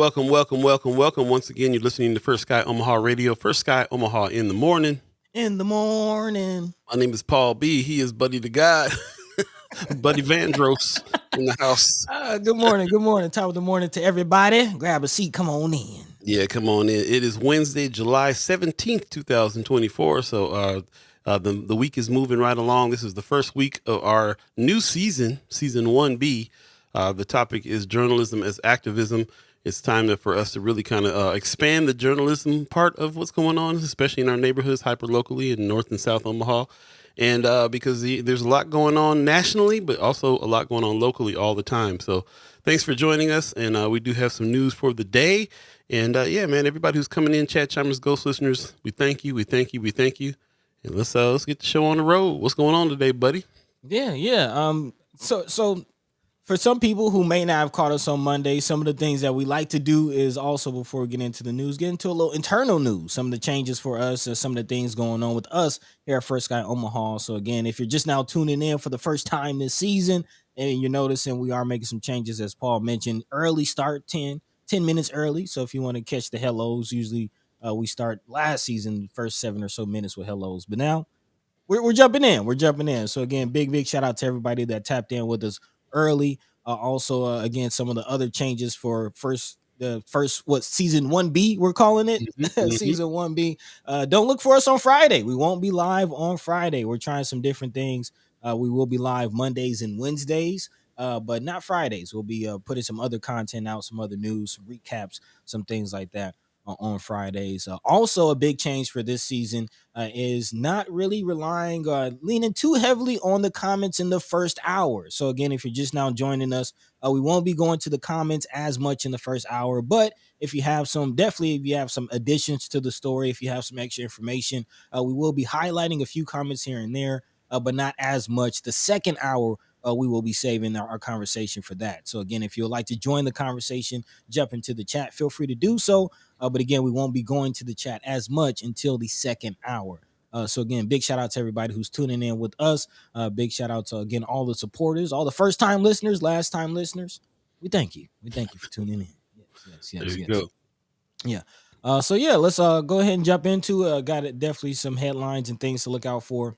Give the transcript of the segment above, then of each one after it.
welcome. Once again, you're listening to First Sky Omaha Radio, First Sky Omaha in the morning. In the morning. My name is Paul B. He is Buddi3 Da Gawd, Buddy Vandross in the house. Good morning. Top of the morning to everybody. Grab a seat. Come on in. Yeah, come on in. It is Wednesday, July 17th, 2024. So the week is moving right along. This is the first week of our new season, season 1B. The topic is journalism as activism. It's time for us to really kind of expand the journalism part of what's going on, especially in our neighborhoods, hyper locally in North and South Omaha. And because there's a lot going on nationally, but also a lot going on locally all the time. So thanks for joining us. And we do have some news for the day. And yeah, man, everybody who's coming in, Chat Chimers, Ghost listeners, we thank you. And let's get the show on the road. What's going on today, buddy? Yeah. So for some people who may not have caught us on Monday, some of the things that we like to do is also, before we get into the news, get into a little internal news, some of the changes for us, some of the things going on with us here at First Sky Omaha. So again, if you're just now tuning in for the first time this season and you're noticing we are making some changes, as Paul mentioned, early start, 10 minutes early. So if you want to catch the hellos, usually we start last season, first 7 or so minutes with hellos. But now we're jumping in. So again, big shout out to everybody that tapped in with us early. Also, again, some of the other changes for season 1B we're calling it. Season 1B. Don't look for us on Friday. We won't be live on Friday. We're trying some different things. We will be live Mondays and Wednesdays, but not Fridays. We'll be putting some other content out, some other news, some recaps, some things like that on Fridays. Also, a big change for this season is not really leaning too heavily on the comments in the first hour. So again, if you're just now joining us, we won't be going to the comments as much in the first hour, but if you have some additions to the story, if you have some extra information, we will be highlighting a few comments here and there, but not as much. The second hour, we will be saving our conversation for that. So again, if you would like to join the conversation, jump into the chat, feel free to do so. But again, we won't be going to the chat as much until the second hour. So again, big shout out to everybody who's tuning in with us. Big shout out to, again, all the supporters, all the first time listeners, last time listeners. We thank you for tuning in. Yes. There you go. Yeah. So yeah, let's go ahead and jump into definitely some headlines and things to look out for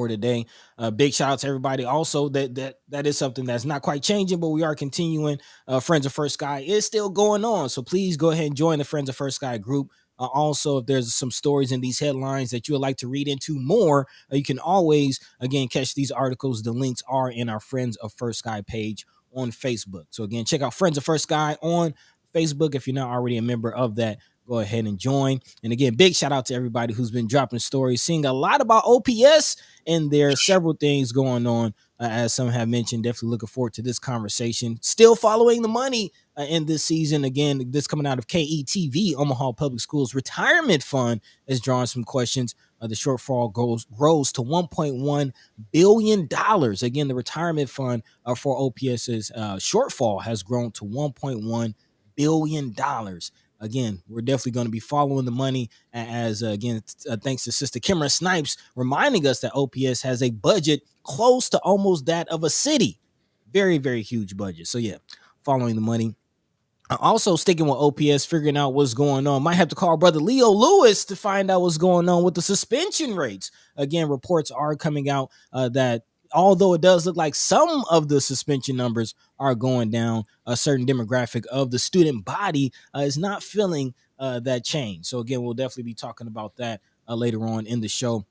today. Big shout out to everybody also that is something that's not quite changing, but we are continuing. Friends of First Sky is still going on, so please go ahead and join the Friends of First Sky group. Also, if there's some stories in these headlines that you would like to read into more, you can always again catch these articles. The links are in our Friends of First Sky page on Facebook. So again, check out Friends of First Sky on Facebook if you're not already a member of that. Go ahead and join. And again, big shout out to everybody who's been dropping stories, seeing a lot about OPS, and there are several things going on. As some have mentioned, definitely looking forward to this conversation. Still following the money in this season. Again, this coming out of KETV, Omaha Public Schools Retirement Fund, is drawing some questions. The shortfall grows to $1.1 billion. Again, the retirement fund for OPS's shortfall has grown to $1.1 billion. Again, we're definitely going to be following the money as, thanks to Sister Kimra Snipes reminding us that OPS has a budget close to almost that of a city. Very, very huge budget. So, yeah, following the money. Also, sticking with OPS, figuring out what's going on. Might have to call Brother Leo Lewis to find out what's going on with the suspension rates. Again, reports are coming out that although it does look like some of the suspension numbers are going down, a certain demographic of the student body is not feeling that change. So again, we'll definitely be talking about that later on in the show.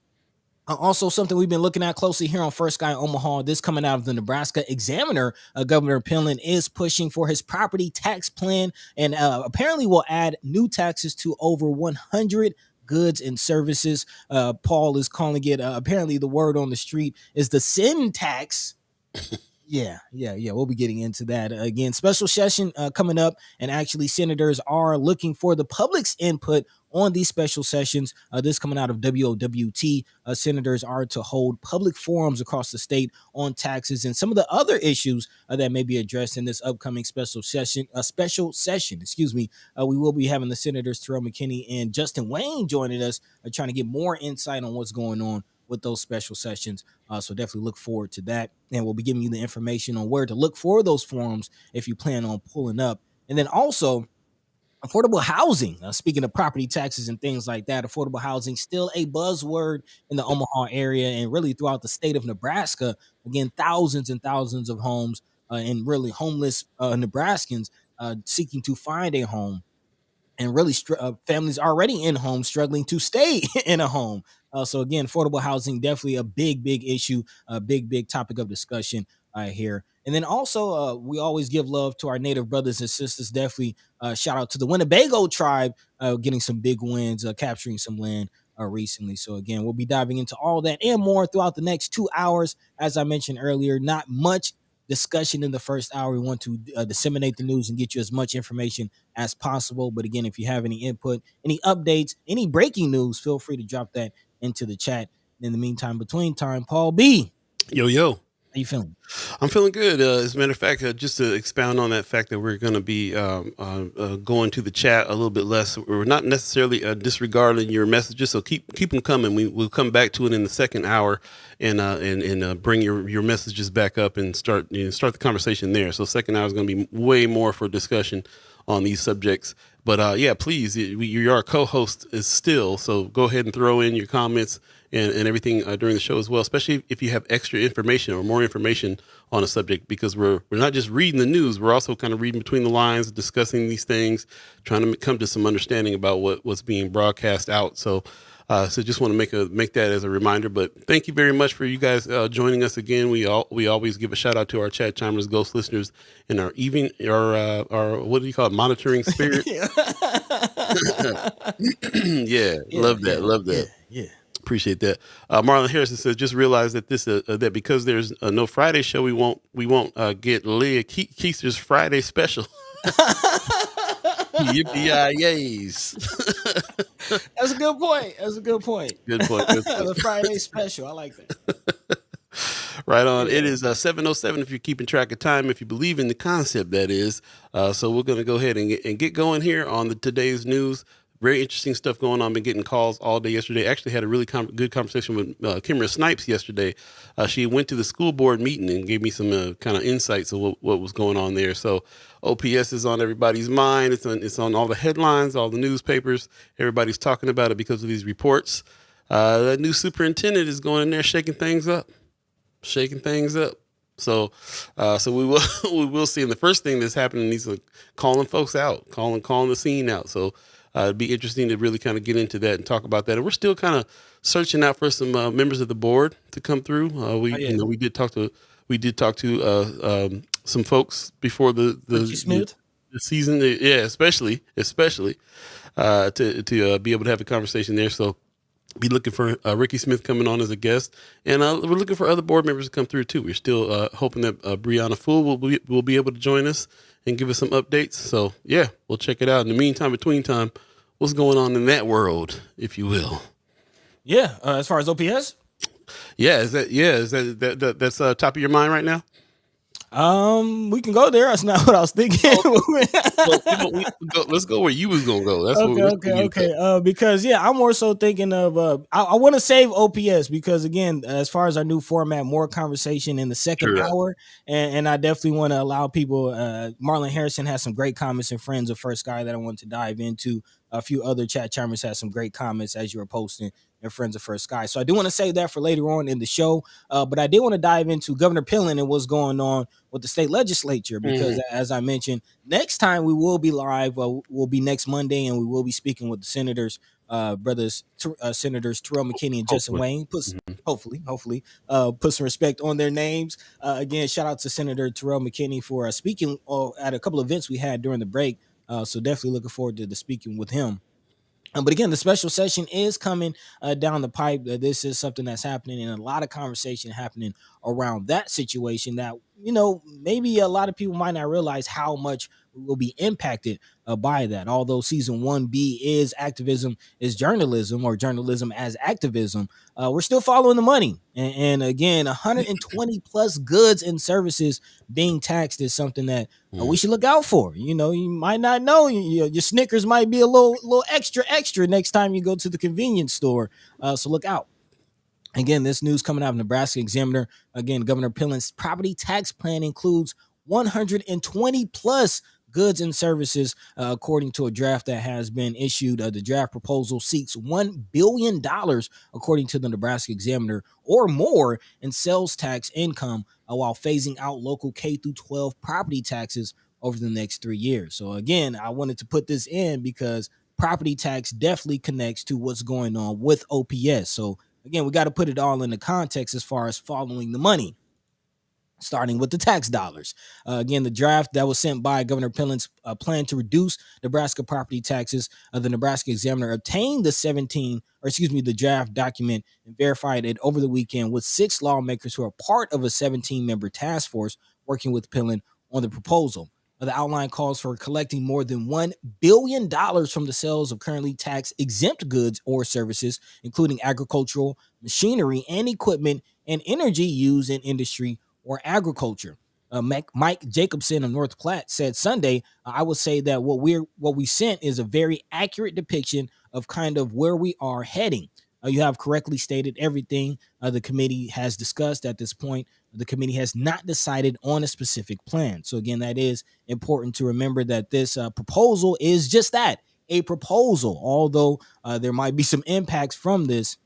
Also, something we've been looking at closely here on First Sky Omaha, this coming out of the Nebraska Examiner, Governor Pillen is pushing for his property tax plan and apparently will add new taxes to over 100 goods and services. Paul is calling it, apparently the word on the street is the sin tax. Yeah. We'll be getting into that. Again, special session coming up, and actually senators are looking for the public's input on these special sessions. This coming out of WOWT. Senators are to hold public forums across the state on taxes and some of the other issues that may be addressed in this upcoming special session. We will be having the senators Terrell McKinney and Justin Wayne joining us, trying to get more insight on what's going on with those special sessions. So definitely look forward to that. And we'll be giving you the information on where to look for those forums if you plan on pulling up And then also affordable housing. Speaking of property taxes and things like that, affordable housing still a buzzword in the Omaha area and really throughout the state of Nebraska. Again, thousands and thousands of homes and really homeless Nebraskans seeking to find a home, and really families already in homes struggling to stay in a home. So again, affordable housing definitely a big issue, a big topic of discussion here. And then also, we always give love to our native brothers and sisters. Definitely shout out to the Winnebago tribe, getting some big wins, capturing some land recently. So again, we'll be diving into all that and more throughout the next 2 hours. As I mentioned earlier, not much discussion in the first hour. We want to disseminate the news and get you as much information as possible. But again, if you have any input, any updates, any breaking news, feel free to drop that into the chat. In the meantime, between time, Paul B, Yo. how you feeling? I'm feeling good. As a matter of fact, just to expound on that fact that we're going to be going to the chat a little bit less. We're not necessarily disregarding your messages, so keep them coming. We'll come back to it in the second hour and bring your messages back up and start the conversation there. So second hour is going to be way more for discussion on these subjects. But yeah, please, you're our co-host is still, so go ahead and throw in your comments and everything during the show as well, especially if you have extra information or more information on a subject, because we're not just reading the news, we're also kind of reading between the lines, discussing these things, trying to come to some understanding about what's being broadcast out. So just want to make that as a reminder. But thank you very much for you guys joining us again. We always give a shout out to our chat chimers, ghost listeners, and our what do you call it, monitoring spirit. Yeah, love that. Yeah. Appreciate that. Marlon Harrison says, just realized that that because there's no Friday show, we won't get Leah Keister's Friday special. Yippee-yi-yays. That's a good point. Good point. The Friday special. I like that. Right on. It is 7:07 if you're keeping track of time, if you believe in the concept, that is. So we're going to go ahead and get going here on today's news. Very interesting stuff going on. Been getting calls all day yesterday. Actually had a really good conversation with Kimra Snipes yesterday. She went to the school board meeting and gave me some kind of insights of what was going on there. So OPS is on everybody's mind. It's on all the headlines, all the newspapers. Everybody's talking about it because of these reports. That new superintendent is going in there shaking things up. So we will see. And the first thing that's happening, he's calling folks out, calling the scene out. So it'd be interesting to really kind of get into that and talk about that. And we're still kind of searching out for some members of the board to come through. We did talk to some folks before the season. Yeah, especially to be able to have a conversation there. So be looking for Ricky Smith coming on as a guest, and we're looking for other board members to come through too. We're still hoping that Brianna Fool will be able to join us and give us some updates. So yeah, we'll check it out. In the meantime, between time, what's going on in that world, if you will? Yeah, as far as OPS, is that's top of your mind right now? We can go there. That's not what I was thinking. Let's go where you was gonna go. That's okay. Because I'm more so thinking of I want to save OPS because again, as far as our new format, more conversation in the second hour, and I definitely want to allow people. Marlon Harrison has some great comments and Friends of First Sky that I want to dive into. A few other chat chimers had some great comments as you were posting and Friends of First Sky. So I do want to save that for later on in the show. But I did want to dive into Governor Pillen and what's going on with the state legislature, because as I mentioned, next time we will be live, will be next Monday, and we will be speaking with the senators, Senators Terrell McKinney and Justin Wayne. Hopefully, put some respect on their names. Again, shout out to Senator Terrell McKinney for speaking at a couple of events we had during the break. So definitely looking forward to speaking with him. But again, the special session is coming down the pipe. This is something that's happening, and a lot of conversation happening around that situation that, maybe a lot of people might not realize how much will be impacted by that. Although season 1B is activism is journalism, or journalism as activism, we're still following the money. And again, 120 plus goods and services being taxed is something that we should look out for. You might not know your Snickers might be a little extra next time you go to the convenience store. So look out. Again, this news coming out of Nebraska Examiner. Again, Governor Pillen's property tax plan includes 120 plus goods and services, according to a draft that has been issued. The draft proposal seeks $1 billion, according to the Nebraska Examiner, or more in sales tax income, while phasing out local K through 12 property taxes over the next 3 years. So again, I wanted to put this in because property tax definitely connects to what's going on with OPS. So again, we got to put it all in the context as far as following the money, starting with the tax dollars. Again, the draft that was sent by Governor Pillen's plan to reduce Nebraska property taxes. The Nebraska Examiner obtained the draft document and verified it over the weekend with 6 lawmakers who are part of a 17-member task force working with Pillen on the proposal. The outline calls for collecting more than $1 billion from the sales of currently tax-exempt goods or services, including agricultural, machinery, and equipment, and energy used in industry or agriculture. Mike Jacobson of North Platte said Sunday, I would say that what we sent is a very accurate depiction of kind of where we are heading. You have correctly stated everything the committee has discussed at this point. The committee has not decided on a specific plan. So again, that is important to remember, that this proposal is just that, a proposal. Although there might be some impacts from this,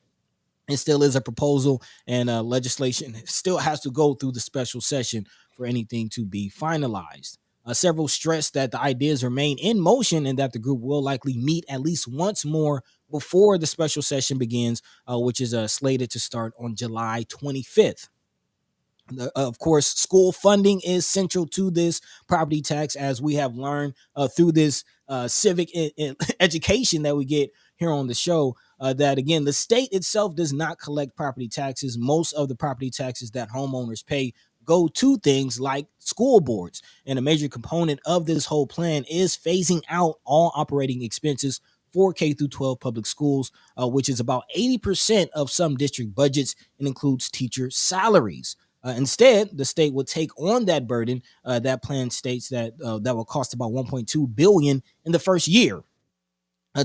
it still is a proposal, and legislation still has to go through the special session for anything to be finalized. Several stressed that the ideas remain in motion and that the group will likely meet at least once more before the special session begins, which is slated to start on July 25th. Of course, school funding is central to this property tax, as we have learned through this civic education that we get here on the show. That again, the state itself does not collect property taxes. Most of the property taxes that homeowners pay go to things like school boards. And a major component of this whole plan is phasing out all operating expenses for K through 12 public schools, which is about 80% of some district budgets and includes teacher salaries. Instead, the state will take on that burden. That plan states that that will cost about $1.2 billion in the first year.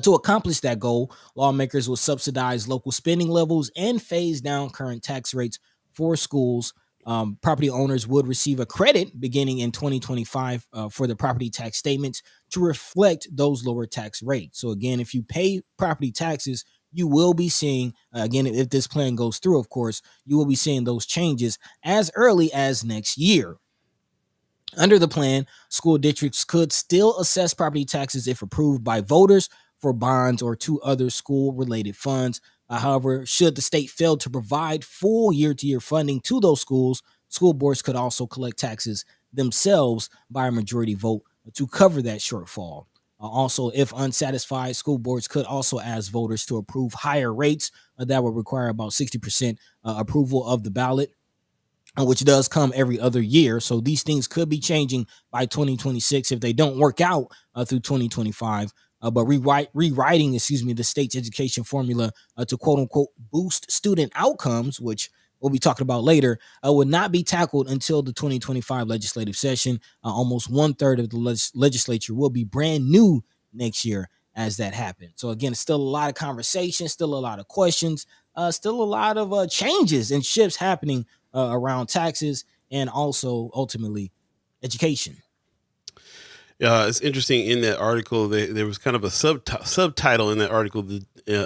To accomplish that goal, lawmakers will subsidize local spending levels and phase down current tax rates for schools. Property owners would receive a credit beginning in 2025 for the property tax statements to reflect those lower tax rates. So again, if you pay property taxes, you will be seeing, again, if this plan goes through, of course, you will be seeing those changes as early as next year. Under the plan, school districts could still assess property taxes if approved by voters for bonds or 2 other school-related funds. However, should the state fail to provide full year-to-year funding to those schools, school boards could also collect taxes themselves by a majority vote to cover that shortfall. Also, if unsatisfied, school boards could also ask voters to approve higher rates that would require about 60% approval of the ballot, which does come every other year. So these things could be changing by 2026 if they don't work out through 2025. But rewriting, the state's education formula to quote unquote boost student outcomes, which we'll be talking about later, would not be tackled until the 2025 legislative session. Almost 1/3 of the legislature will be brand new next year as that happens. So again, still a lot of conversation, still a lot of questions, still a lot of changes and shifts happening around taxes and also ultimately education. It's interesting in that article. There was kind of a subtitle in that article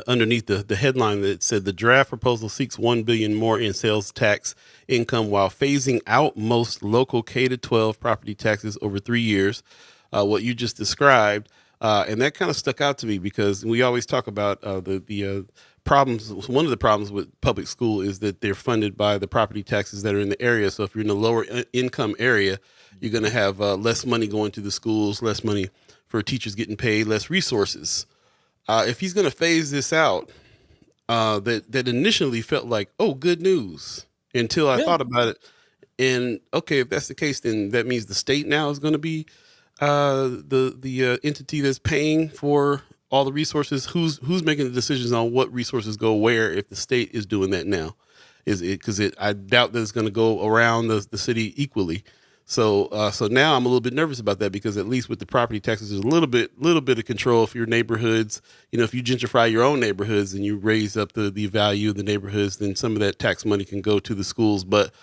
underneath the headline that said the draft proposal seeks $1 billion more in sales tax income while phasing out most local K-12 property taxes over 3 years. What you just described, and that kind of stuck out to me because we always talk about the problems. One of the problems with public school is that they're funded by the property taxes that are in the area. So if you're in a lower income area, you're going to have less money going to the schools, less money for teachers getting paid, less resources. If he's going to phase this out, that initially felt like, oh, good news, until I thought about it. And okay, if that's the case, then that means the state now is going to be the entity that's paying for all the resources. Who's making the decisions on what resources go where if the state is doing that now? Is it because I doubt that it's going to go around the city equally. So now I'm a little bit nervous about that because at least with the property taxes, there's a little bit of control for your neighborhoods. If you gentrify your own neighborhoods and you raise up the value of the neighborhoods, then some of that tax money can go to the schools. But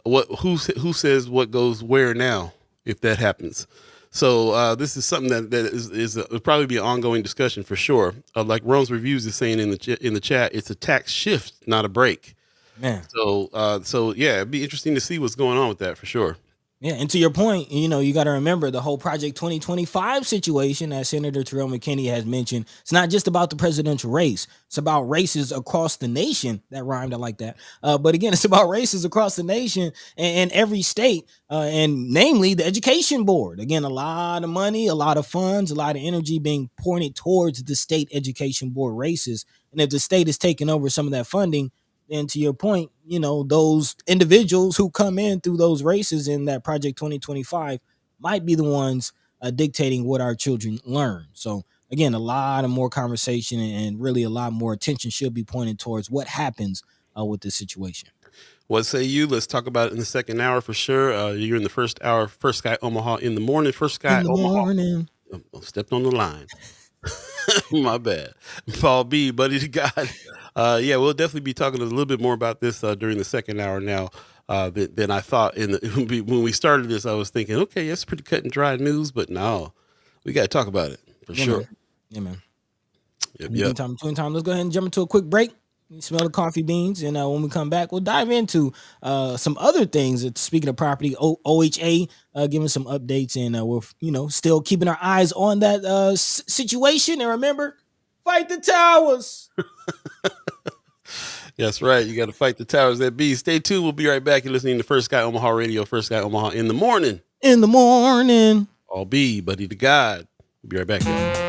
who says what goes where now if that happens? So this is something that will probably be an ongoing discussion for sure. Like Rome's Reviews is saying in the chat, it's a tax shift, not a break. Man. So yeah, it'd be interesting to see what's going on with that for sure. Yeah, and to your point, you got to remember the whole Project 2025 situation, as Senator Terrell McKinney has mentioned. It's not just about the presidential race; it's about races across the nation. That rhymed, I like that. But again, it's about races across the nation and every state, and namely the education board. Again, a lot of money, a lot of funds, a lot of energy being pointed towards the state education board races. And if the state is taking over some of that funding, and to your point, those individuals who come in through those races in that Project 2025 might be the ones dictating what our children learn. So again, a lot of more conversation and really a lot more attention should be pointed towards what happens with this situation. What say you? Let's talk about it in the second hour for sure. You're in the first hour, First Sky Omaha in the morning. First Sky in the Omaha. Morning. Stepped on the line. My bad. Paul B, Buddi3 Da Gawd. Yeah, we'll definitely be talking a little bit more about this during the second hour now than I thought. When we started this, I was thinking, okay, that's pretty cut and dry news, but no, we got to talk about it for sure. Man. Yeah, man. Yep. Between time, let's go ahead and jump into a quick break. You smell the coffee beans, and when we come back, we'll dive into some other things. Speaking of property, OHA giving some updates, and we're still keeping our eyes on that situation. And remember, fight the towers. That's right. You got to fight the towers that be. Stay tuned. We'll be right back. You're listening to First Sky Omaha Radio, First Sky Omaha in the morning. In the morning. I'll be Buddi3 Da Gawd. We'll be right back, y'all.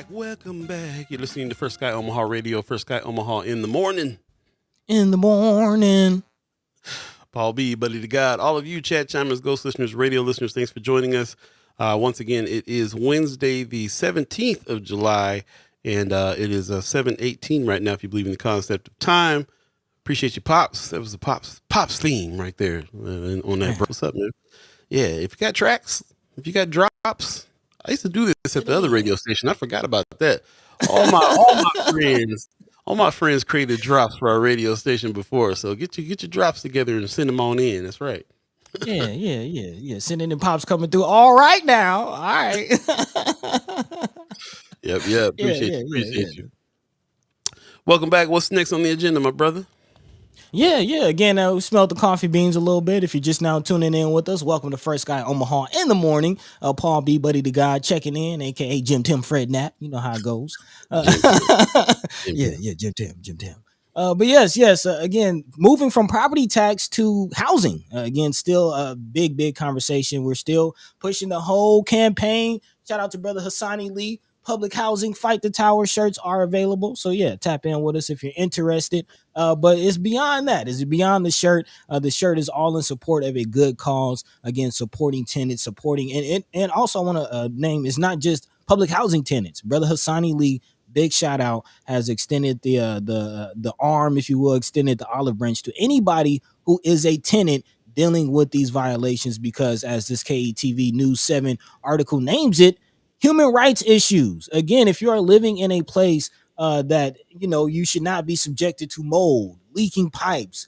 Welcome back. You're listening to First Sky Omaha Radio, First Sky Omaha in the morning. In the morning. Paul B, Buddi3 Da Gawd. All of you chat chimers, ghost listeners, radio listeners, thanks for joining us. Once again, it is Wednesday, the 17th of July, and it is 7:18 right now, if you believe in the concept of time. Appreciate you, Pops. That was the Pops theme right there on that. What's up, man? Yeah, if you got tracks, if you got drops, I used to do this at the other radio station. I forgot about that. All my friends created drops for our radio station before. So get your drops together and send them on in. That's right. Yeah. Sending in Pops coming through. All right now. All right. Yep. Appreciate you. Welcome back. What's next on the agenda, my brother? Yeah. Again, we smelled the coffee beans a little bit. If you're just now tuning in with us, welcome to First Sky Omaha in the morning. Paul B, Buddi3 Da Gawd checking in, aka Jim Tim Fred Knapp. You know how it goes. Jim Tim. But yes. Again, moving from property tax to housing. Again, still a big conversation. We're still pushing the whole campaign. Shout out to brother Hassani Lee. Public housing, fight the tower shirts are available. So yeah, tap in with us if you're interested. But it's beyond that. It's beyond the shirt. The shirt is all in support of a good cause. Again, supporting tenants, supporting and also I want to name, it's not just public housing tenants. Brother Hassani Lee, big shout out, has extended the arm, if you will, extended the olive branch to anybody who is a tenant dealing with these violations, because as this KETV News 7 article names it, human rights issues. Again, if you are living in a place that you should not be subjected to mold, leaking pipes,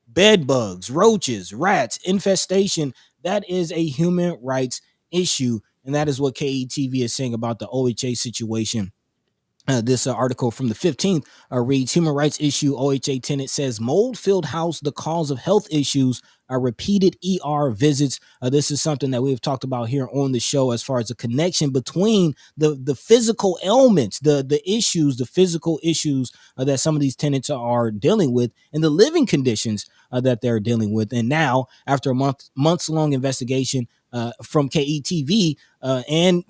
bed bugs, roaches, rats, infestation, that is a human rights issue. And that is what KETV is saying about the OHA situation. This article from the 15th reads, human rights issue, OHA tenant says mold-filled house the cause of health issues, repeated ER visits. This is something that we've talked about here on the show as far as the connection between the physical ailments, the issues, the physical issues that some of these tenants are dealing with, and the living conditions that they're dealing with. And now, after a months-long investigation from KETV, And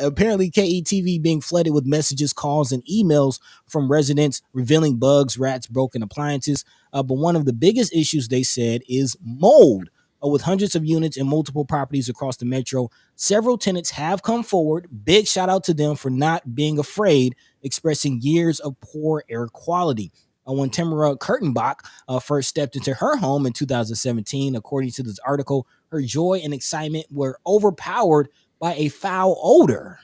apparently KETV being flooded with messages, calls, and emails from residents revealing bugs, rats, broken appliances. But one of the biggest issues they said is mold. With hundreds of units in multiple properties across the metro, several tenants have come forward. Big shout out to them for not being afraid, expressing years of poor air quality. When Tamara Kurtenbach first stepped into her home in 2017, according to this article, her joy and excitement were overpowered by a foul odor.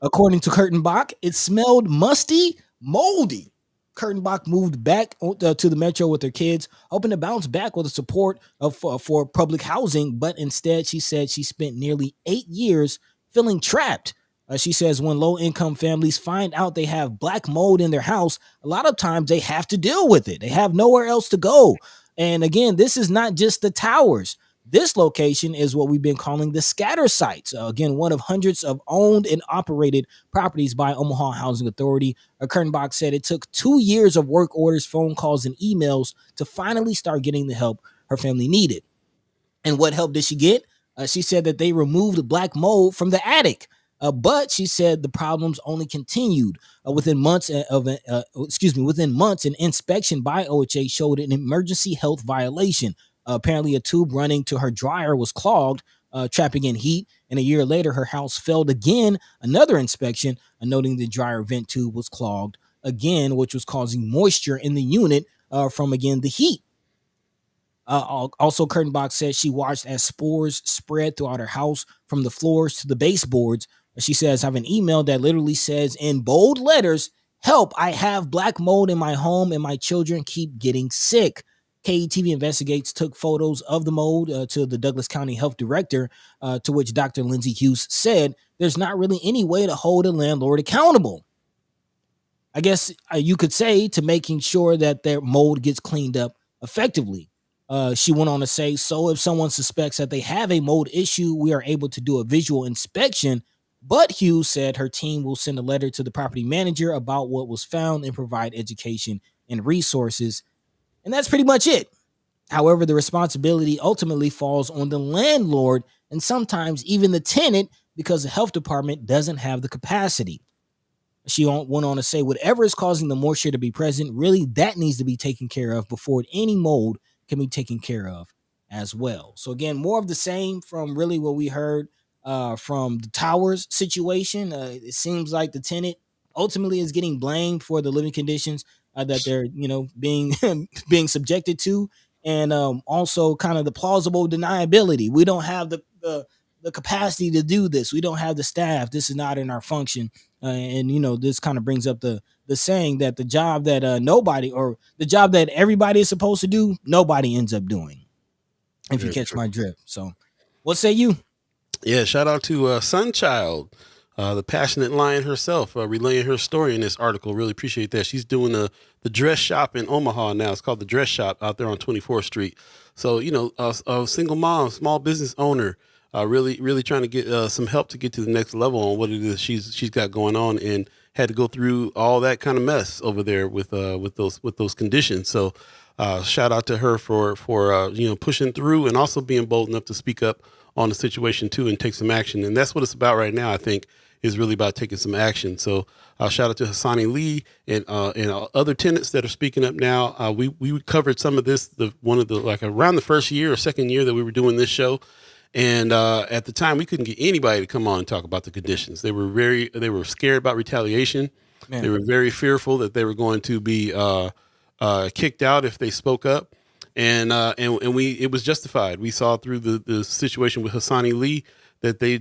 According to Kurtenbach, it smelled musty, moldy. Kurtenbach moved back to the metro with her kids, hoping to bounce back with the support for public housing, but instead she said she spent nearly 8 years feeling trapped. She says when low-income families find out they have black mold in their house, a lot of times they have to deal with it. They have nowhere else to go. And again, this is not just the towers. This location is what we've been calling the scatter sites. Again, one of hundreds of owned and operated properties by Omaha Housing Authority. Kurtenbach said it took 2 years of work orders, phone calls, and emails to finally start getting the help her family needed. And what help did she get? She said that they removed black mold from the attic. But she said the problems only continued within months within months. An inspection by OHA showed an emergency health violation. Apparently, a tube running to her dryer was clogged, trapping in heat. And a year later, her house failed again. Another inspection, noting the dryer vent tube was clogged again, which was causing moisture in the unit from again the heat. Also, Kurtenbach said she watched as spores spread throughout her house from the floors to the baseboards. She says, I have an email that literally says in bold letters, help, I have black mold in my home and my children keep getting sick. KETV Investigates took photos of the mold to the Douglas County Health Director, to which Dr. Lindsay Hughes said, there's not really any way to hold a landlord accountable. I guess you could say to making sure that their mold gets cleaned up effectively. She went on to say, so if someone suspects that they have a mold issue, we are able to do a visual inspection. But Hughes said her team will send a letter to the property manager about what was found and provide education and resources. And that's pretty much it. However, the responsibility ultimately falls on the landlord and sometimes even the tenant because the health department doesn't have the capacity. She went on to say, whatever is causing the moisture to be present, really that needs to be taken care of before any mold can be taken care of as well. So again, more of the same from really what we heard from the towers situation. It seems like the tenant ultimately is getting blamed for the living conditions that they're, being being subjected to, and also kind of the plausible deniability. We don't have the capacity to do this. We don't have the staff. This is not in our function. And this kind of brings up the saying that the job that nobody, or the job that everybody is supposed to do, nobody ends up doing. If you catch my drift. So, what say you? Yeah, shout out to Sunchild, the passionate lion herself, relaying her story in this article. Really appreciate that. She's doing the dress shop in Omaha now. It's called the Dress Shop out there on 24th Street. So, a single mom, small business owner, really trying to get some help to get to the next level on what it is she's got going on, and had to go through all that kind of mess over there with those conditions. So, shout out to her for pushing through and also being bold enough to speak up on the situation too and take some action. And that's what it's about right now, I think, is really about taking some action. So shout out to Hassani Lee and other tenants that are speaking up now. We covered some of this, around the first year or second year that we were doing this show. And at the time we couldn't get anybody to come on and talk about the conditions. They were scared about retaliation. Man. They were very fearful that they were going to be kicked out if they spoke up. And it was justified. We saw through the situation with Hassani Lee that they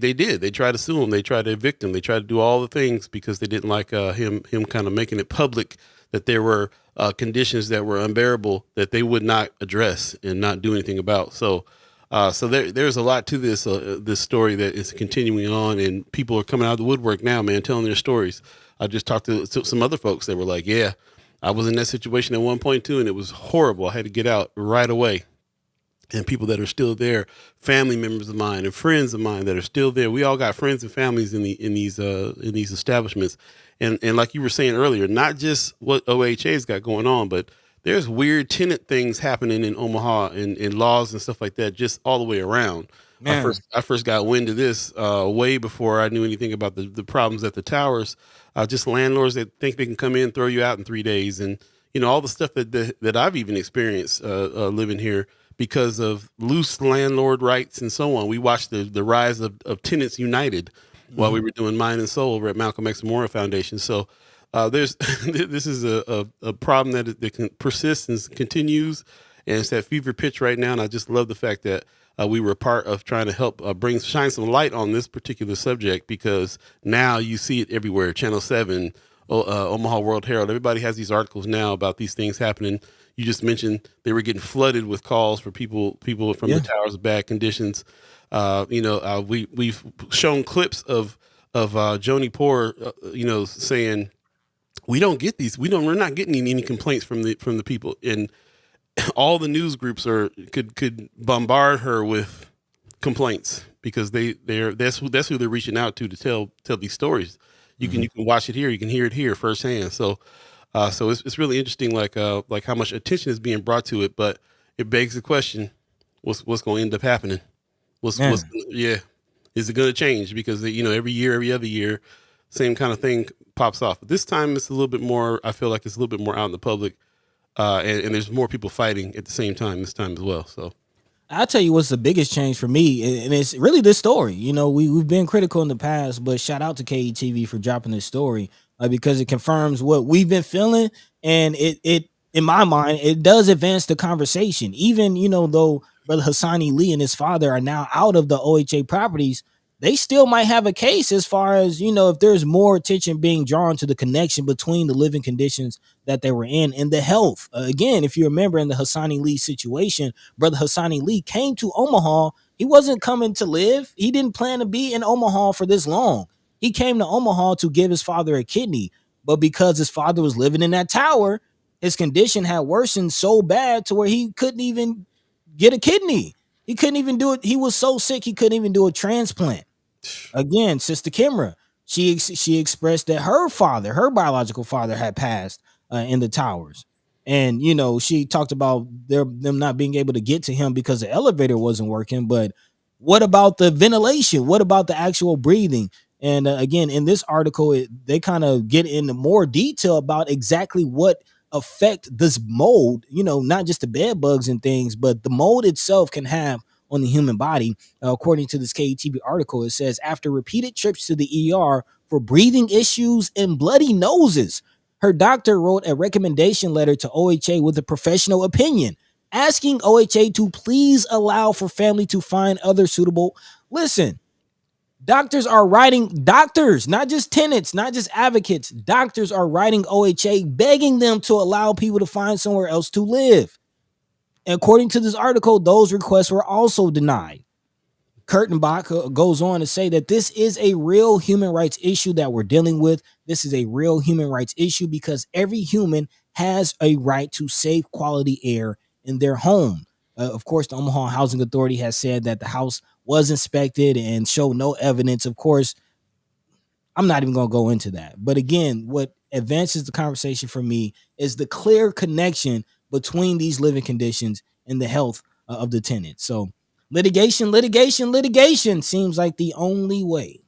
tried to sue him. They tried to evict him. They tried to do all the things because they didn't like him kind of making it public that there were conditions that were unbearable that they would not address and not do anything about. So there's a lot to this story that is continuing on, and people are coming out of the woodwork now, man, telling their stories. I just talked to some other folks that were like, yeah, I was in that situation at one point too, and it was horrible. I had to get out right away. And people that are still there, family members of mine and friends of mine that are still there. We all got friends and families in these establishments. And like you were saying earlier, not just what OHA's got going on, but there's weird tenant things happening in Omaha and laws and stuff like that, just all the way around. Man. I first got wind of this way before I knew anything about the problems at the towers. Just landlords that think they can come in, throw you out in 3 days, and all the stuff that I've even experienced living here because of loose landlord rights and so on. We watched the rise of Tenants United while we Mhm. were doing Mine and Soul over at Malcolm X Memorial Foundation. So there's this is a problem that can persist and continues, and it's that fever pitch right now. And I just love the fact that we were part of trying to help shine some light on this particular subject, because now you see it everywhere. Channel 7, Omaha World Herald, everybody has these articles now about these things happening. You just mentioned they were getting flooded with calls for people from the Yeah. towers, bad conditions. We've shown clips of Joni Poor, saying we're not getting any complaints from the people, and all the news groups could bombard her with complaints because that's who they're reaching out to tell these stories. You Mhm. can watch it here, you can hear it here firsthand. So it's really interesting, like how much attention is being brought to it, but it begs the question: what's going to end up happening? Man. Yeah, is it going to change? Because every year, every other year, same kind of thing pops off. But this time it's a little bit more. I feel like it's a little bit more out in the public, and there's more people fighting at the same time this time as well. So I'll tell you what's the biggest change for me, and it's really this story. We've been critical in the past, but shout out to KETV for dropping this story, because it confirms what we've been feeling, and it in my mind it does advance the conversation. Even though Brother Hassani Lee and his father are now out of the OHA properties, they still might have a case as far as if there's more attention being drawn to the connection between the living conditions that they were in and the health. Again, if you remember in the Hassani Lee situation, Brother Hassani Lee came to Omaha. He wasn't coming to live. He didn't plan to be in Omaha for this long. He came to Omaha to give his father a kidney, but because his father was living in that tower, his condition had worsened so bad to where he couldn't even get a kidney. He couldn't even do it. He was so sick he couldn't even do a transplant. Again, Sister Kimra, she expressed that her biological father, had passed in the towers, and she talked about them not being able to get to him because the elevator wasn't working. But what about the ventilation? What about the actual breathing? And again, in this article, they kind of get into more detail about exactly what affect this mold. Not just the bed bugs and things, but the mold itself can have on the human body. According to this KETV article, it says after repeated trips to the ER for breathing issues and bloody noses, her doctor wrote a recommendation letter to OHA with a professional opinion, asking OHA to please allow for family to find other suitable. Listen, doctors, not just tenants, not just advocates. Doctors are writing OHA, begging them to allow people to find somewhere else to live. According to this article, those requests were also denied. Kurtenbach goes on to say that this is a real human rights issue that we're dealing with. This is a real human rights issue because every human has a right to safe, quality air in their home. Of course, the Omaha Housing Authority has said that the house was inspected and showed no evidence. Of course, I'm not even going to go into that. But again, what advances the conversation for me is the clear connection between these living conditions and the health of the tenant. So litigation seems like the only way.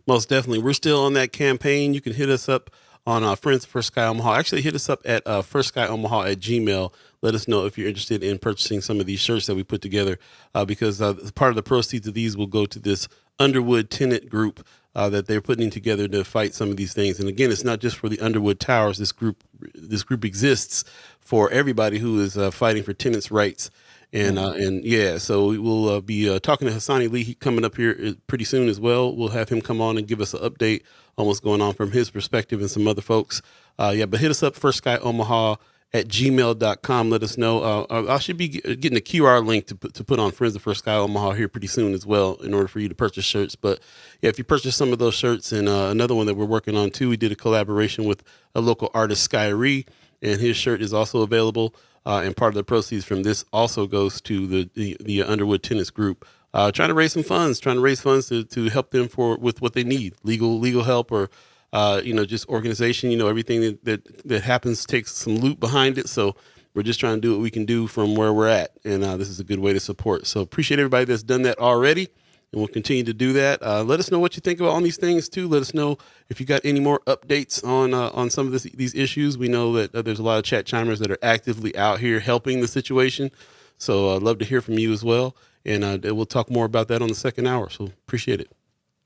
most definitely, we're still on that campaign. You can hit us up on Friends of First Sky Omaha. Actually, hit us up at firstsky.omaha at Gmail. Let us know if you're interested in purchasing some of these shirts that we put together, because part of the proceeds of these will go to this Underwood tenant group that they're putting together to fight some of these things. And again, it's not just for the Underwood Towers. This group exists for everybody who is fighting for tenants' rights. And yeah, so we will be talking to Hassani Lee coming up here pretty soon as well. We'll have him come on and give us an update on what's going on from his perspective and some other folks. But hit us up, First Sky Omaha at gmail.com. Let us know. I should be getting a QR link to put on Friends of First Sky Omaha here pretty soon as well, in order for you to purchase shirts. But yeah, if you purchase some of those shirts, and another one that we're working on too, we did a collaboration with a local artist, Skyree, and his shirt is also available. And part of the proceeds from this also goes to the Underwood Tennis Group, trying to raise some funds, to help them with what they need, legal help, or just organization. Everything that happens takes some loot behind it. So We're just trying to do what we can do from where we're at, and this is a good way to support. So appreciate everybody that's done that already, and we'll continue to do that. Let us know what you think about on these things too. Let us know if you got any more updates on some of these issues. We know that there's a lot of chat chimers that are actively out here helping the situation. So I'd love to hear from you as well, and we'll talk more about that on the second hour. So appreciate it.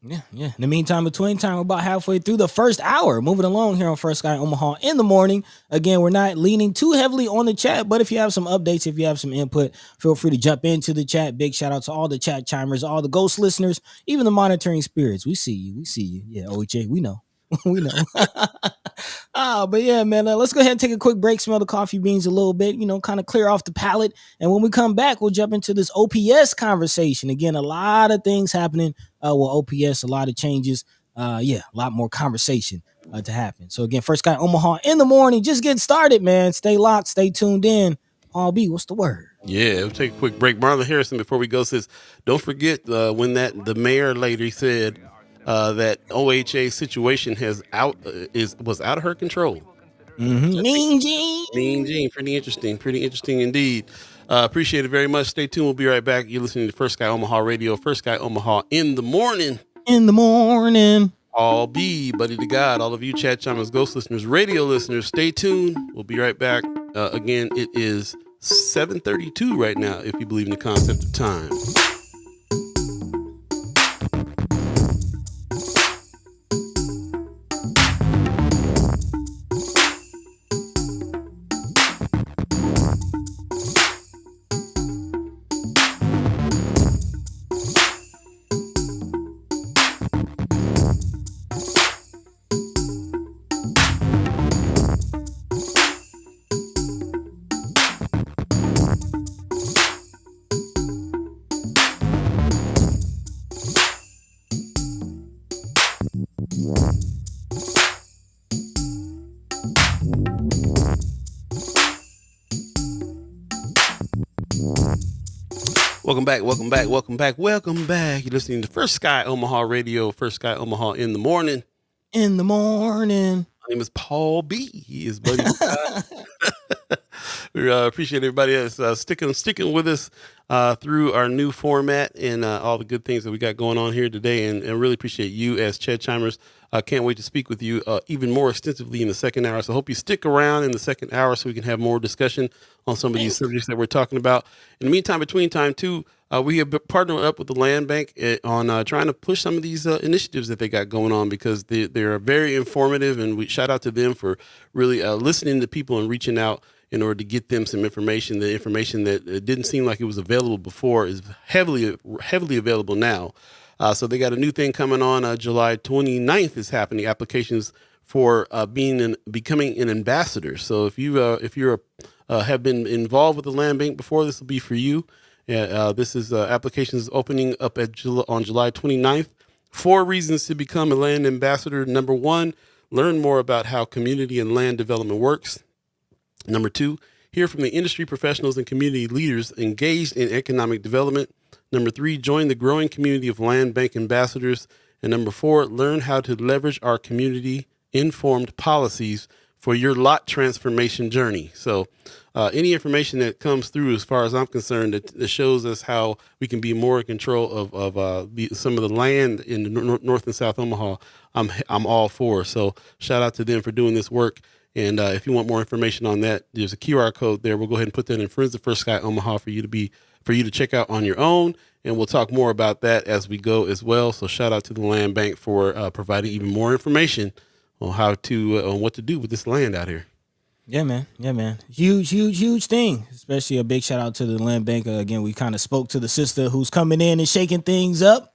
Yeah. In the meantime, between time, we're about halfway through the first hour. Moving along here on First Guy Omaha in the morning. Again, we're not leaning too heavily on the chat, but if you have some updates, if you have some input, feel free to jump into the chat. Big shout out to all the chat chimers, all the ghost listeners, even the monitoring spirits. We see you. Yeah, OJ, we know. We know. But yeah, man, let's go ahead and take a quick break, smell the coffee beans a little bit, kind of clear off the palate. And when we come back, we'll jump into this OPS conversation. Again, a lot of things happening with OPS, a lot of changes. A lot more conversation to happen. So again, First Guy Omaha in the morning, just getting started, man. Stay locked, stay tuned in. Paul B, what's the word? Yeah, we'll take a quick break. Marlon Harrison, before we go, says, don't forget when the mayor lady said that OHA situation was out of her control. Mm-hmm. Mean Gene. Pretty interesting indeed. Appreciate it very much. Stay tuned. We'll be right back. You're listening to First Guy Omaha Radio, First Guy Omaha in the morning. I'll be Buddi3 Da Gawd. All of you chat chimers, ghost listeners, radio listeners, stay tuned. We'll be right back. Again, it is 7:32 right now, if you believe in the concept of time. Welcome back. You're listening to First Guy Omaha Radio, First Guy Omaha in the morning. My name is Paul B. He is Buddi3 Da Gawd. We appreciate everybody that's sticking with us through our new format and all the good things that we got going on here today, and really appreciate you as chat chimers. I can't wait to speak with you even more extensively in the second hour. So I hope you stick around in the second hour so we can have more discussion on some of these subjects that we're talking about. In the meantime, between time too, we have partnered up with the Land Bank on trying to push some of these initiatives that they got going on, because they're very informative, and we shout out to them for really listening to people and reaching out in order to get them some information. The information that didn't seem like it was available before is heavily available now. So they got a new thing coming on July 29th is happening. Applications for becoming an ambassador. So if you have been involved with the Land Bank before, this will be for you. This is applications opening up on July 29th. 4 reasons to become a land ambassador. Number 1, learn more about how community and land development works. Number 2, hear from the industry professionals and community leaders engaged in economic development. Number 3, join the growing community of Land Bank ambassadors. And number 4, learn how to leverage our community-informed policies for your lot transformation journey. So any information that comes through, as far as I'm concerned, that shows us how we can be more in control of some of the land in North and South Omaha, I'm all for. So shout out to them for doing this work. And if you want more information on that, there's a QR code there. We'll go ahead and put that in Friends of First Guy Omaha for you to check out on your own. And we'll talk more about that as we go as well. So shout out to the Land Bank for providing even more information on how to on what to do with this land out here. Yeah, man. Huge thing. Especially a big shout out to the Land Bank. Again, we kind of spoke to the sister who's coming in and shaking things up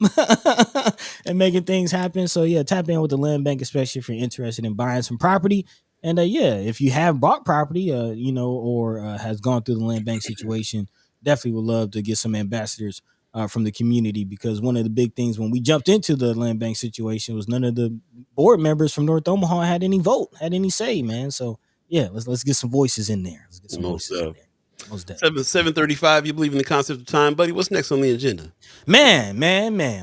and making things happen. So yeah, tap in with the Land Bank, especially if you're interested in buying some property. And if you have bought property, or has gone through the Land Bank situation, definitely would love to get some ambassadors from the community, because one of the big things when we jumped into the Land Bank situation was none of the board members from North Omaha had any say, man. So yeah, let's get some voices in there. Let's get some voices in there. 7:35. You believe in the concept of time, buddy? What's next on the agenda? Man.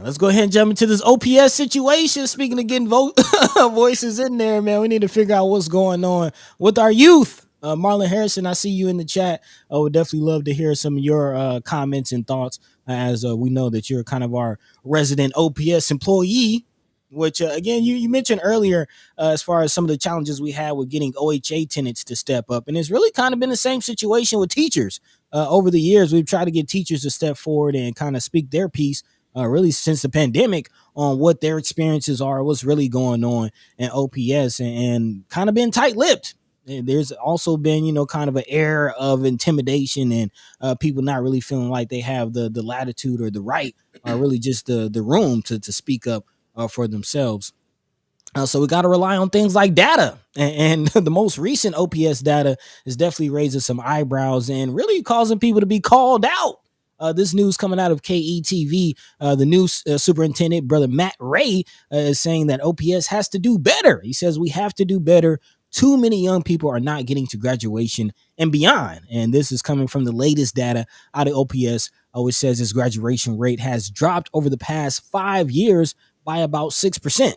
Let's go ahead and jump into this OPS situation. Speaking of getting voices in there, man, we need to figure out what's going on with our youth. Marlon Harrison, I see you in the chat. I would definitely love to hear some of your comments and thoughts, as we know that you're kind of our resident OPS employee. Which again, you mentioned earlier, as far as some of the challenges we had with getting OHA tenants to step up, and it's really kind of been the same situation with teachers. Over the years, we've tried to get teachers to step forward and kind of speak their piece, really since the pandemic, on what their experiences are, what's really going on in OPS, and kind of been tight-lipped. And there's also been, kind of an air of intimidation, and people not really feeling like they have the latitude or the right, or really just the room to speak up for themselves. So we got to rely on things like data, and the most recent OPS data is definitely raising some eyebrows and really causing people to be called out. This news coming out of KETV, the new superintendent, brother Matt Ray, is saying that OPS has to do better. He says we have to do better. Too many young people are not getting to graduation and beyond. And this is coming from the latest data out of OPS, which says its graduation rate has dropped over the past 5 years by about 6%.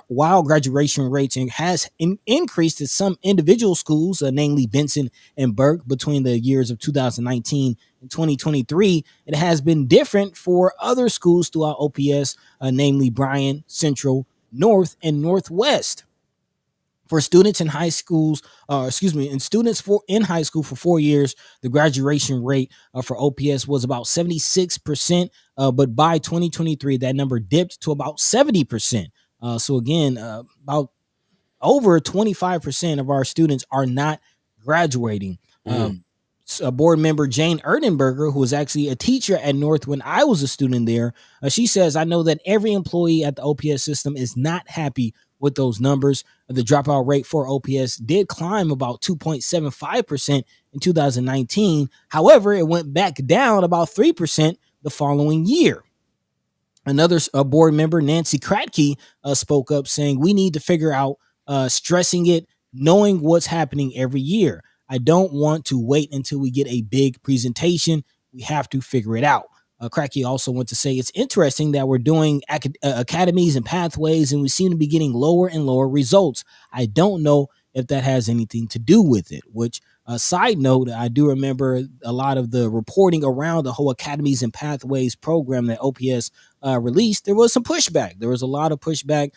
While graduation rates has increased at some individual schools, namely Benson and Burke, between the years of 2019 and 2023, it has been different for other schools throughout OPS, namely Bryan, Central, North, and Northwest. For students in high schools, and students in high school for 4 years, the graduation rate for OPS was about 76%, but by 2023, that number dipped to about 70%. So again, about over 25% of our students are not graduating. A board member, Jane Erdenberger, who was actually a teacher at North when I was a student there, she says, I know that every employee at the OPS system is not happy with those numbers. The dropout rate for OPS did climb about 2.75% in 2019. However, it went back down about 3% the following year. Another board member, Nancy Kratke, spoke up saying, we need to figure out, stressing it, knowing what's happening every year. I don't want to wait until we get a big presentation. We have to figure it out. Kratke also went to say, it's interesting that we're doing academies and pathways, and we seem to be getting lower and lower results. I don't know if that has anything to do with it, which, side note, I do remember a lot of the reporting around the whole academies and pathways program that OPS released. There was some pushback. There was a lot of pushback.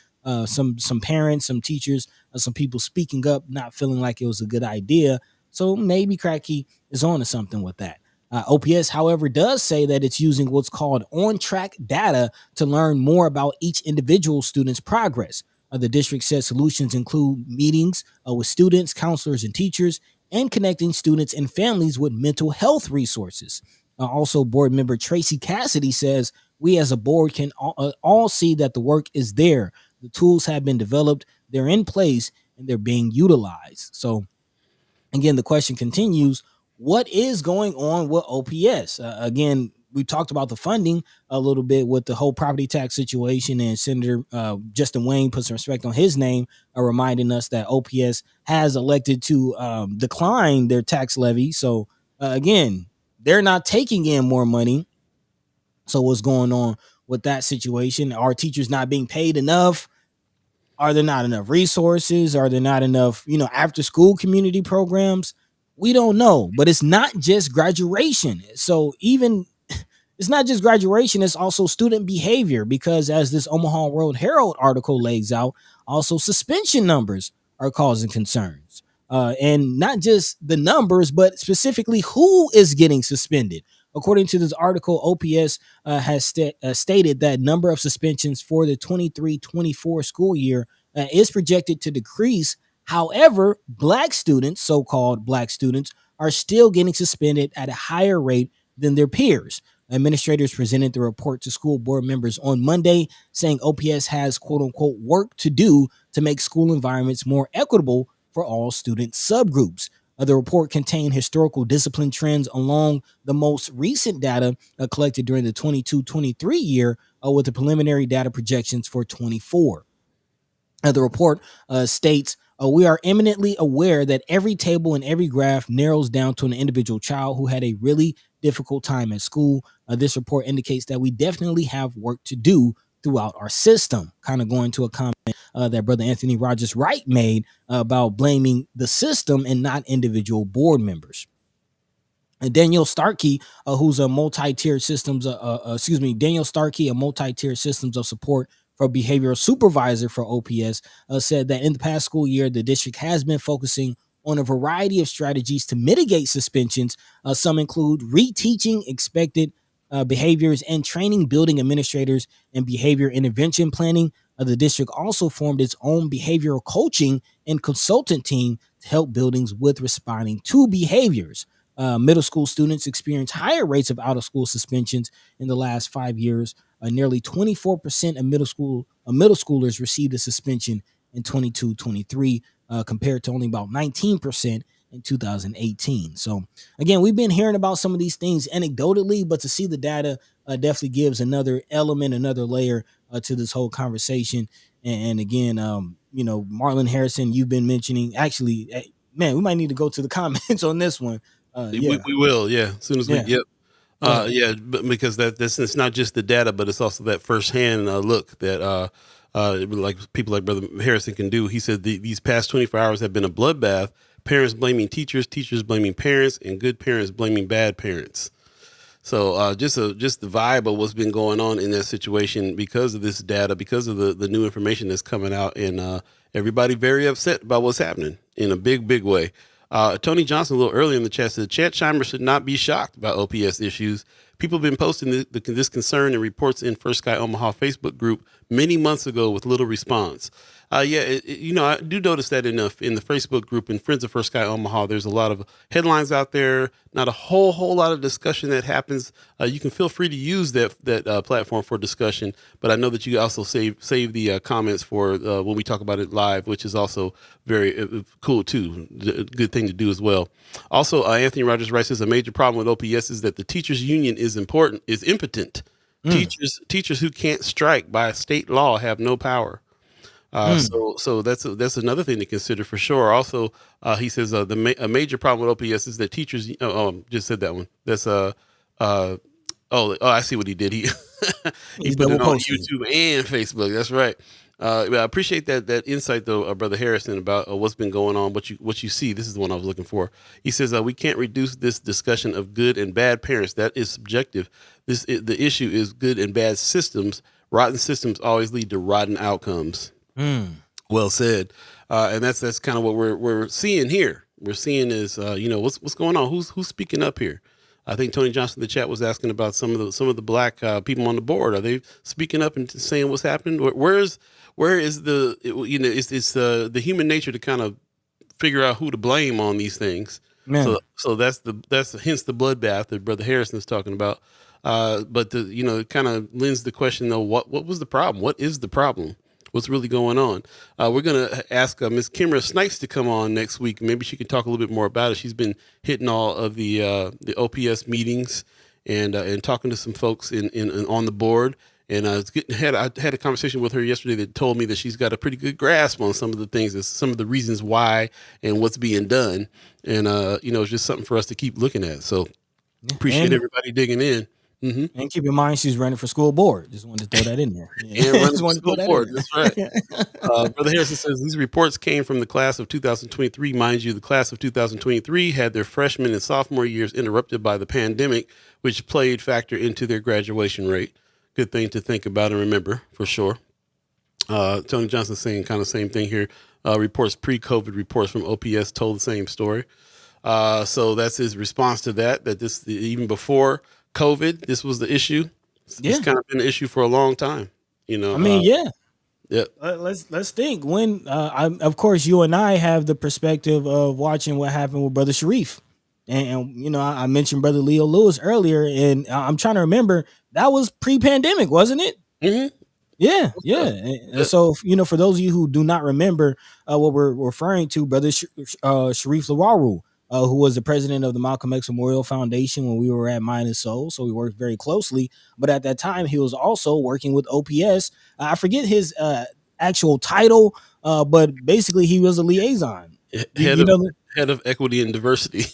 Some parents, some teachers, some people speaking up, not feeling like it was a good idea. So maybe Kratke is on to something with that. OPS, however, does say that it's using what's called on-track data to learn more about each individual student's progress. The district says solutions include meetings with students, counselors, and teachers, and connecting students and families with mental health resources. Also, board member Tracy Cassidy says, we as a board can all see that the work is there. The tools have been developed, they're in place, and they're being utilized. So again, the question continues, what is going on with OPS? Again, we talked about the funding a little bit with the whole property tax situation, and Senator Justin Wayne put some respect on his name, reminding us that OPS has elected to decline their tax levy. So again, they're not taking in more money. So what's going on with that situation? Are teachers not being paid enough? Are there not enough resources? Are there not enough, after school community programs? We don't know, but it's not just graduation. So even it's not just graduation, it's also student behavior, because as this Omaha World Herald article lays out, also suspension numbers are causing concerns. And not just the numbers, but specifically who is getting suspended. According to this article, OPS has stated that number of suspensions for the 23-24 school year is projected to decrease. However, black students, so-called black students, are still getting suspended at a higher rate than their peers. Administrators presented the report to school board members on Monday, saying OPS has, quote unquote, work to do to make school environments more equitable for all student subgroups. The report contained historical discipline trends along the most recent data collected during the 22-23 year, with the preliminary data projections for 24. The report states, we are eminently aware that every table and every graph narrows down to an individual child who had a really difficult time at school. This report indicates that we definitely have work to do throughout our system. Kind of going to a comment that Brother Anthony Rogers Wright made about blaming the system and not individual board members. And Daniel Starkey, who's a multi-tiered systems, Daniel Starkey, a multi-tiered systems of support for behavioral supervisor for OPS, said that in the past school year, the district has been focusing on a variety of strategies to mitigate suspensions. Some include reteaching expected behaviors and training building administrators in behavior intervention planning. The district also formed its own behavioral coaching and consultant team to help buildings with responding to behaviors. Middle school students experience higher rates of out-of-school suspensions in the last 5 years. Nearly 24% of middle schoolers received a suspension in 22-23, compared to only about 19% in 2018. So again, we've been hearing about some of these things anecdotally, but to see the data definitely gives another element, another layer to this whole conversation. And again, Marlon Harrison, you've been mentioning, actually, man, we might need to go to the comments on this one. We will, yeah. As soon as we Yeah. but because this it's not just the data, but it's also that firsthand look that like people like Brother Harrison can do. He said these past 24 hours have been a bloodbath. Parents blaming teachers, teachers blaming parents, and good parents blaming bad parents. So just the vibe of what's been going on in that situation because of this data, because of the new information that's coming out, and everybody very upset about what's happening in a big way. Tony Johnson, a little earlier in the chat, said Chad Scheimer should not be shocked about OPS issues. People have been posting this concern and reports in First Sky Omaha Facebook group many months ago with little response. I do notice that in the Facebook group and Friends of First Sky Omaha, there's a lot of headlines out there, not a whole lot of discussion that happens. You can feel free to use that platform for discussion, but I know that you also save the comments for when we talk about it live, which is also very cool too. Good thing to do as well. Also, Anthony Rogers Wright says a major problem with OPS is that the teachers union is impotent. Teachers who can't strike by state law have no power. So that's another thing to consider for sure. Also, he says a major problem with OPS is that teachers. Just said that one. That's I see what he did. He put it on YouTube and Facebook. That's right. I appreciate that insight though, Brother Harrison, about what's been going on. What you see. This is the one I was looking for. He says we can't reduce this discussion of good and bad parents. That is subjective. The issue is good and bad systems. Rotten systems always lead to rotten outcomes. Well said. And that's kind of what we're seeing here. We're seeing is what's going on. Who's speaking up here? I think Tony Johnson in the chat was asking about some of the black people on the board. Are they speaking up and saying what's happening? Where is the it's the human nature to kind of figure out who to blame on these things. Man. So that's hence the bloodbath that Brother Harrison is talking about. But it kind of lends the question though, what was the problem? What is the problem? What's really going on? We're going to ask Miss Kimra Snipes to come on next week. Maybe she can talk a little bit more about it. She's been hitting all of the OPS meetings and talking to some folks in on the board. And I had a conversation with her yesterday that told me that she's got a pretty good grasp on some of the things, some of the reasons why and what's being done. And, it's just something for us to keep looking at. So appreciate everybody digging in. Mm-hmm. And keep in mind, she's running for school board. Just wanted to throw that in there. Yeah. And running for school board. That's right. Brother Harrison says these reports came from the class of 2023. Mind you, the class of 2023 had their freshman and sophomore years interrupted by the pandemic, which played factor into their graduation rate. Good thing to think about and remember for sure. Tony Johnson saying kind of same thing here. Reports pre-COVID reports from OPS told the same story. So that's his response to that this even before COVID, this was the issue. It's kind of been an issue for a long time, Yeah. Let's think when, of course, you and I have the perspective of watching what happened with Brother Sharif. And I mentioned Brother Leo Lewis earlier, and I'm trying to remember, that was pre-pandemic, wasn't it? Mm-hmm. Yeah. And so, for those of you who do not remember what we're referring to, Brother Sharif Lawaru, who was the president of the Malcolm X Memorial Foundation when we were at Mind and Soul. So we worked very closely. But at that time, he was also working with OPS. I forget his actual title, but basically he was a liaison. Head of equity and diversity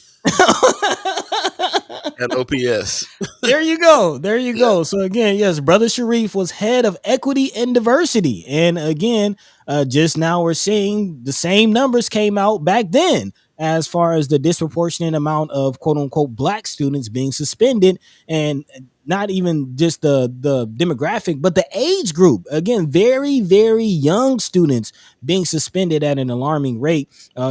at OPS. There you go. There you go. So again, yes, Brother Sharif was head of equity and diversity. And again, just now we're seeing the same numbers came out back then as far as the disproportionate amount of quote unquote black students being suspended, and not even just the demographic, but the age group. Again, very, very young students being suspended at an alarming rate,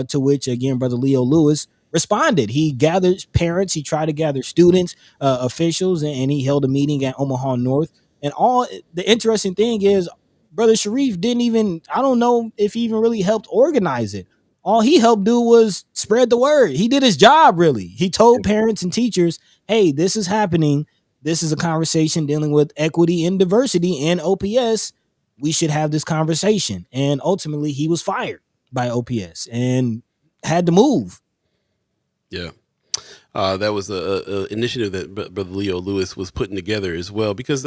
to which again, Brother Leo Lewis responded. He gathered parents, he tried to gather students, officials, and he held a meeting at Omaha North. And all the interesting thing is, Brother Sharif didn't even, I don't know if he even really helped organize it. All he helped do was spread the word. He did his job, really. He told parents and teachers, hey, this is happening. This is a conversation dealing with equity and diversity and OPS. We should have this conversation. And ultimately, he was fired by OPS and had to move. Yeah. That was a initiative that Brother Leo Lewis was putting together as well, because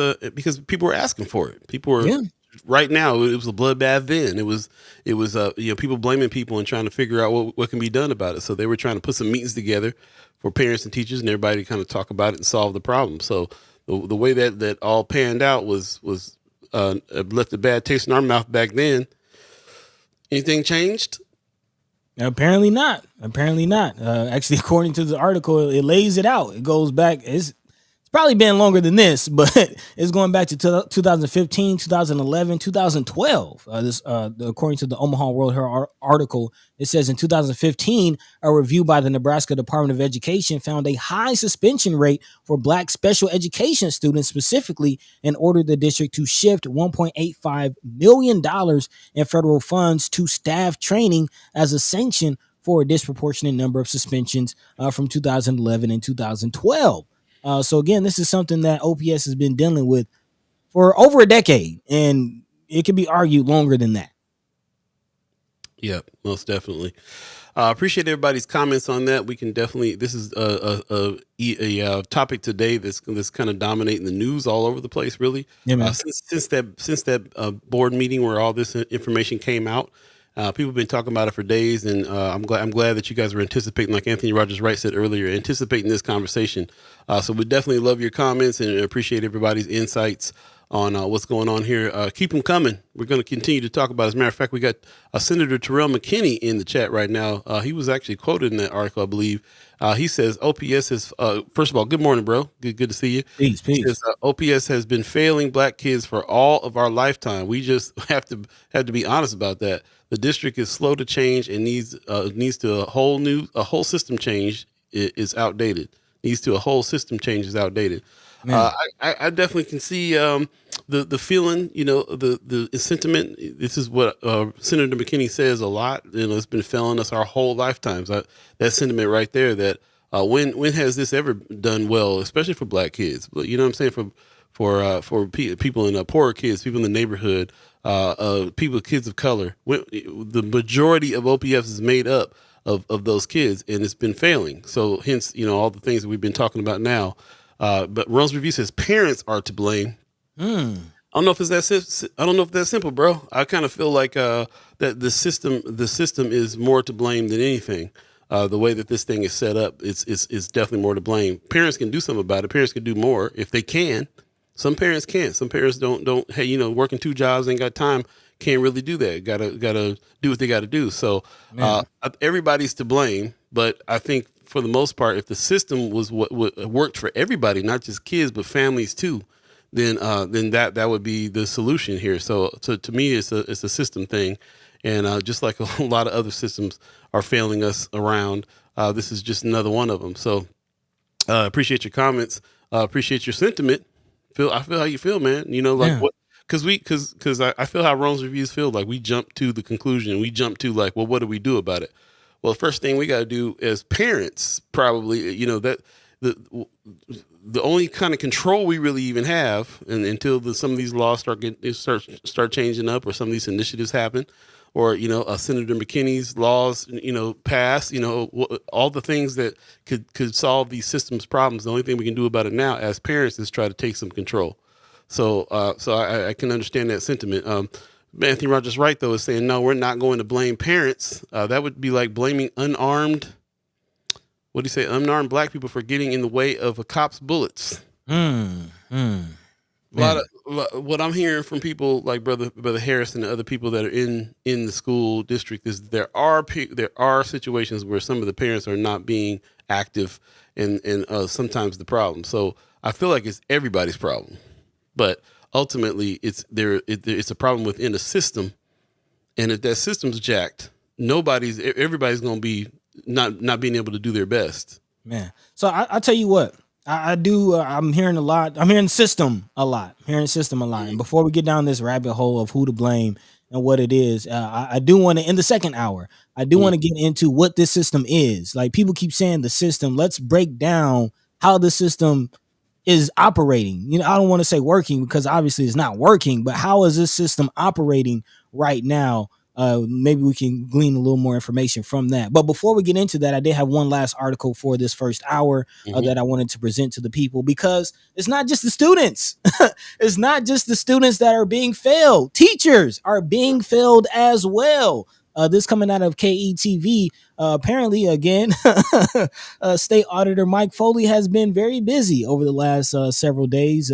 people were asking for it. People were right now. It was a bloodbath then. It was people blaming people and trying to figure out what can be done about it. So they were trying to put some meetings together for parents and teachers and everybody to kind of talk about it and solve the problem. So the way that all panned out was left a bad taste in our mouth back then. Anything changed? Apparently not. Apparently not. Actually, according to the article, it lays it out. It goes back. It's probably been longer than this, but it's going back to 2015, 2011, 2012. According to the Omaha World Herald article, it says in 2015, a review by the Nebraska Department of Education found a high suspension rate for black special education students specifically, and ordered the district to shift $1.85 million in federal funds to staff training as a sanction for a disproportionate number of suspensions from 2011 and 2012. So again, this is something that OPS has been dealing with for over a decade, and it can be argued longer than that. Yeah, most definitely. Appreciate everybody's comments on that. We can definitely. This is a topic today that's kind of dominating the news all over the place. Really, since that board meeting where all this information came out, people have been talking about it for days, and I'm glad that you guys were anticipating, like Anthony Rogers Wright said earlier, anticipating this conversation. So we definitely love your comments and appreciate everybody's insights on what's going on here. Keep them coming. We're going to continue to talk about it. As a matter of fact, we got Senator Terrell McKinney in the chat right now. He was actually quoted in that article, I believe. He says OPS is, first of all, good morning, bro. Good to see you. Peace. He says, OPS has been failing black kids for all of our lifetime. We just have to be honest about that. The district is slow to change and needs to a whole system change is outdated. Needs to a whole system change is outdated. I definitely can see the feeling, the sentiment. This is what Senator McKinney says a lot. It's been failing us our whole lifetimes. That sentiment right there. That when has this ever done well, especially for black kids? But you know what I'm saying, for people in poorer kids, people in the neighborhood, kids of color. The majority of OPS is made up of those kids, and it's been failing. So hence, all the things that we've been talking about now. But Ron's review says parents are to blame. I don't know if it's that. I don't know if that's simple, bro. I kind of feel like that the system is more to blame than anything. The way that this thing is set up, it's definitely more to blame. Parents can do something about it. Parents can do more if they can. Some parents can't. Some parents don't. Hey, working 2 jobs, ain't got time. Can't really do that. Gotta do what they got to do. So everybody's to blame. But I think for the most part, if the system was what worked for everybody, not just kids but families too, then that would be the solution here. So to me, it's a system thing, and just like a lot of other systems are failing us around, this is just another one of them. So appreciate your comments. Appreciate your sentiment. I feel how you feel, man. What. Because I feel how Rome's reviews feel. Like we jump to the conclusion. We jump to like, well, what do we do about it? Well, the first thing we got to do as parents, probably, that the only kind of control we really even have, and until some of these laws start changing up, or some of these initiatives happen, or Senator McKinney's laws, pass, all the things that could solve these systems problems. The only thing we can do about it now as parents is try to take some control. So I can understand that sentiment. Anthony Rogers Wright, though, is saying, no, we're not going to blame parents. That would be like blaming unarmed black people for getting in the way of a cop's bullets. Mm, mm, A lot of man. what I'm hearing from people like brother Harris and the other people that are in the school district is there are situations where some of the parents are not being active and sometimes the problem. So I feel like it's everybody's problem, but ultimately it's a problem within a system, and if that system's jacked, everybody's going to be not being able to do their best. Man. So I tell you what, I do. I'm hearing a lot. I'm hearing system a lot. Hearing system a lot. And Mhm. before we get down this rabbit hole of who to blame and what it is, I do want to, in the second hour, I do Mhm. want to get into what this system is. Like people keep saying the system. Let's break down how the system is operating. You know, I don't want to say working because obviously it's not working, but how is this system operating right now? Maybe we can glean a little more information from that. But before we get into that, I did have one last article for this first hour Mhm. that I wanted to present to the people because it's not just the students. It's not just the students that are being failed. Teachers are being failed as well. This coming out of KETV. Apparently, again, State Auditor Mike Foley has been very busy over the last several days.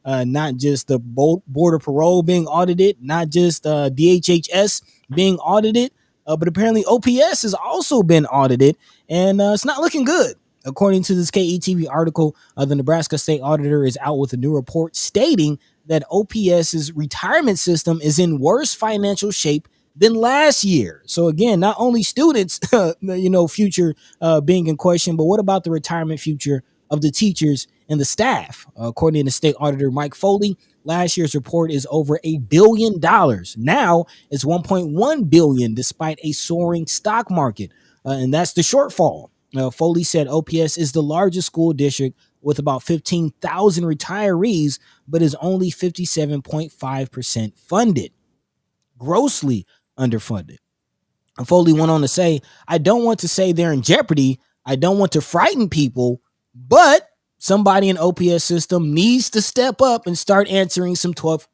Not just the Board of Parole being audited, not just DHHS being audited, but apparently OPS has also been audited, and it's not looking good. According to this KETV article, the Nebraska State Auditor is out with a new report stating that OPS's retirement system is in worse financial shape than last year. So again, not only students, future being in question, but what about the retirement future of the teachers and the staff? According to State Auditor Mike Foley, last year's report is over $1 billion. Now it's 1.1 billion, despite a soaring stock market, and that's the shortfall. Foley said OPS is the largest school district with about 15,000 retirees, but is only 57.5% funded, grossly underfunded. And Foley went on to say, I don't want to say they're in jeopardy. I don't want to frighten people, but somebody in OPS system needs to step up and start answering some tough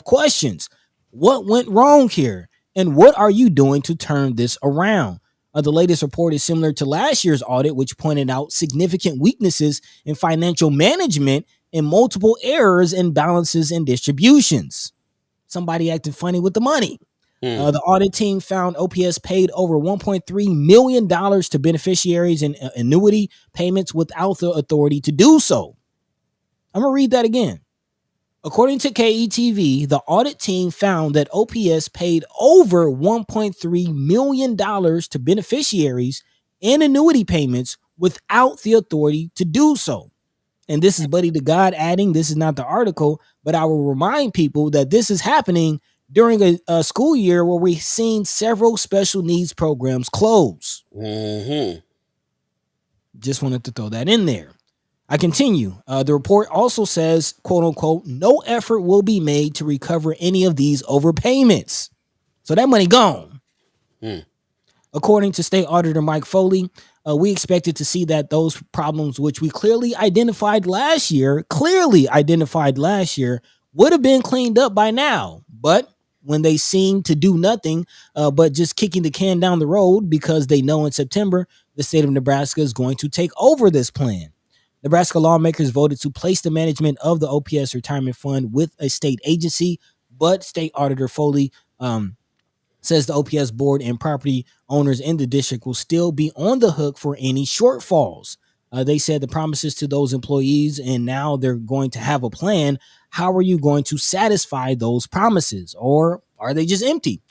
questions. What went wrong here? And what are you doing to turn this around? The latest report is similar to last year's audit, which pointed out significant weaknesses in financial management and multiple errors in balances and distributions. Somebody acted funny with the money. Hmm. The audit team found OPS paid over $1.3 million to beneficiaries in annuity payments without the authority to do so. I'm going to read that again. According to KETV, the audit team found that OPS paid over $1.3 million to beneficiaries in annuity payments without the authority to do so. And this is Buddi3 Da Gawd adding, this is not the article, but I will remind people that this is happening during a school year where we've seen several special needs programs close. Mhm. Just wanted to throw that in there. I continue. The report also says, quote unquote, no effort will be made to recover any of these overpayments. So that money gone. Hmm. According to State Auditor Mike Foley, we expected to see that those problems, which we clearly identified last year, would have been cleaned up by now. But when they seem to do nothing, but just kicking the can down the road because they know in September, the state of Nebraska is going to take over this plan. Nebraska lawmakers voted to place the management of the OPS retirement fund with a state agency, but State Auditor Foley says the OPS board and property owners in the district will still be on the hook for any shortfalls. They said the promises to those employees, and now they're going to have a plan. How are you going to satisfy those promises? Or are they just empty?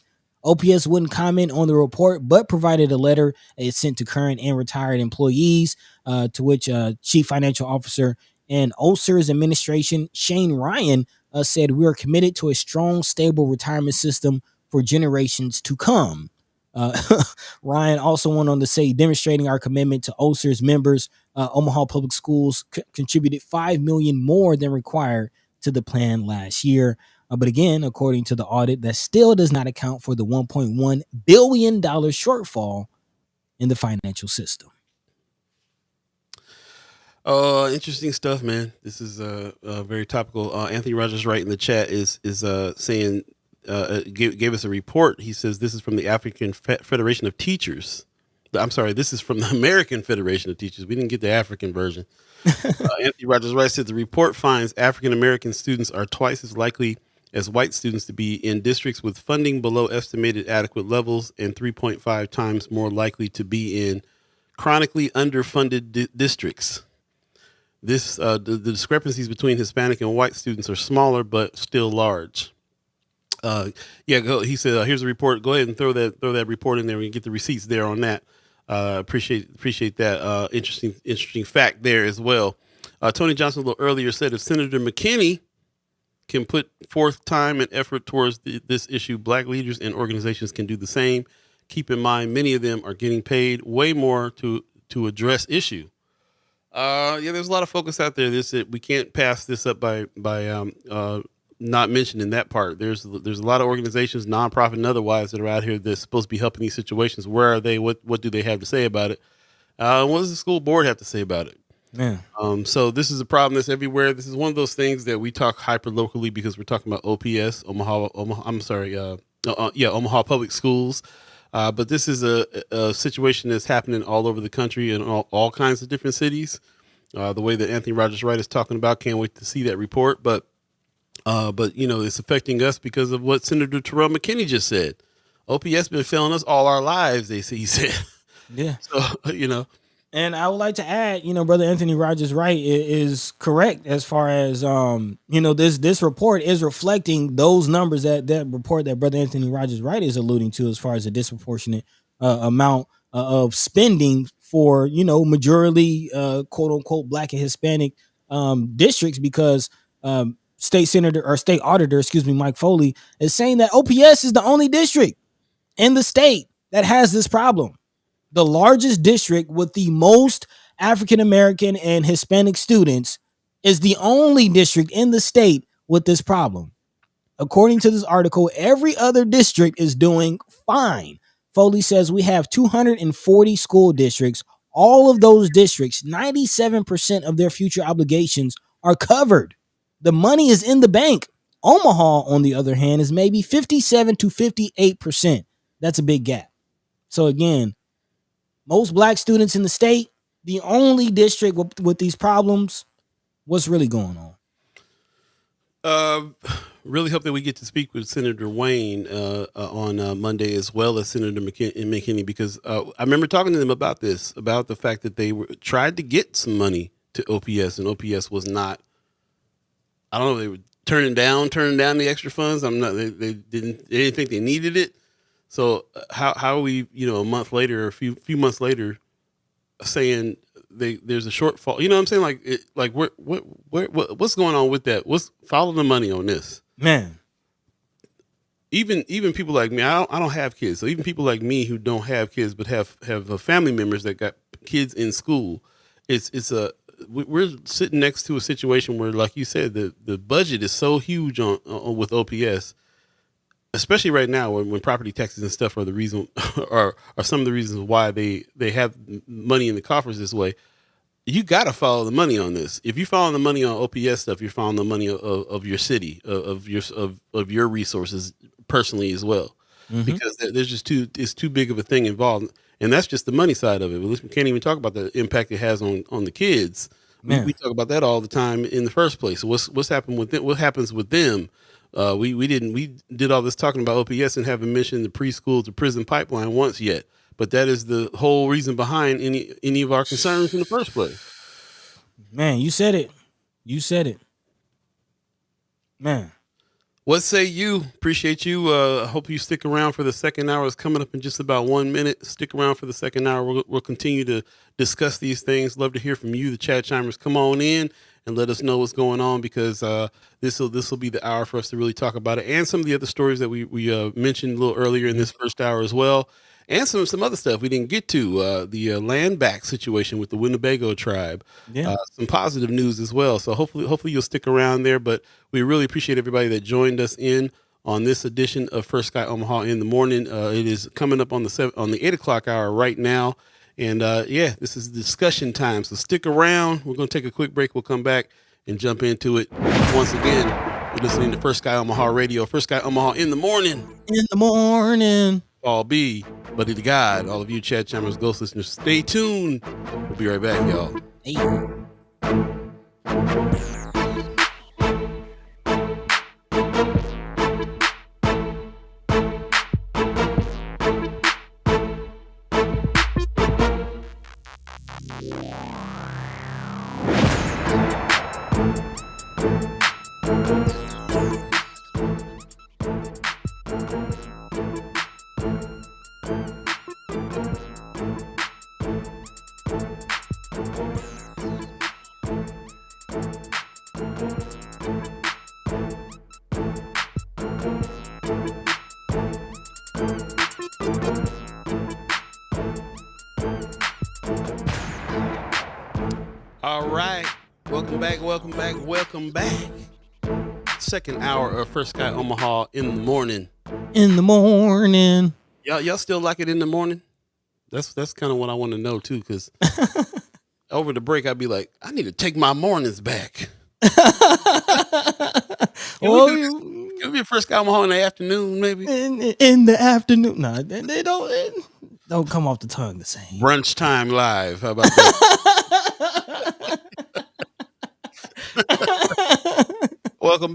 OPS wouldn't comment on the report, but provided a letter it sent to current and retired employees, to which Chief Financial Officer and OSER's administration, Shane Ryan, said, we are committed to a strong, stable retirement system for generations to come. Uh, Ryan also went on to say, demonstrating our commitment to OSER's members, Omaha Public Schools contributed $5 million more than required to the plan last year. But again, according to the audit, that still does not account for the $1.1 billion shortfall in the financial system. Interesting stuff, man. This is very topical. Anthony Rogers, right in the chat, is saying gave us a report. He says this is from the African Federation of Teachers. I'm sorry, this is from the American Federation of Teachers. We didn't get the African version. Anthony Rogers Wright said the report finds African American students are twice as likely as white students to be in districts with funding below estimated adequate levels and 3.5 times more likely to be in chronically underfunded districts. The discrepancies between Hispanic and white students are smaller, but still large. He said, here's a report. Go ahead and throw that report in there. We can get the receipts there on that. Appreciate that. Interesting fact there as well. Tony Johnson a little earlier said if Senator McKinney can put forth time and effort towards this issue, black leaders and organizations can do the same. Keep in mind, many of them are getting paid way more to address issue. There's a lot of focus out there. We can't pass this up by not mentioning that part. There's a lot of organizations, nonprofit and otherwise, that are out here that's supposed to be helping these situations. Where are they? What do they have to say about it? What does the school board have to say about it? Man. So this is a problem that's everywhere. This is one of those things that we talk hyper locally because we're talking about OPS, Omaha. Omaha Public Schools. But this is a situation that's happening all over the country in all kinds of different cities. The way that Anthony Rogers Wright is talking about, can't wait to see that report. But it's affecting us because of what Senator Terrell McKinney just said. OPS been failing us all our lives, he said. Yeah. So, And I would like to add, Brother Anthony Rogers Wright is correct as far as, this report is reflecting those numbers that report that Brother Anthony Rogers Wright is alluding to as far as a disproportionate amount of spending for, majority, quote unquote, black and Hispanic districts because state auditor, Mike Foley is saying that OPS is the only district in the state that has this problem. The largest district with the most African-American and Hispanic students is the only district in the state with this problem. According to this article, every other district is doing fine. Foley says we have 240 school districts. All of those districts, 97% of their future obligations are covered. The money is in the bank. Omaha, on the other hand, is maybe 57 to 58%. That's a big gap. So again, most black students in the state, the only district with these problems. What's really going on? Really hope that we get to speak with Senator Wayne on Monday, as well as Senator McKinney, because I remember talking to them about this, about the fact that they tried to get some money to OPS, and OPS was not. I don't know. They were turning down the extra funds. They didn't think they needed it. So how are we, a month later, or a few months later, saying there's a shortfall? You know what I'm saying? What's going on with that? Follow the money on this, man. Even people like me, I don't have kids. So even people like me who don't have kids but have family members that got kids in school, we're sitting next to a situation where, like you said, the budget is so huge on with OPS. Especially right now, when property taxes and stuff are the reason, are some of the reasons why they have money in the coffers this way. You got to follow the money on this. If you follow the money on OPS stuff, you're following the money of your city, of your resources personally as well, because there's just it's too big of a thing involved, and that's just the money side of it. We can't even talk about the impact it has on the kids. We talk about that all the time in the first place. So what's happened with them? What happens with them? We did all this talking about OPS and haven't mentioned the preschool to prison pipeline once yet, but that is the whole reason behind any of our concerns in the first place. Man, you said it. Man, what say you? Appreciate you. Hope you stick around for the second hour. It's coming up in just about 1 minute. Stick around for the second hour. We'll continue to discuss these things. Love to hear from you, the chat chimers. Come on in and let us know what's going on, because this will be the hour for us to really talk about it, and some of the other stories that we mentioned a little earlier in this first hour as well, and some other stuff we didn't get to, the land back situation with the Winnebago tribe. Some positive news as well. So hopefully you'll stick around there. But we really appreciate everybody that joined us in on this edition of First Sky Omaha in the morning. It is coming up on the 8 o'clock hour right now. And this is discussion time. So stick around. We're going to take a quick break. We'll come back and jump into it. Once again, you're listening to First Sky Omaha Radio. First Sky Omaha in the morning. Paul B, Buddi3 Da Gawd, all of you chat chimers, ghost listeners, stay tuned. We'll be right back, y'all. Hey. All right. Welcome back. Second hour of First Sky Omaha in the morning. In the morning. Y'all still like it in the morning? That's kind of what I want to know too, because over the break I'd be like, I need to take my mornings back. Can we be First Sky Omaha in the afternoon, maybe? In the afternoon. No, they don't come off the tongue the same. Brunch time live. How about that? Welcome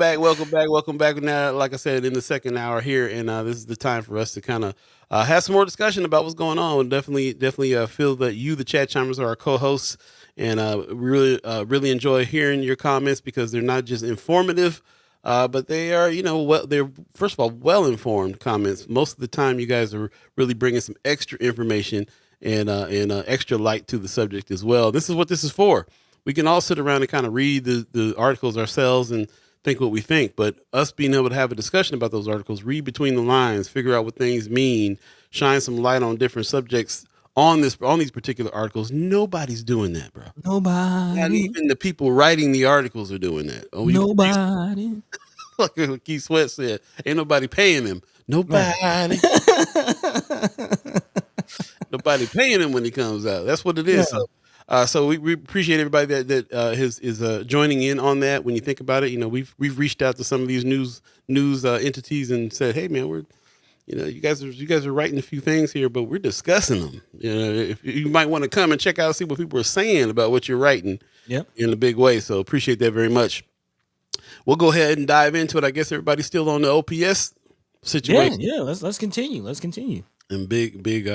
back. Now, like I said, in the second hour here, and this is the time for us to kind of have some more discussion about what's going on. Definitely feel that you, the chat chimers, are our co-hosts, and really enjoy hearing your comments, because they're not just informative, but they are, they're first of all well-informed comments. Most of the time, you guys are really bringing some extra information and extra light to the subject as well. This is what this is for. We can all sit around and kind of read the articles ourselves and think what we think, but us being able to have a discussion about those articles, read between the lines, figure out what things mean, shine some light on different subjects on these particular articles. Nobody's doing that, bro. Nobody. Not even the people writing the articles are doing that. Nobody. Like Keith Sweat said, ain't nobody paying him. Nobody. Nobody paying him when he comes out. That's what it is. Yeah. So we appreciate everybody that is joining in on that. When you think about it, we've reached out to some of these news entities and said, hey man, we're, you guys are writing a few things here, but we're discussing them. If you might want to come and check out, see what people are saying about what you're writing. Yep. In a big way. So appreciate that very much. We'll go ahead and dive into it. I guess everybody's still on the OPS situation. Yeah. Let's continue. And big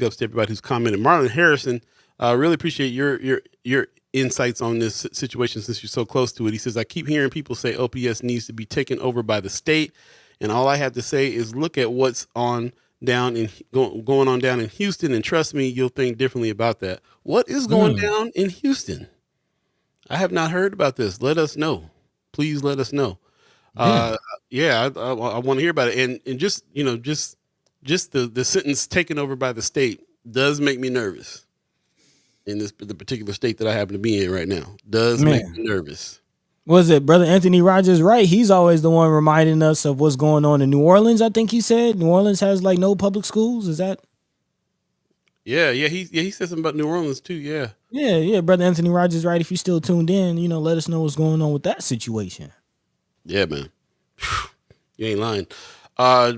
ups to everybody who's commented. Marlon Harrison, really appreciate your insights on this situation, since you're so close to it. He says, I keep hearing people say OPS needs to be taken over by the state, and all I have to say is look at what's going on down in Houston, and trust me, you'll think differently about that. What is going down in Houston? I have not heard about this. Let us know. Please let us know. I want to hear about it. And just the sentence taken over by the state does make me nervous. In the particular state that I happen to be in right now, does make me nervous. Was it Brother Anthony Rogers? Right, he's always the one reminding us of what's going on in New Orleans. I think he said New Orleans has like no public schools. Is that? Yeah. He said something about New Orleans too. Yeah. Brother Anthony Rogers, right? If you're still tuned in, let us know what's going on with that situation. Yeah, man. You ain't lying.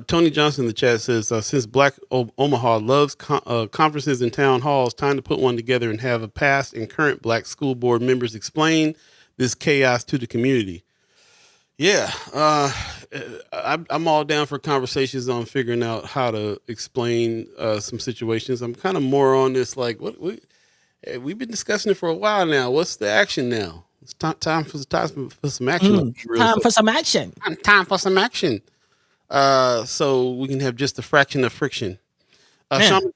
Tony Johnson in the chat says, since Black Omaha loves conferences and town halls, time to put one together and have a past and current Black school board members explain this chaos to the community. Yeah, I'm all down for conversations on figuring out how to explain some situations. I'm kind of more on this, like, we've been discussing it for a while now. What's the action now? It's time for some action. Time for some action. Time for some action. So we can have just a fraction of friction.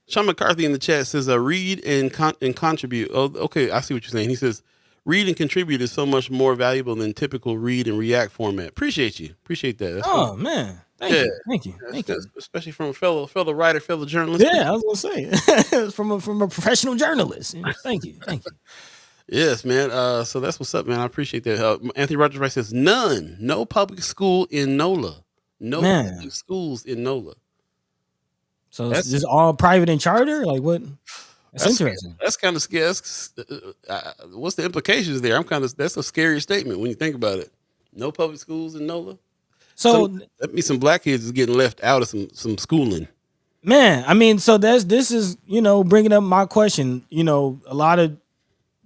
Sean McCarthy in the chat says, read and contribute. Oh, okay. I see what you're saying. He says, read and contribute is so much more valuable than typical read and react format. Appreciate you. Appreciate that. That's man. Thank you. Especially from a fellow writer, fellow journalist. Yeah, I was going to say from a professional journalist. Thank you. Yes, man. So that's what's up, man. I appreciate that. Anthony Rogers Rice says, no public school in NOLA. No public schools in NOLA. So it's just all private and charter? Like what? That's interesting. That's kind of scary. What's the implications there? That's a scary statement when you think about it. No public schools in NOLA. So that means some Black kids is getting left out of some schooling. Man, I mean, so this is, bringing up my question. A lot of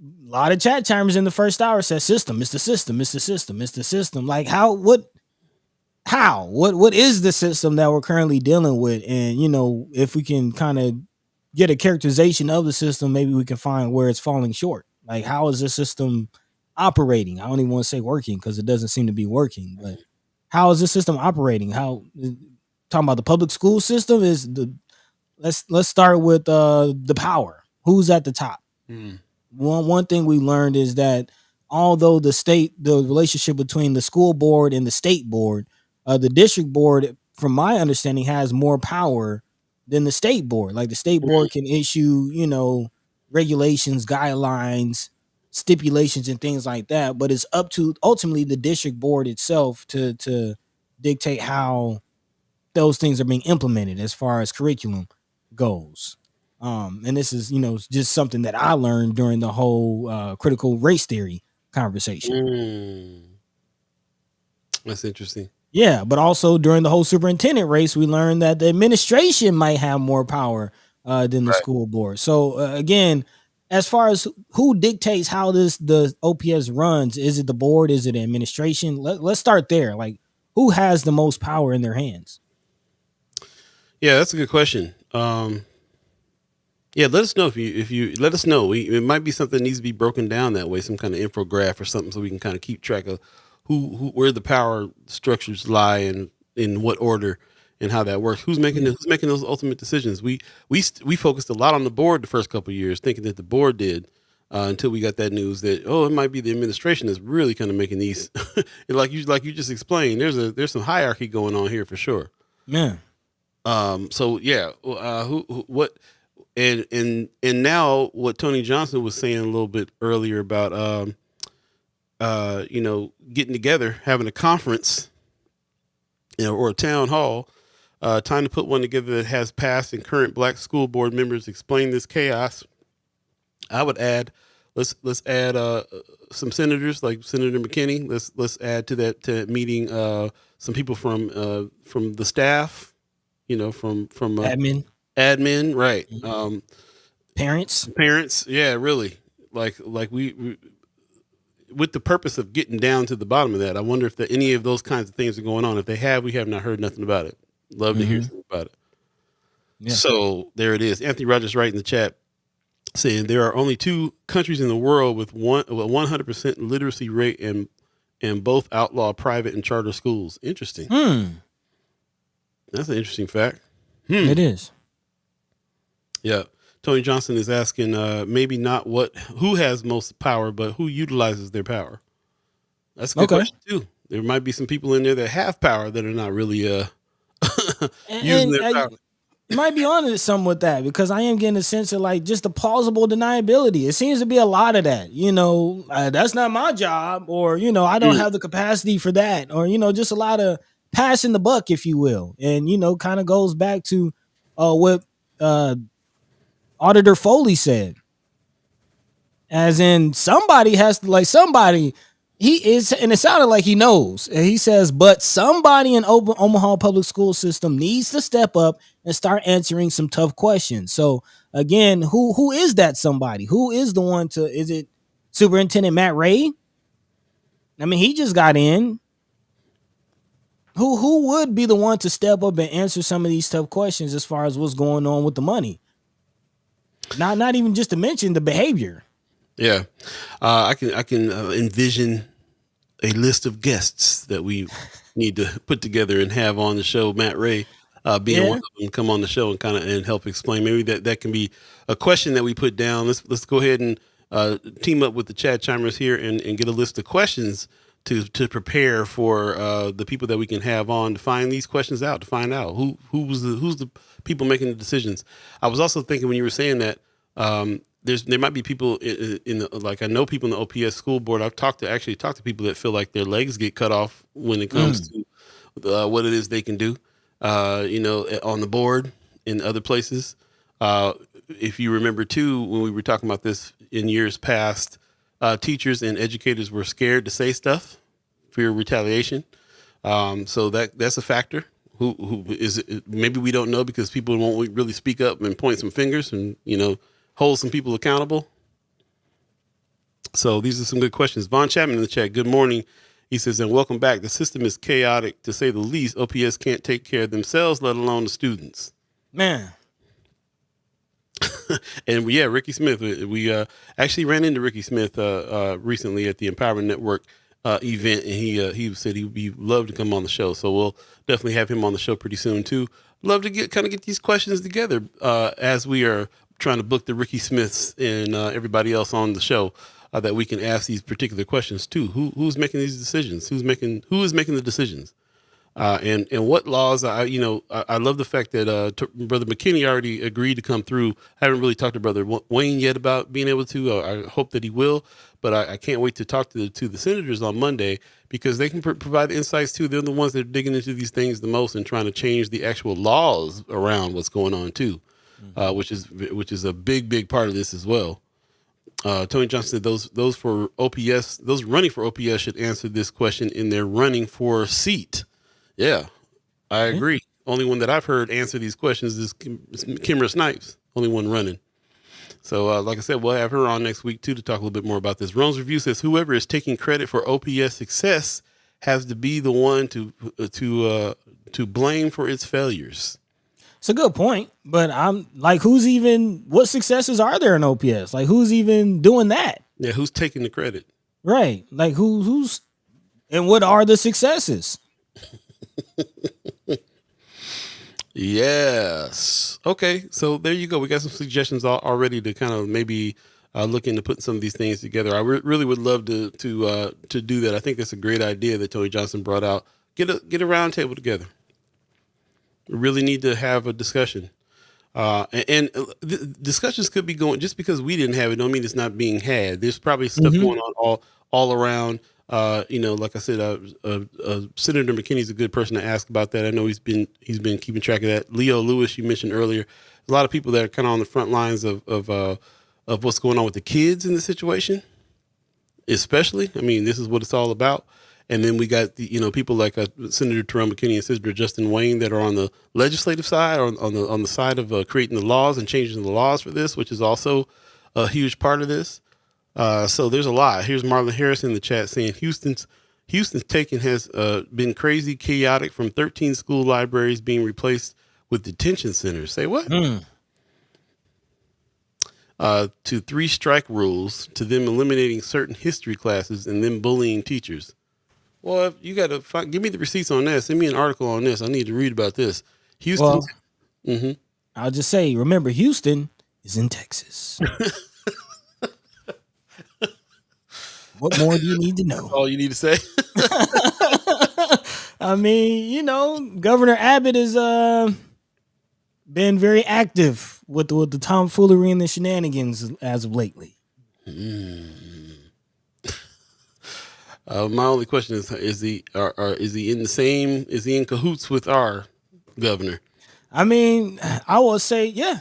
a lot of chat chimers in the first hour said system, it's the system, it's the system, it's the system. Like what is the system that we're currently dealing with? And if we can kind of get a characterization of the system, maybe we can find where it's falling short. Like, how is this system operating? I don't even want to say working because it doesn't seem to be working, but how is this system operating? How talking about the public school system is the let's start with the power. Who's at the top? Mm. One thing we learned is that although the relationship between the school board and the state board, the district board, from my understanding, has more power than the state board. Like the state board can issue, regulations, guidelines, stipulations, and things like that. But it's up to ultimately the district board itself to dictate how those things are being implemented as far as curriculum goes. And this is, just something that I learned during the whole critical race theory conversation. Mm. That's interesting. Yeah, but also during the whole superintendent race, we learned that the administration might have more power than the school board. So again, as far as who dictates how the OPS runs, is it the board? Is it the administration? Let's start there. Like, who has the most power in their hands? Yeah, that's a good question. Yeah, let us know if you let us know. It might be something that needs to be broken down that way, some kind of infograph or something, so we can kind of keep track of where the power structures lie and in what order and how that works. Who's making those ultimate decisions? We focused a lot on the board the first couple of years, thinking that the board did until we got that news that it might be the administration that's really kind of making these. like you just explained, there's some hierarchy going on here for sure. Yeah. So yeah, what. And now what Tony Johnson was saying a little bit earlier about getting together, having a conference, or a town hall, time to put one together that has past and current Black school board members explain this chaos. I would add, let's add some senators like Senator McKinney. Let's add to that meeting some people from the staff, from admin, right? Parents, yeah, really. Like we with the purpose of getting down to the bottom of that. I wonder if any of those kinds of things are going on. If they have, we have not heard nothing about it. Love to hear something about it. Yeah. So there it is. Anthony Rogers right in the chat saying there are only 2 countries in the world with 100% literacy rate and both outlaw private and charter schools. Interesting. That's an interesting fact. It is. Yeah. Tony Johnson is asking maybe not who has most power, but who utilizes their power. That's a good question too. There might be some people in there that have power that are not really using their power. You might be on to something with that, because I am getting a sense of like just the plausible deniability. It seems to be a lot of that, that's not my job, or, I don't have the capacity for that, or, just a lot of passing the buck, if you will. And, kind of goes back to what Auditor Foley said, as in somebody has to, somebody, he is, and it sounded like he knows. And he says, but somebody in Omaha public school system needs to step up and start answering some tough questions. So again, who is that somebody? Who is the one is it Superintendent Matt Ray? I mean, he just got in. Who would be the one to step up and answer some of these tough questions as far as what's going on with the money? Not even just to mention the behavior. Yeah, I can envision a list of guests that we need to put together and have on the show. Matt Ray being one of them, come on the show and help explain. Maybe that can be a question that we put down. Let's go ahead and team up with the chat chimers here and get a list of questions to prepare for the people that we can have on to find these questions out, to find out who's the people making the decisions. I was also thinking when you were saying that there might be people in I know people in the OPS school board. I've talked to people that feel like their legs get cut off when it comes to what it is they can do, on the board in other places. If you remember too, when we were talking about this in years past, teachers and educators were scared to say stuff, fear of retaliation. So that's a factor. Who is it? Maybe we don't know because people won't really speak up and point some fingers and hold some people accountable. So these are some good questions. Von Chapman in the chat. Good morning. He says, and welcome back. The system is chaotic to say the least. OPS can't take care of themselves, let alone the students. Man. And yeah, Ricky Smith. We actually ran into Ricky Smith recently at the Empowerment Network event, and he said he'd love to come on the show. So we'll definitely have him on the show pretty soon too. Love to get these questions together as we are trying to book the Ricky Smiths and everybody else on the show that we can ask these particular questions to. Who's making these decisions? Who is making the decisions? And what laws? I love the fact that Brother McKinney already agreed to come through. I haven't really talked to Brother Wayne yet about being able to. I hope that he will, but I can't wait to talk to the senators on Monday because they can provide the insights too. They're the ones that are digging into these things the most and trying to change the actual laws around what's going on too, which is a big part of this as well. Tony Johnson said those for OPS, those running for OPS should answer this question in their running for seat. Yeah, I agree. Only one that I've heard answer these questions is Kimra Snipes, only one running. So, like I said, we'll have her on next week too to talk a little bit more about this. Rome's Review says whoever is taking credit for OPS success has to be the one to blame for its failures. It's a good point, but I'm like, what successes are there in OPS? Like, who's even doing that? Yeah, who's taking the credit? Right. Like, who's, and what are the successes? Yes. Okay. So there you go. We got some suggestions already to kind of maybe look into putting some of these things together. I really would love to do that. I think that's a great idea that Tony Johnson brought out. Get a round table together. We really need to have a discussion. And discussions could be going just because we didn't have it. Don't mean it's not being had. There's probably stuff going on all around. Like I said, Senator McKinney's a good person to ask about that. I know he's been keeping track of that. Leo Lewis, you mentioned earlier, a lot of people that are kind of on the front lines of what's going on with the kids in the situation, especially. I mean, this is what it's all about. And then we got people like Senator Terrell McKinney and Senator Justin Wayne that are on the legislative side, or on the side of creating the laws and changing the laws for this, which is also a huge part of this. So there's a lot. Here's Marlon Harris in the chat saying Houston's taking has been crazy chaotic, from 13 school libraries being replaced with detention centers. Say what? To 3 strike rules, to them eliminating certain history classes and then bullying teachers. Well, you got to give me the receipts on that. Send me an article on this. I need to read about this. Houston. Well, I'll just say, remember, Houston is in Texas. What more do you need to know? That's all you need to say. I mean, Governor Abbott has been very active with the tomfoolery and the shenanigans as of lately. My only question is he in cahoots with our governor? I mean, I will say, yeah.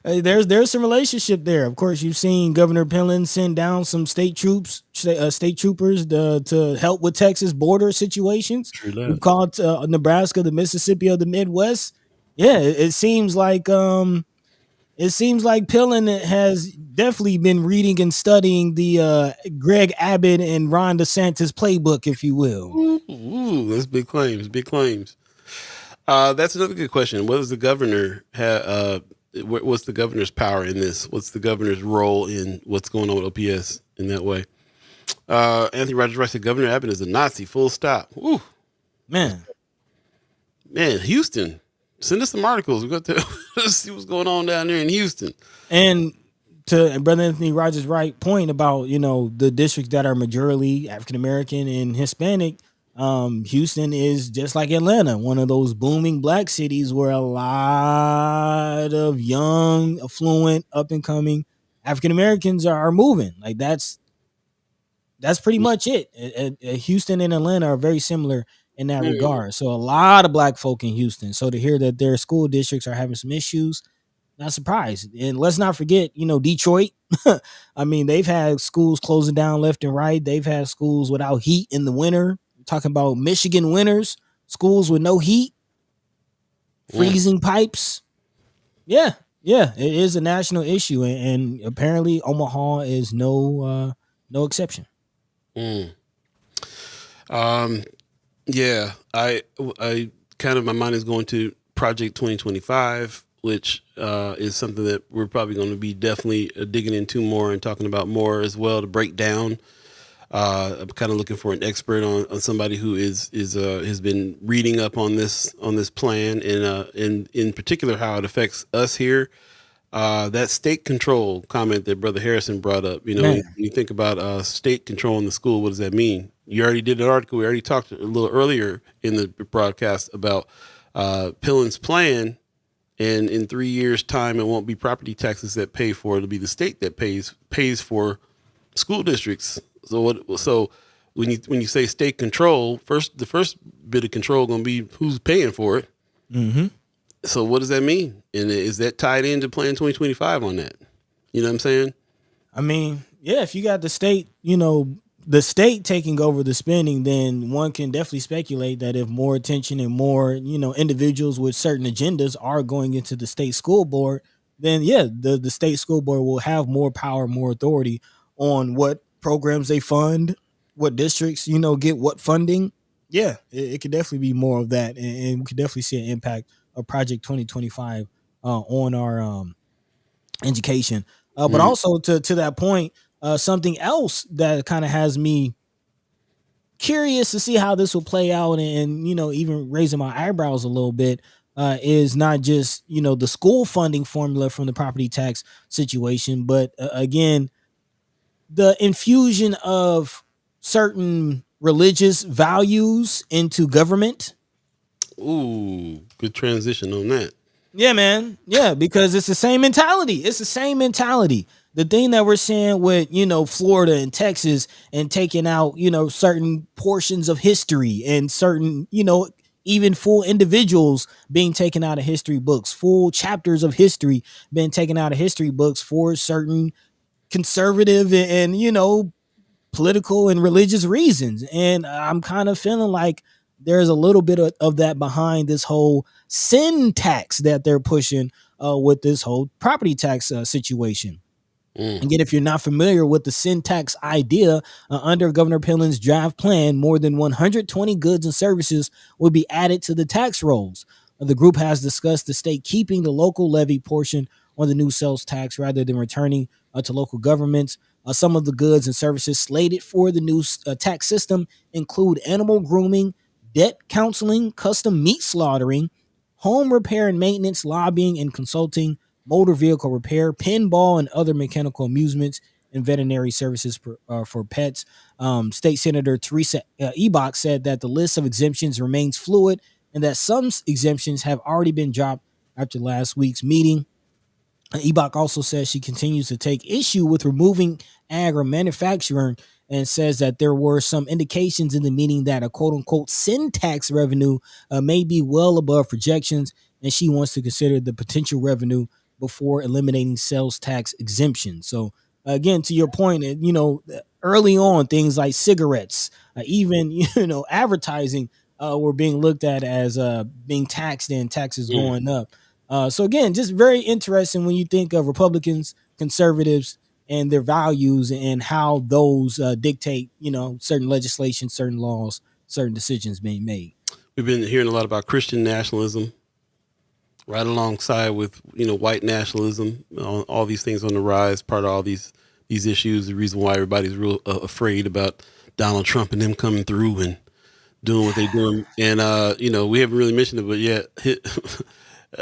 There's some relationship there. Of course, you've seen Governor Pillen send down some state troopers to help with Texas border situations. We've called Nebraska the Mississippi of the Midwest. Yeah, it seems like Pillen has definitely been reading and studying the Greg Abbott and Ron DeSantis playbook, if you will. Ooh, that's big claims. Big claims. That's another good question. What does the governor have? What's the governor's power in this? What's the governor's role in what's going on with OPS in that way? Anthony Rogers Rice said Governor Abbott is a Nazi. Full stop. Ooh, man, Houston. Send us some articles. We've got to see what's going on down there in Houston. And to Brother Anthony Rogers' right point about the districts that are majority African American and Hispanic. Houston is just like Atlanta, one of those booming black cities where a lot of young, affluent, up and coming African Americans are moving. Like that's pretty much it. Houston and Atlanta are very similar in that regard. So a lot of black folk in Houston. So to hear that their school districts are having some issues, not surprised. And let's not forget, Detroit. I mean, they've had schools closing down left and right. They've had schools without heat in the winter. Talking about Michigan winters, schools with no heat, freezing pipes. Yeah. Yeah, it is a national issue, and apparently Omaha is no exception. Mm. Um, yeah, I kind of my mind is going to Project 2025, which is something that we're probably going to be definitely digging into more and talking about more as well to break down. I'm kind of looking for an expert on somebody who is has been reading up on this plan and in particular how it affects us here. That state control comment that Brother Harrison brought up, you know, when Man, you think about state control in the school, what does that mean? You already did an article. We already talked a little earlier in the broadcast about Pillen's plan, and in 3 years' time, it won't be property taxes that pay for it. It'll be the state that pays for school districts. So what? So when you say state control, the first bit of control going to be who's paying for it. hmm So what does that mean? And is that tied into Plan 2025 on that? You know what I'm saying? I mean, yeah, if you got the state, the state taking over the spending, then one can definitely speculate that if more attention and more, individuals with certain agendas are going into the state school board, then yeah, the state school board will have more power, more authority on what programs they fund, what districts, get what funding. Yeah, it could definitely be more of that, and we could definitely see an impact of Project 2025 on our education. But Mm, also to that point, something else that kind of has me curious to see how this will play out, and even raising my eyebrows a little bit, is not just the school funding formula from the property tax situation, but again, the infusion of certain religious values into government. ooh, good transition on that. Yeah, man. Yeah, because it's the same mentality. It's the same mentality. The thing that we're seeing with, Florida and Texas and taking out, certain portions of history and certain, even full individuals being taken out of history books, full chapters of history being taken out of history books for certain conservative and political and religious reasons. And I'm kind of feeling like there's a little bit of that behind this whole sin tax that they're pushing with this whole property tax situation. Mm, Again, if you're not familiar with the sin tax idea, under Governor Pillen's draft plan, more than 120 goods and services will be added to the tax rolls. The group has discussed the state keeping the local levy portion on the new sales tax rather than returning to local governments. Some of the goods and services slated for the new tax system include animal grooming, debt counseling, custom meat slaughtering, home repair and maintenance, lobbying and consulting, motor vehicle repair, pinball, and other mechanical amusements, and veterinary services for pets. State Senator Teresa Ebach said that the list of exemptions remains fluid and that some exemptions have already been dropped after last week's meeting. Ebach also says she continues to take issue with removing ag or manufacturing and says that there were some indications in the meeting that a quote unquote sin tax revenue may be well above projections, and she wants to consider the potential revenue before eliminating sales tax exemption. So, again, to your point, early on, things like cigarettes, even, advertising were being looked at as being taxed and taxes mm. going up. So again, just very interesting when you think of Republicans, conservatives, and their values and how those dictate, certain legislation, certain laws, certain decisions being made. We've been hearing a lot about Christian nationalism, right alongside with white nationalism. All these things on the rise. Part of all these issues. The reason why everybody's real afraid about Donald Trump and them coming through and doing what they're doing. And we haven't really mentioned it, but yeah,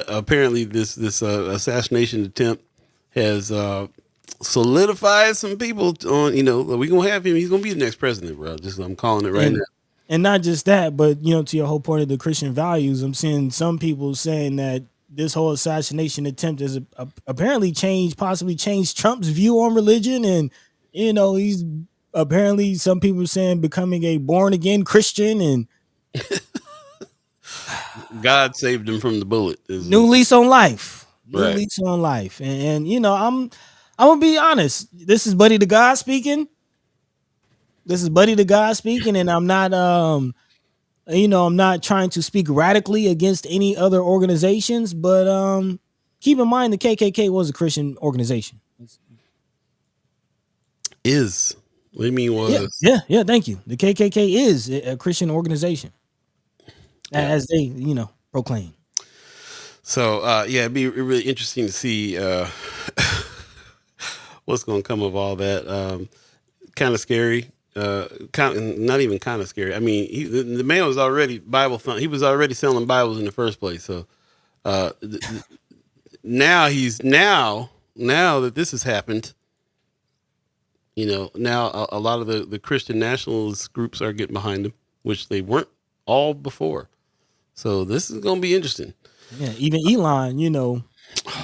apparently this assassination attempt has solidified some people on we gonna have him. He's gonna be the next president, bro. Just I'm calling it right And now. and not just that, but to your whole point of the Christian values, I'm seeing some people saying that this whole assassination attempt is apparently possibly changed Trump's view on religion, and he's apparently, some people saying, becoming a born again Christian, and God saved him from the bullet. new lease on life, new Right. lease on life. And I'm gonna be honest. This is Buddi3 Da Gawd speaking. This is Buddi3 Da Gawd speaking, and I'm not I'm not trying to speak radically against any other organizations, but keep in mind the KKK was a Christian organization. Is what do you mean was? Yeah. Thank you. The KKK is a Christian organization, Yeah. as they proclaim. So yeah, it'd be really interesting to see what's going to come of all that. Kind of scary. Not even kind of scary. I mean, the man was already Bible thumb. He was already selling Bibles in the first place. So now now that this has happened, now a lot of the Christian nationalist groups are getting behind him, which they weren't all before. So this is going to be interesting. Yeah, even Elon,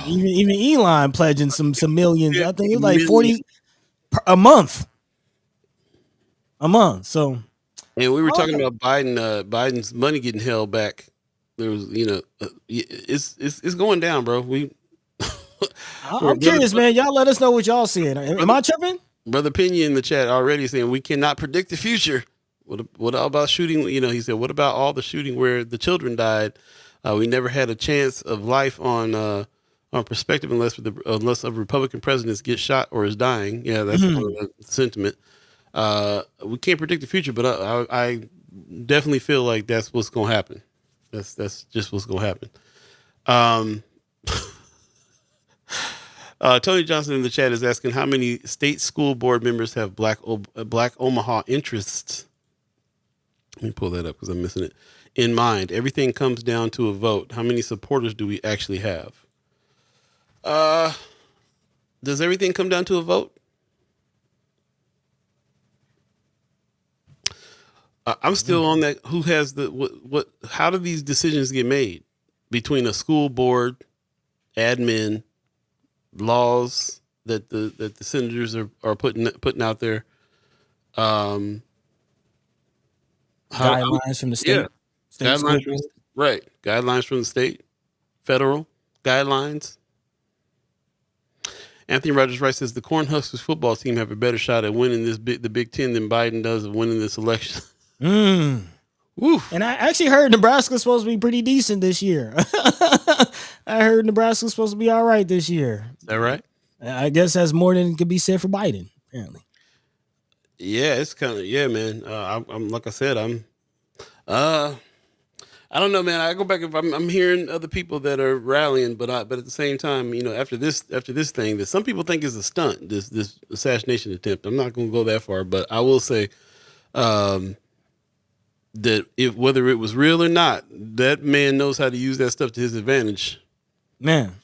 even Elon pledging some millions. I think it was like 40 a month. So, and we were talking about Biden's money getting held back. There was, it's going down, bro. I'm curious, man. Y'all let us know what y'all seeing. Am I tripping? Brother Pena in the chat already saying we cannot predict the future. What about shooting? He said, what about all the shooting where the children died? We never had a chance of life on perspective unless a Republican president gets shot or is dying. Yeah, that's the sentiment. We can't predict the future, but I definitely feel like that's what's going to happen. That's just what's going to happen. Tony Johnson in the chat is asking how many state school board members have Black Omaha interests. Let me pull that up because I'm missing it. In mind, everything comes down to a vote. How many supporters do we actually have? Does everything come down to a vote? I'm still on that. Who has the what? How do these decisions get made between a school board, admin, laws that the senators are putting out there? Guidelines from the state. Yeah, guidelines, right? Guidelines from the state, federal guidelines. Anthony Rogers Wright says the Cornhuskers football team have a better shot at winning the Big Ten than Biden does of winning this election. And I actually heard Nebraska's supposed to be pretty decent this year. I heard Nebraska's supposed to be all right this year. Is that right? I guess that's more than could be said for Biden, apparently. Yeah, it's kind of man. I'm like I said, I don't know, man. I go back if I'm hearing other people that are rallying, but at the same time, after this thing that some people think is a stunt, this assassination attempt. I'm not going to go that far, but I will say that whether it was real or not, that man knows how to use that stuff to his advantage. Man,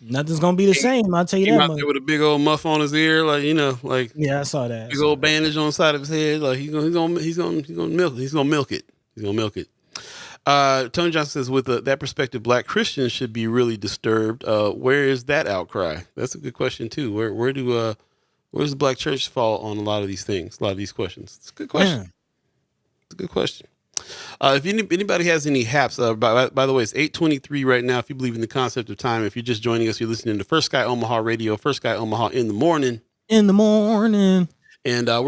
nothing's gonna be the same. I'll tell you that. Out there with a big old muff on his ear, yeah, I saw that. Big old bandage on the side of his head, like he's gonna milk it. Tony Johnson says, with that perspective, Black Christians should be really disturbed. Where is that outcry? That's a good question too. Where does the Black church fall on a lot of these things? A lot of these questions. It's a good question. Yeah. It's a good question. If anybody has any haps, by the way, it's 8:23 right now. If you believe in the concept of time, if you're just joining us, you're listening to First Sky Omaha Radio, First Sky Omaha in the morning. And we're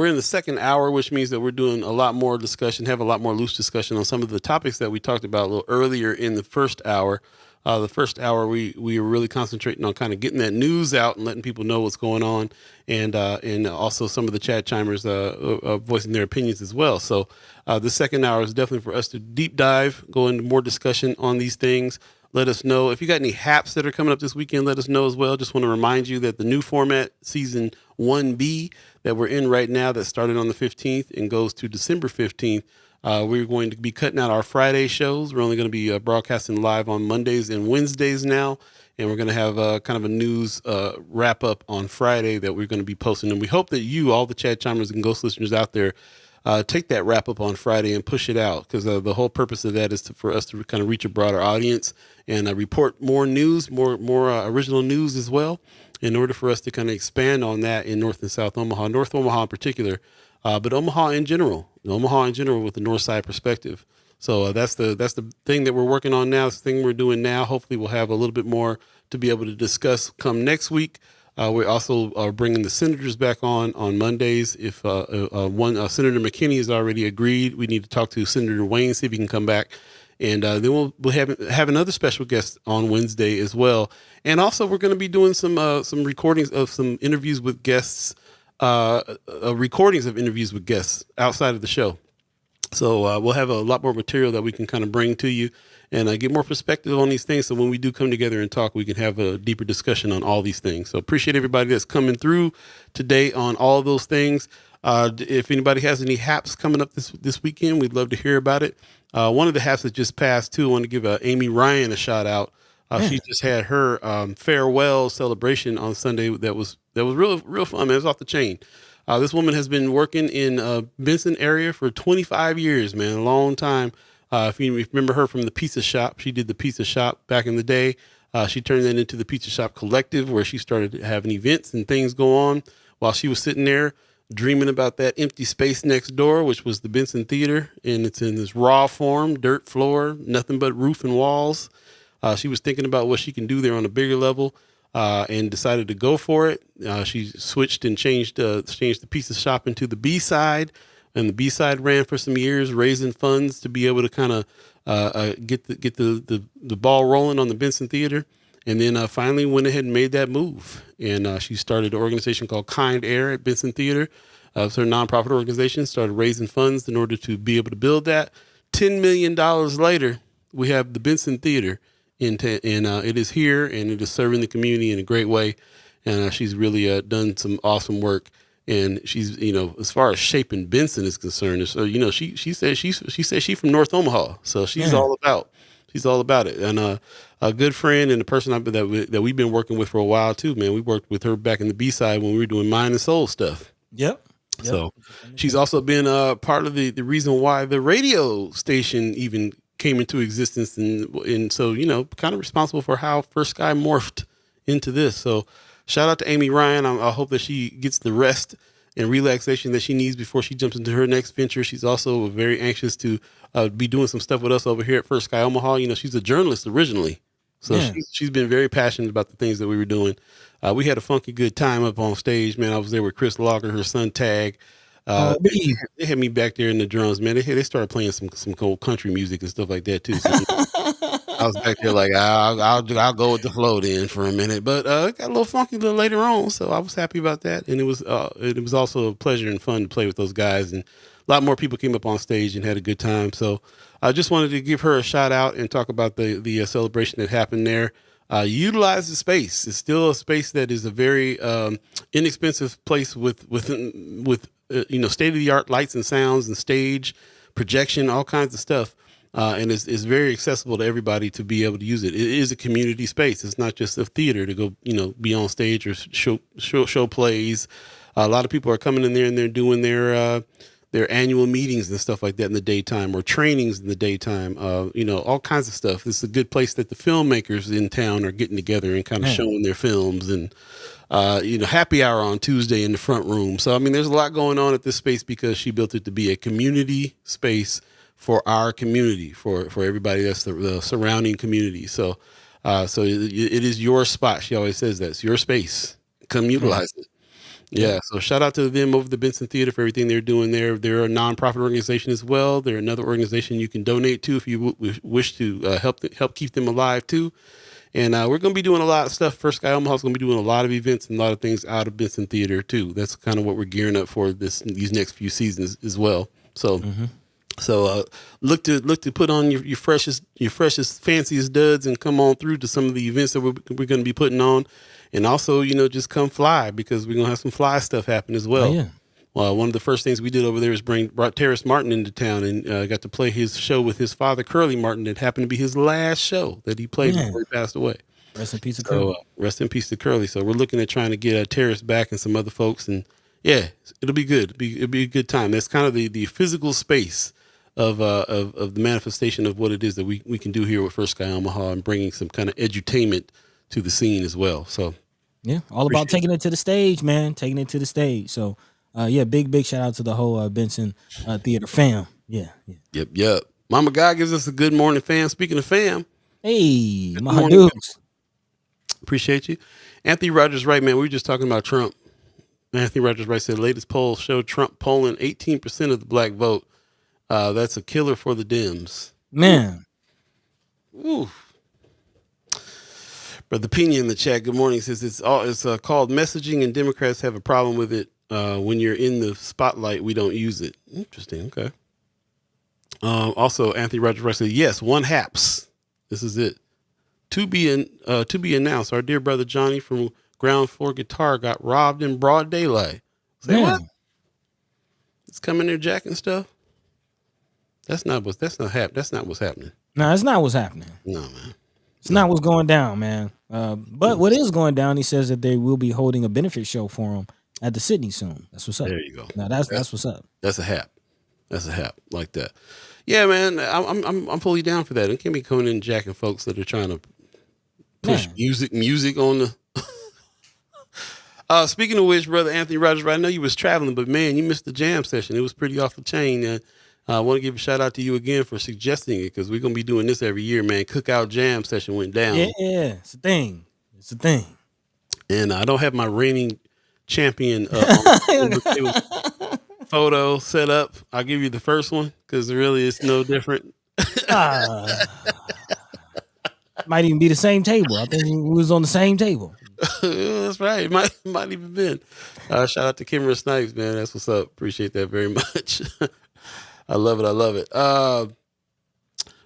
in the second hour, which means that we're doing a lot more discussion, have a lot more loose discussion on some of the topics that we talked about a little earlier in the first hour. The first hour, we were really concentrating on kind of getting that news out and letting people know what's going on, and also some of the chat chimers voicing their opinions as well. So the second hour is definitely for us to deep dive, go into more discussion on these things. Let us know if you got any haps that are coming up this weekend. Let us know as well. Just want to remind you that the new format, season 1B, that we're in right now, that started on the 15th and goes to December 15th. We're going to be cutting out our Friday shows. We're only going to be broadcasting live on Mondays and Wednesdays now. And we're going to have kind of a news wrap up on Friday that we're going to be posting. And we hope that you, all the chat chimers and ghost listeners out there, take that wrap up on Friday and push it out, because the whole purpose of that is for us to kind of reach a broader audience and report more news, more original news as well, in order for us to kind of expand on that in North and South Omaha, North Omaha in particular, but Omaha in general with the North Side perspective. So that's the thing that we're working on now. It's the thing we're doing now. Hopefully we'll have a little bit more to be able to discuss come next week. We also are bringing the senators back on Mondays. If Senator McKinney has already agreed, we need to talk to Senator Wayne, see if he can come back And then we'll have another special guest on Wednesday as well. And also we're going to be doing some recordings of some interviews with guests, recordings of interviews with guests outside of the show. So we'll have a lot more material that we can kind of bring to you and get more perspective on these things. So when we do come together and talk, we can have a deeper discussion on all these things. So appreciate everybody that's coming through today on all of those things. If anybody has any haps coming up this weekend, we'd love to hear about it. One of the haps that just passed too, I want to give Amy Ryan a shout out. She just had her farewell celebration on Sunday. That was real fun, man. It was off the chain. This woman has been working in Benson area for 25 years, man, a long time. If you remember her from the pizza shop, she did the pizza shop back in the day. She turned that into the Pizza Shop Collective, where she started having events and things go on while she was sitting there dreaming about that empty space next door, which was the Benson Theater. And it's in this raw form, dirt floor, nothing but roof and walls. She was thinking about what she can do there on a bigger level. And decided to go for it. She switched and changed the pizza shop into the B side, and the B side ran for some years, raising funds to be able to kind of get the ball rolling on the Benson Theater, and then finally went ahead and made that move. And she started an organization called Kind Air at Benson Theater. It's her nonprofit organization. Started raising funds in order to be able to build that. $10 million later, we have the Benson Theater. And it is here, and it is serving the community in a great way. And she's really done some awesome work. And she's, as far as shaping Benson is concerned, so she says she's from North Omaha, so she's all about it. And a good friend and a person that we've been working with for a while too, man. We worked with her back in the B side when we were doing Mind and Soul stuff. Yep. So she's also been part of the reason why the radio station even came into existence, and so kind of responsible for how First Sky morphed into this. So shout out to Amy Ryan. I hope that she gets the rest and relaxation that she needs before she jumps into her next venture. She's also very anxious to be doing some stuff with us over here at First Sky Omaha. She's a journalist originally, so she's been very passionate about the things that we were doing. We had a funky good time up on stage, man. I was there with Chris Logger, her son Tag. They had me back there in the drums, man. They started playing some cool country music and stuff like that too. So I was back there like I'll go with the flow then for a minute, but it got a little funky a little later on, so I was happy about that. And it was also a pleasure and fun to play with those guys, and a lot more people came up on stage and had a good time. So I just wanted to give her a shout out and talk about the celebration that happened there. Utilize the space. It's still a space that is a very inexpensive place with state of the art lights and sounds and stage projection, all kinds of stuff. And it's very accessible to everybody to be able to use it. It is a community space. It's not just a theater to go, be on stage or show plays. A lot of people are coming in there and they're doing their annual meetings and stuff like that in the daytime, or trainings in the daytime. All kinds of stuff. It's a good place that the filmmakers in town are getting together and kind of showing their films, and happy hour on Tuesday in the front room. So, there's a lot going on at this space because she built it to be a community space for our community, for everybody that's the surrounding community. So it is your spot. She always says that it's your space. Come utilize it. Yeah. So shout out to them over the Benson Theater for everything they're doing there. They're a nonprofit organization as well. They're another organization you can donate to if you wish to help keep them alive too. And we're going to be doing a lot of stuff. First Sky Omaha is going to be doing a lot of events and a lot of things out of Benson Theater too. That's kind of what we're gearing up for these next few seasons as well. So. So look to put on your freshest, fanciest duds and come on through to some of the events that we're going to be putting on. And also, just come fly, because we're going to have some fly stuff happen as well. Oh, yeah. Well, one of the first things we did over there is brought Terrace Martin into town, and got to play his show with his father, Curly Martin. That happened to be his last show that he played before he passed away. Rest in peace to Curly. Rest in peace to Curly. So we're looking at trying to get Terrace back and some other folks. And yeah, it'll be good. It'll be a good time. That's kind of the physical space of the manifestation of what it is that we can do here with First Sky Omaha, and bringing some kind of edutainment to the scene as well. So yeah, all about taking it to the stage, man. Taking it to the stage. So big shout out to the whole Benson Theater fam. Yeah. Yep. Mama God gives us a good morning, fam. Speaking of fam, hey, my dudes. Appreciate you. Anthony Rogers Wright, man. We were just talking about Trump. Anthony Rogers Wright said latest polls show Trump polling 18% of the black vote. That's a killer for the Dems. Man. Ooh. Brother Pena in the chat, good morning, says it's called messaging, and Democrats have a problem with it. When you're in the spotlight, we don't use it. Interesting. Okay. Also, Anthony Rogers said, yes, one haps. This is it. To be announced. Our dear brother Johnny from Ground Floor Guitar got robbed in broad daylight. Say what? It's coming there jacking stuff. That's not what's happening. No, it's not what's happening. No, man. It's not what's going down, man. But what is going down, he says that they will be holding a benefit show for him at the Sydney soon. That's what's up. There you go. Now that's what's up. That's a hap. That's a hap like that. Yeah, man. I'm fully down for that. It can't be coming in jacking folks that are trying to push music on the. Speaking of which, brother Anthony Rogers, I know you was traveling, but man, you missed the jam session. It was pretty off the chain. I want to give a shout out to you again for suggesting it, because we're gonna be doing this every year, man. Cookout jam session went down. Yeah, it's a thing. It's a thing. And I don't have my reigning champion photo set up. I'll give you the first one because really it's no different. Might even be the same table. I think we was on the same table. That's right. It might even been. Shout out to Kimmer Snipes, man. That's what's up. Appreciate that very much. I love it.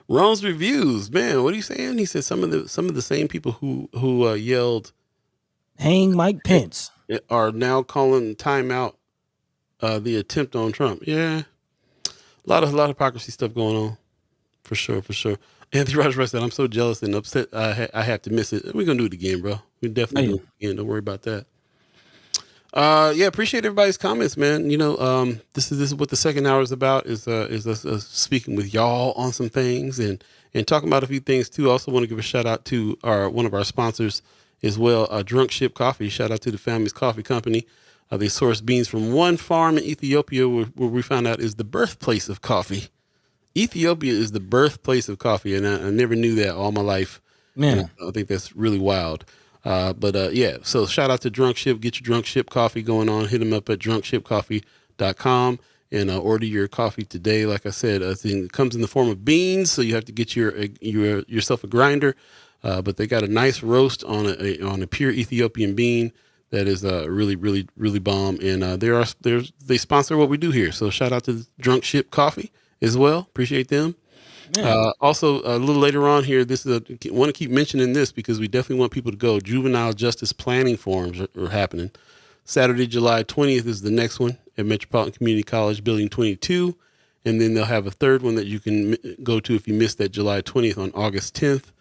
Ron's reviews, man. What are you saying? He said some of the same people who yelled "Hang Mike Pence" are now calling timeout the attempt on Trump. Yeah, a lot of hypocrisy stuff going on, for sure. Anthony Rogers said, "I'm so jealous and upset. I have to miss it. We're gonna do it again, bro. We definitely do it again. Don't worry about that." Yeah, appreciate everybody's comments, man. You know, this is what the second hour is about, is us speaking with y'all on some things and talking about a few things too. I also want to give a shout out to one of our sponsors as well, Drunk Ship Coffee. Shout out to the family's coffee company. They source beans from one farm in Ethiopia where we found out is the birthplace of coffee. Ethiopia is the birthplace of coffee, and I never knew that all my life. Man, I think that's really wild. Yeah, so shout out to Drunk Ship. Get your Drunk Ship coffee going on. Hit them up at drunkshipcoffee.com and order your coffee today. Like I said, it comes in the form of beans, so you have to get yourself a grinder. But they got a nice roast on a pure Ethiopian bean that is really, really, really bomb. And they sponsor what we do here. So shout out to Drunk Ship Coffee as well. Appreciate them. Also, a little later on here, I want to keep mentioning this because we definitely want people to go. Juvenile Justice Planning Forums are happening. Saturday, July 20th is the next one at Metropolitan Community College, Building 22. And then they'll have a third one that you can go to if you missed that July 20th on August 10th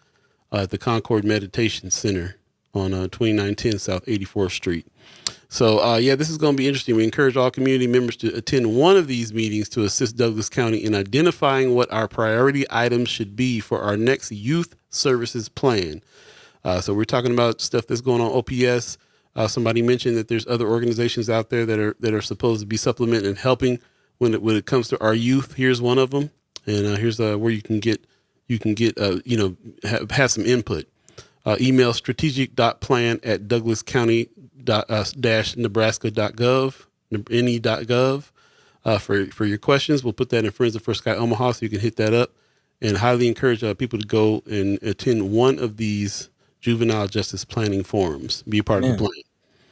at the Concord Meditation Center on 2910 South 84th Street. So, yeah, this is going to be interesting. We encourage all community members to attend one of these meetings to assist Douglas County in identifying what our priority items should be for our next youth services plan. So we're talking about stuff that's going on OPS. Somebody mentioned that there's other organizations out there that are supposed to be supplementing and helping when it comes to our youth. Here's one of them, and here's where you can get have some input. Email strategic.plan@douglascounty-nebraska.gov, for your questions. We'll put that in Friends of First Sky Omaha, so you can hit that up. And highly encourage people to go and attend one of these juvenile justice planning forums. Be a part of the plan.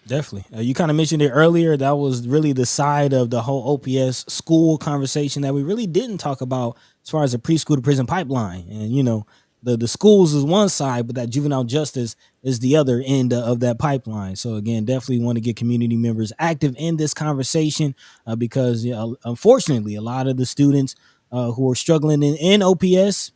Definitely. You kind of mentioned it earlier. That was really the side of the whole OPS school conversation that we really didn't talk about as far as the preschool to prison pipeline. And, the schools is one side, but that juvenile justice is the other end of that pipeline. So again, definitely want to get community members active in this conversation because unfortunately, a lot of the students who are struggling in OPS,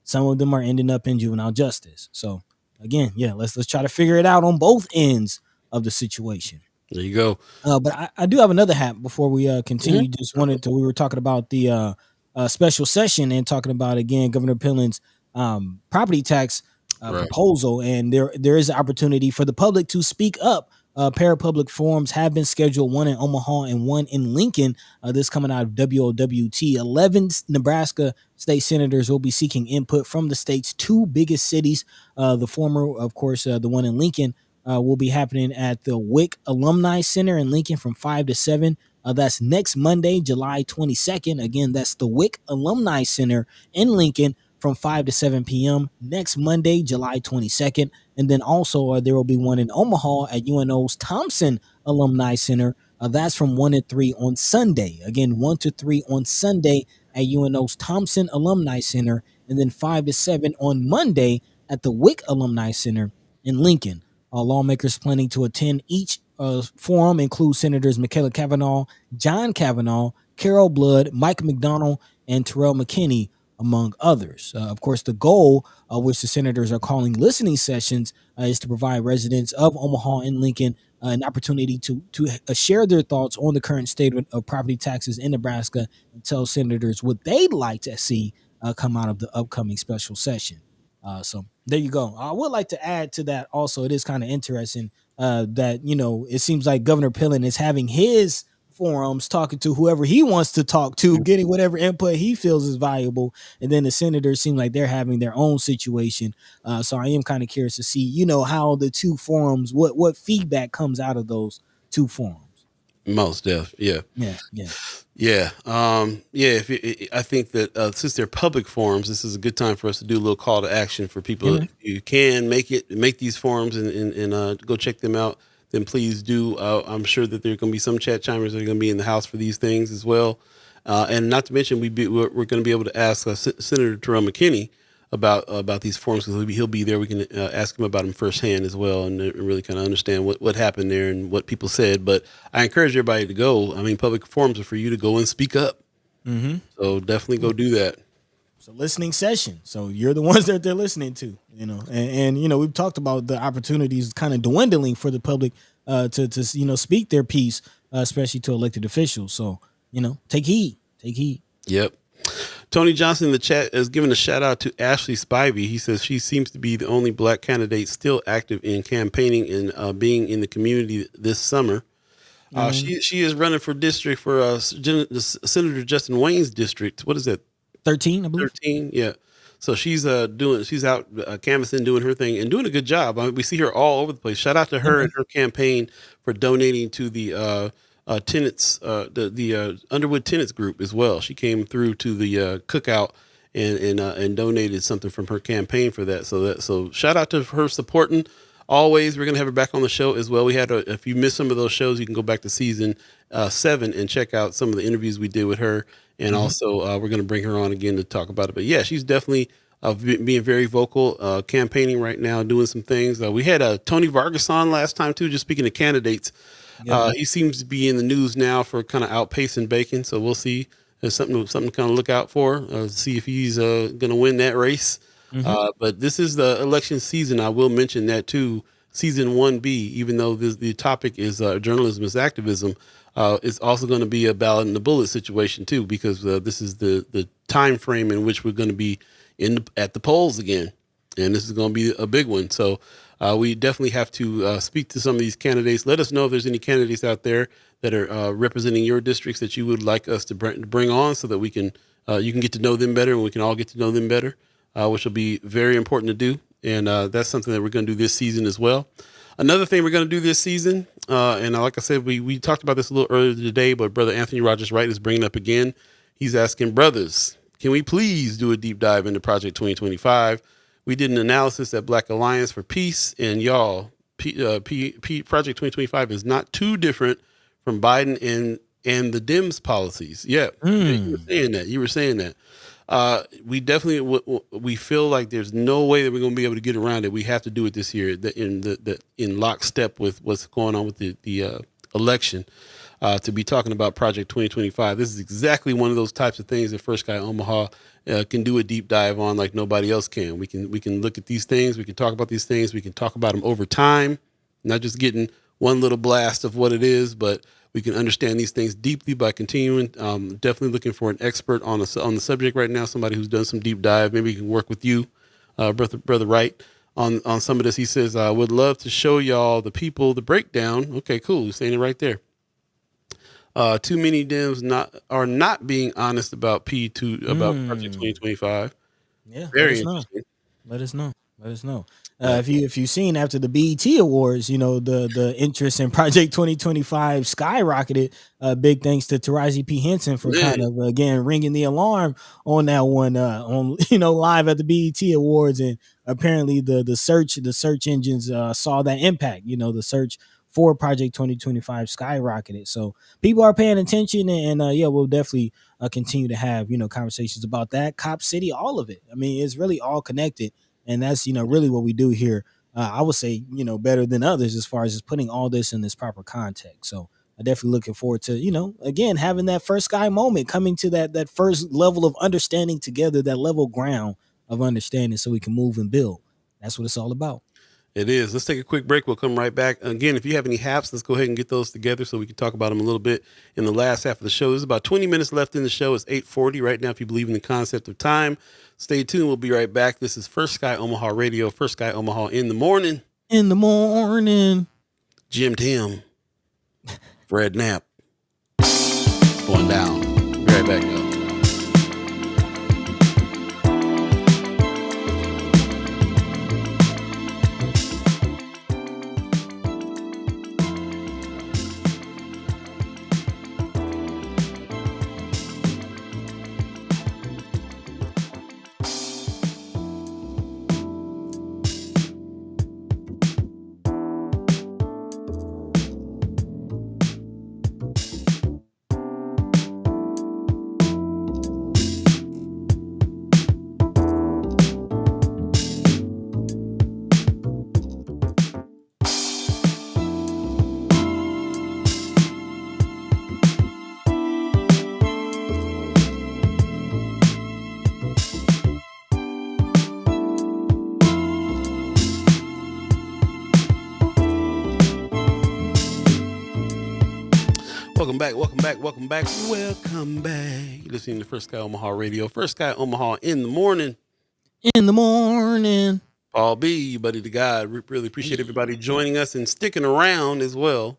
some of them are ending up in juvenile justice. So again, let's try to figure it out on both ends of the situation. There you go. But I do have another hat before we continue. Just wanted to, we were talking about the special session and talking about, again, Governor Pillen's property tax proposal, and there is an opportunity for the public to speak up. Parapublic forums have been scheduled, one in Omaha and one in Lincoln. This coming out of WOWT. 11 Nebraska state senators will be seeking input from the state's two biggest cities. The former, of course, the one in Lincoln will be happening at the WIC Alumni Center in Lincoln from 5 to 7. That's next Monday, July 22nd. Again, that's the WIC Alumni Center in Lincoln from 5 to 7 p.m. next Monday, July 22nd. And then also there will be one in Omaha at UNO's Thompson Alumni Center. That's from 1 to 3 on Sunday. Again, 1 to 3 on Sunday at UNO's Thompson Alumni Center, and then 5 to 7 on Monday at the Wick Alumni Center in Lincoln. Lawmakers planning to attend each forum include Senators Michaela Cavanaugh, John Kavanaugh, Carol Blood, Mike McDonald, and Terrell McKinney, among others. Of course, the goal, which the senators are calling listening sessions, is to provide residents of Omaha and Lincoln an opportunity to share their thoughts on the current state of property taxes in Nebraska and tell senators what they'd like to see come out of the upcoming special session. So there you go. I would like to add to that also, it is kind of interesting that, it seems like Governor Pillen is having his forums talking to whoever he wants to talk to, getting whatever input he feels is valuable. And then the senators seem like they're having their own situation. So I am kind of curious to see, how the two forums, what feedback comes out of those two forums. Most def, yeah. I think that since they're public forums, this is a good time for us to do a little call to action for people. If you can make these forums and go check them out, then please do. I'm sure that there are going to be some chat chimers that are going to be in the house for these things as well. And not to mention, we're going to be able to ask Senator Terrell McKinney about these forums, because he'll be there. We can ask him about them firsthand as well, and really kind of understand what happened there and what people said. But I encourage everybody to go. I mean, public forums are for you to go and speak up. So definitely go do that. It's a listening session. So you're the ones that they're listening to, and we've talked about the opportunities kind of dwindling for the public to speak their piece, especially to elected officials. So, take heed. Yep. Tony Johnson in the chat has given a shout out to Ashley Spivey. He says she seems to be the only black candidate still active in campaigning and being in the community this summer. She is running for district for Senator Justin Wayne's district. What is that? 13, I believe. 13, yeah. So she's out canvassing, doing her thing, and doing a good job. I mean, we see her all over the place. Shout out to her and her campaign for donating to the tenants, the Underwood Tenants Group as well. She came through to the cookout and donated something from her campaign for that. So shout out to her supporting. Always, we're gonna have her back on the show as well. We had if you missed some of those shows, you can go back to season 7 and check out some of the interviews we did with her. And also, we're gonna bring her on again to talk about it. But yeah, she's definitely being very vocal, campaigning right now, doing some things. We had Tony Vargas on last time too. Just speaking of candidates, he seems to be in the news now for kind of outpacing Bacon. So we'll see. There's something to kind of look out for. See if he's gonna win that race. But this is the election season. I will mention that too. Season 1B, even though the topic is journalism is activism, it's also going to be a ballot and the bullet situation too, because this is the time frame in which we're going to be at the polls again, and this is going to be a big one. So we definitely have to speak to some of these candidates. Let us know if there's any candidates out there that are representing your districts that you would like us to bring on, so that we can you can get to know them better, and we can all get to know them better. Which will be very important to do. And that's something that we're going to do this season as well. Another thing we're going to do this season, and like I said, we talked about this a little earlier today, but Brother Anthony Rogers Wright is bringing it up again. He's asking, brothers, can we please do a deep dive into Project 2025? We did an analysis at Black Alliance for Peace, and y'all, Project 2025 is not too different from Biden and the Dems policies. Yeah, you were saying that. We definitely we feel like there's no way that we're going to be able to get around it. We have to do it this year in lockstep with what's going on with the election, to be talking about Project 2025. This is exactly one of those types of things that First Guy Omaha can do a deep dive on like nobody else can. We can look at these things. We can talk about these things. We can talk about them over time, not just getting one little blast of what it is, but we can understand these things deeply by continuing. Definitely looking for an expert on the subject right now, somebody who's done some deep dive. Maybe he can work with you, Brother Wright, on some of this. He says, I would love to show y'all the breakdown. Okay, cool. He's saying it right there. Too many Dems are not being honest about Project 2025. Yeah, very interesting. Let us know. Right. If you've seen after the BET Awards, the interest in Project 2025 skyrocketed. Big thanks to Taraji P Henson for kind Man, of again ringing the alarm on that one on live at the BET Awards. And apparently the search engines saw that impact. The search for Project 2025 skyrocketed. So people are paying attention, and yeah, we'll definitely continue to have conversations about that. Cop City, all of it. I mean, it's really all connected, and that's really what we do here. I would say better than others as far as just putting all this in this proper context. So I'm definitely looking forward to again having that first sky moment, coming to that first level of understanding together, that level ground of understanding, so we can move and build. That's what it's all about. it is. Let's take a quick break. We'll come right back. Again, if you have any haps, let's go ahead and get those together so we can talk about them a little bit in the last half of the show. There's about 20 minutes left in the show. It's 8:40 right now. If you believe in the concept of time, stay tuned. We'll be right back. This is First Sky Omaha Radio, First Sky Omaha in the morning. In the morning. Jim Tim, Fred Knapp, going down. Be right back, y'all. Welcome back, welcome back, welcome back, welcome back. You're listening to First Sky Omaha Radio, First Sky Omaha in the morning. In the morning. Paul B, Buddi3 Da Gawd. Really appreciate everybody joining us and sticking around as well.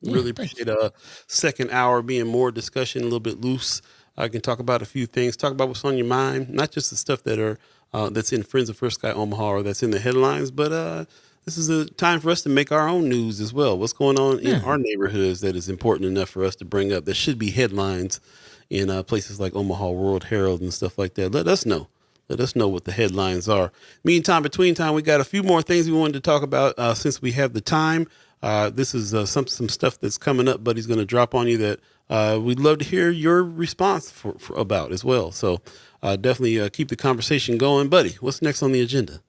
Yeah, Really thanks. appreciate a second hour being more discussion, a little bit loose. I can talk about a few things, talk about what's on your mind, not just the stuff that are that's in Friends of First Sky Omaha or that's in the headlines, but this is a time for us to make our own news as well. What's going on in our neighborhoods that is important enough for us to bring up that should be headlines in places like Omaha World Herald and stuff like that. Let us know. Let us know what the headlines are. Meantime, between time, we got a few more things we wanted to talk about since we have the time. This is some stuff that's coming up, but he's going to drop on you that we'd love to hear your response for about as well. So definitely keep the conversation going. Buddy, what's next on the agenda?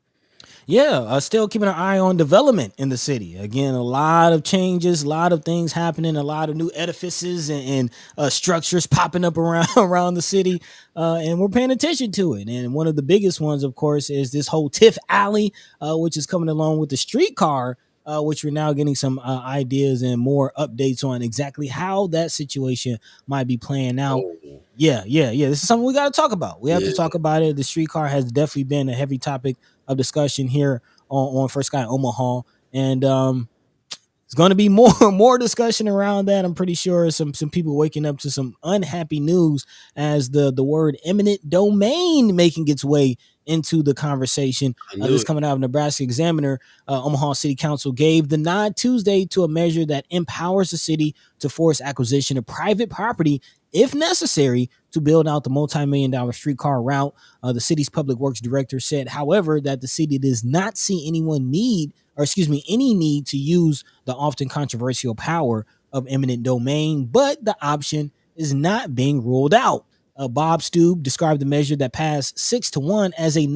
Yeah, still keeping an eye on development in the city. Again, a lot of changes, a lot of things happening, a lot of new edifices and structures popping up around around the city, and we're paying attention to it. And one of the biggest ones, of course, is this whole Tiff Alley, which is coming along with the streetcar, which we're now getting some ideas and more updates on exactly how that situation might be playing out. Oh, Yeah. This is something we got to talk about. We have to yeah. talk about it. The streetcar has definitely been a heavy topic of discussion here on First Sky Omaha, and it's going to be more discussion around that. I'm pretty sure some people waking up to some unhappy news as the word eminent domain making its way into the conversation. I knew This it. coming out of Nebraska Examiner. Omaha City Council gave the nod Tuesday to a measure that empowers the city to force acquisition of private property if necessary to build out the multi-million-dollar streetcar route. The city's public works director said, however, that the city does not see any need to use the often controversial power of eminent domain, but the option is not being ruled out. Bob Stube described the measure that passed 6-1 as a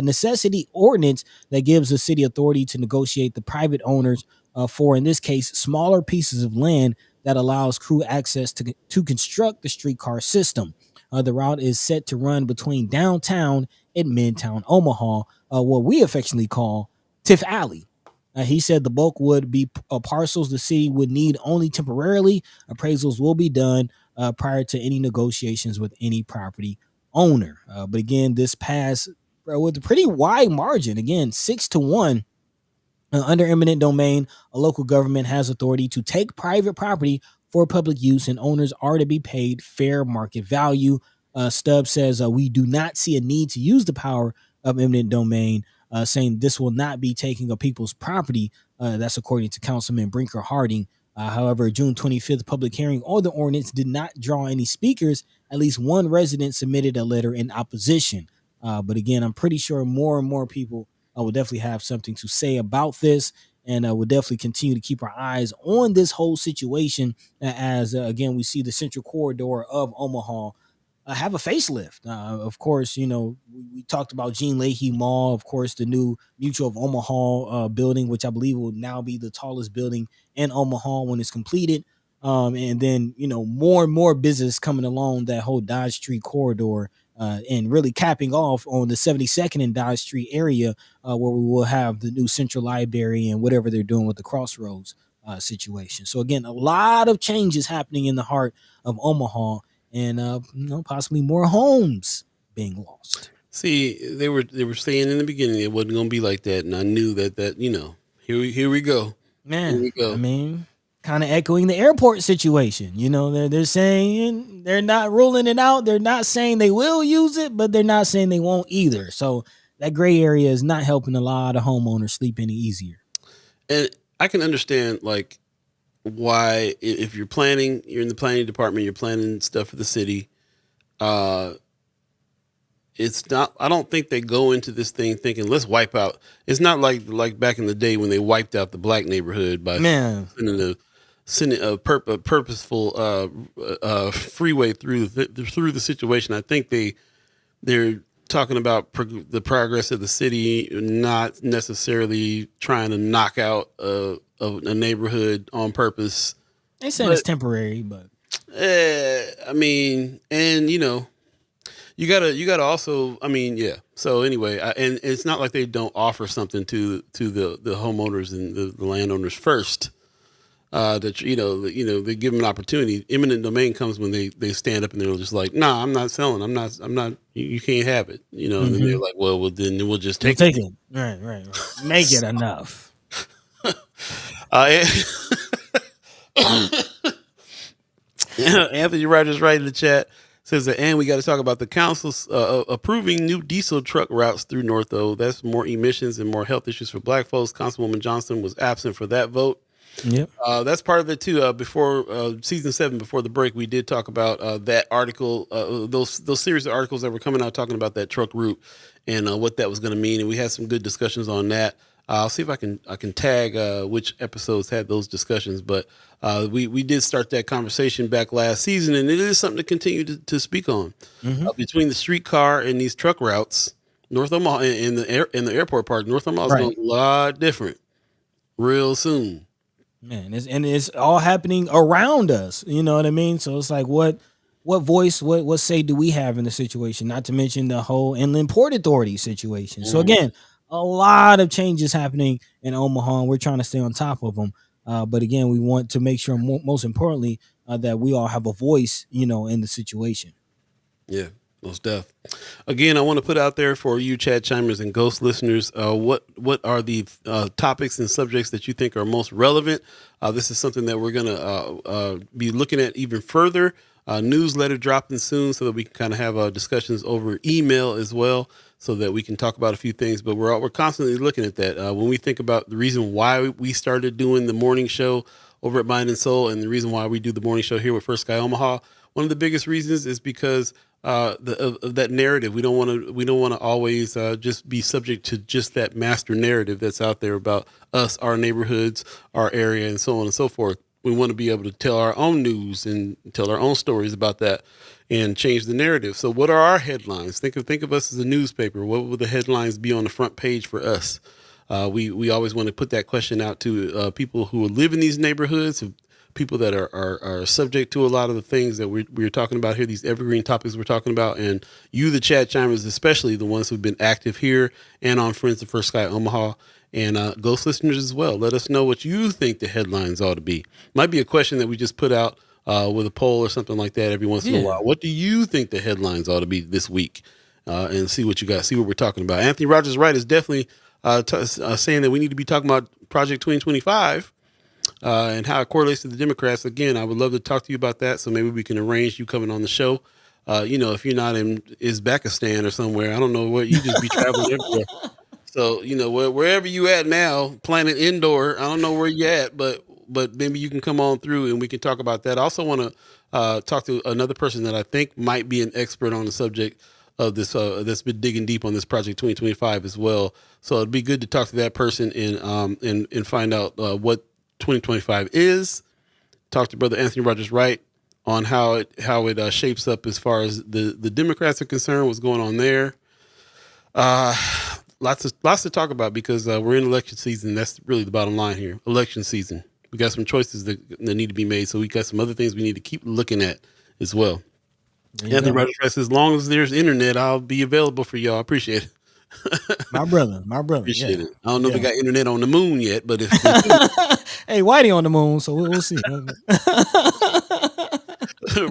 necessity ordinance that gives the city authority to negotiate the private owners for, in this case, smaller pieces of land that allows crew access to construct the streetcar system. The route is set to run between downtown and midtown Omaha, what we affectionately call Tiff Alley. He said the bulk would be parcels the city would need only temporarily. Appraisals will be done prior to any negotiations with any property owner. But again, this passed with a pretty wide margin. Again, 6-1. Under eminent domain, a local government has authority to take private property for public use, and owners are to be paid fair market value. Stubbs says we do not see a need to use the power of eminent domain saying this will not be taking of people's property. That's according to Councilman Brinker Harding. However, June 25th public hearing on the ordinance did not draw any speakers. At least one resident submitted a letter in opposition. But again, I'm pretty sure more and more people will definitely have something to say about this, and we'll definitely continue to keep our eyes on this whole situation as, again, we see the central corridor of Omaha have a facelift. Of course, we talked about Gene Leahy Mall, of course, the new Mutual of Omaha building, which I believe will now be the tallest building in Omaha when it's completed. And then, more and more business coming along that whole Dodge Street corridor, and really capping off on the 72nd and Dodge Street area, where we will have the new Central Library and whatever they're doing with the Crossroads situation. So again, a lot of changes happening in the heart of Omaha, and possibly more homes being lost. See, they were saying in the beginning it wasn't going to be like that, and I knew that here we go. Man, Here we go. I mean, kind of echoing the airport situation. They're saying they're not ruling it out. They're not saying they will use it, but they're not saying they won't either. So that gray area is not helping a lot of homeowners sleep any easier. And I can understand like why, if you're in the planning department, you're planning stuff for the city. It's not. I don't think they go into this thing thinking let's wipe out. It's not like back in the day when they wiped out the black neighborhood by sending a purposeful freeway through the situation. I think they're talking about the progress of the city, not necessarily trying to knock out a neighborhood on purpose. They said it's temporary, but I mean, and you gotta also, I mean, yeah. So anyway, and it's not like they don't offer something to the homeowners and the landowners first. That they give them an opportunity. Eminent domain comes when they stand up and they're just like, nah, I'm not selling. I'm not. You can't have it. And then they're like, well, then we'll just take it. Right. Make it enough. Anthony Rogers right in the chat says that, and we got to talk about the council's approving new diesel truck routes through North O. That's more emissions and more health issues for black folks. Councilwoman Johnson was absent for that vote. Yep. That's part of it too. Before season 7, before the break, we did talk about that article, those series of articles that were coming out talking about that truck route and what that was going to mean, and we had some good discussions on that. I'll see if I can tag which episodes had those discussions, but we did start that conversation back last season, and it is something to continue to speak on. Between the streetcar and these truck routes, North Omaha in the airport park, North Omaha is going a lot different real soon. Man, it's all happening around us. You know what I mean? So it's like, what voice, what say do we have in the situation? Not to mention the whole Inland Port Authority situation. So again, a lot of changes happening in Omaha, and we're trying to stay on top of them. But again, we want to make sure, most importantly, that we all have a voice, in the situation. Yeah. Most def. Again, I want to put out there for you, Chat Chimers and Ghost listeners, what are the topics and subjects that you think are most relevant? This is something that we're going to be looking at even further. Newsletter dropping soon so that we can kind of have discussions over email as well, so that we can talk about a few things. But we're constantly looking at that. When we think about the reason why we started doing the morning show over at Mind and Soul, and the reason why we do the morning show here with First Sky Omaha, one of the biggest reasons is because of that narrative. We don't want to always just be subject to just that master narrative that's out there about us, our neighborhoods, our area, and so on and so forth. We want to be able to tell our own news and tell our own stories about that and change the narrative. So what are our headlines? Think of us as a newspaper. What would the headlines be on the front page for us? We always want to put that question out to people who live in these neighborhoods, people that are subject to a lot of the things that we're talking about here, these evergreen topics we're talking about. And you, the chat chimers, especially the ones who've been active here and on Friends of First Sky Omaha, and Ghost listeners as well. Let us know what you think the headlines ought to be. Might be a question that we just put out with a poll or something like that every once in a while. What do you think the headlines ought to be this week? And see what you got, see what we're talking about. Anthony Rogers Wright is definitely saying that we need to be talking about Project 2025 and how it correlates to the Democrats. Again, I would love to talk to you about that. So maybe we can arrange you coming on the show. If you're not in Uzbekistan or somewhere, I don't know what, you just be traveling everywhere. So wherever you at now, planning indoor. I don't know where you at, but maybe you can come on through and we can talk about that. I also want to talk to another person that I think might be an expert on the subject of this that's been digging deep on this project 2025 as well. So it'd be good to talk to that person and find out what 2025 is. Talk to Brother Anthony Rogers Wright on how it shapes up as far as the Democrats are concerned. What's going on there? Uh, lots to talk about because we're in election season. That's really the bottom line here. Election season. We got some choices that need to be made. So we got some other things we need to keep looking at as well. Anthony Rogers says, as long as there's internet, I'll be available for y'all. I appreciate it. My brother. Appreciate it. I don't know if we got internet on the moon yet, but if hey, Whitey on the moon, so we'll see.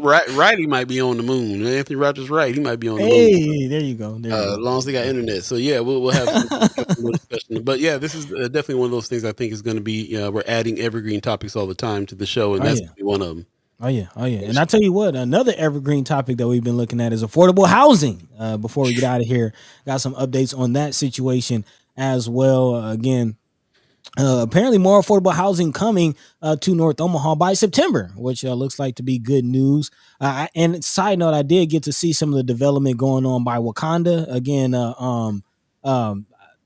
right, he might be on the moon. Anthony Rogers Wright, he might be on the moon. Hey, there you go. As long as they got internet. So yeah, we'll have some more discussion. But yeah, this is definitely one of those things I think is going to be. We're adding evergreen topics all the time to the show, and that's gonna be one of them. Oh yeah. And I tell you what, another evergreen topic that we've been looking at is affordable housing. Before we get out of here, got some updates on that situation as well. Again, apparently more affordable housing coming to North Omaha by September, which looks like to be good news. And side note, I did get to see some of the development going on by Wakanda. Again,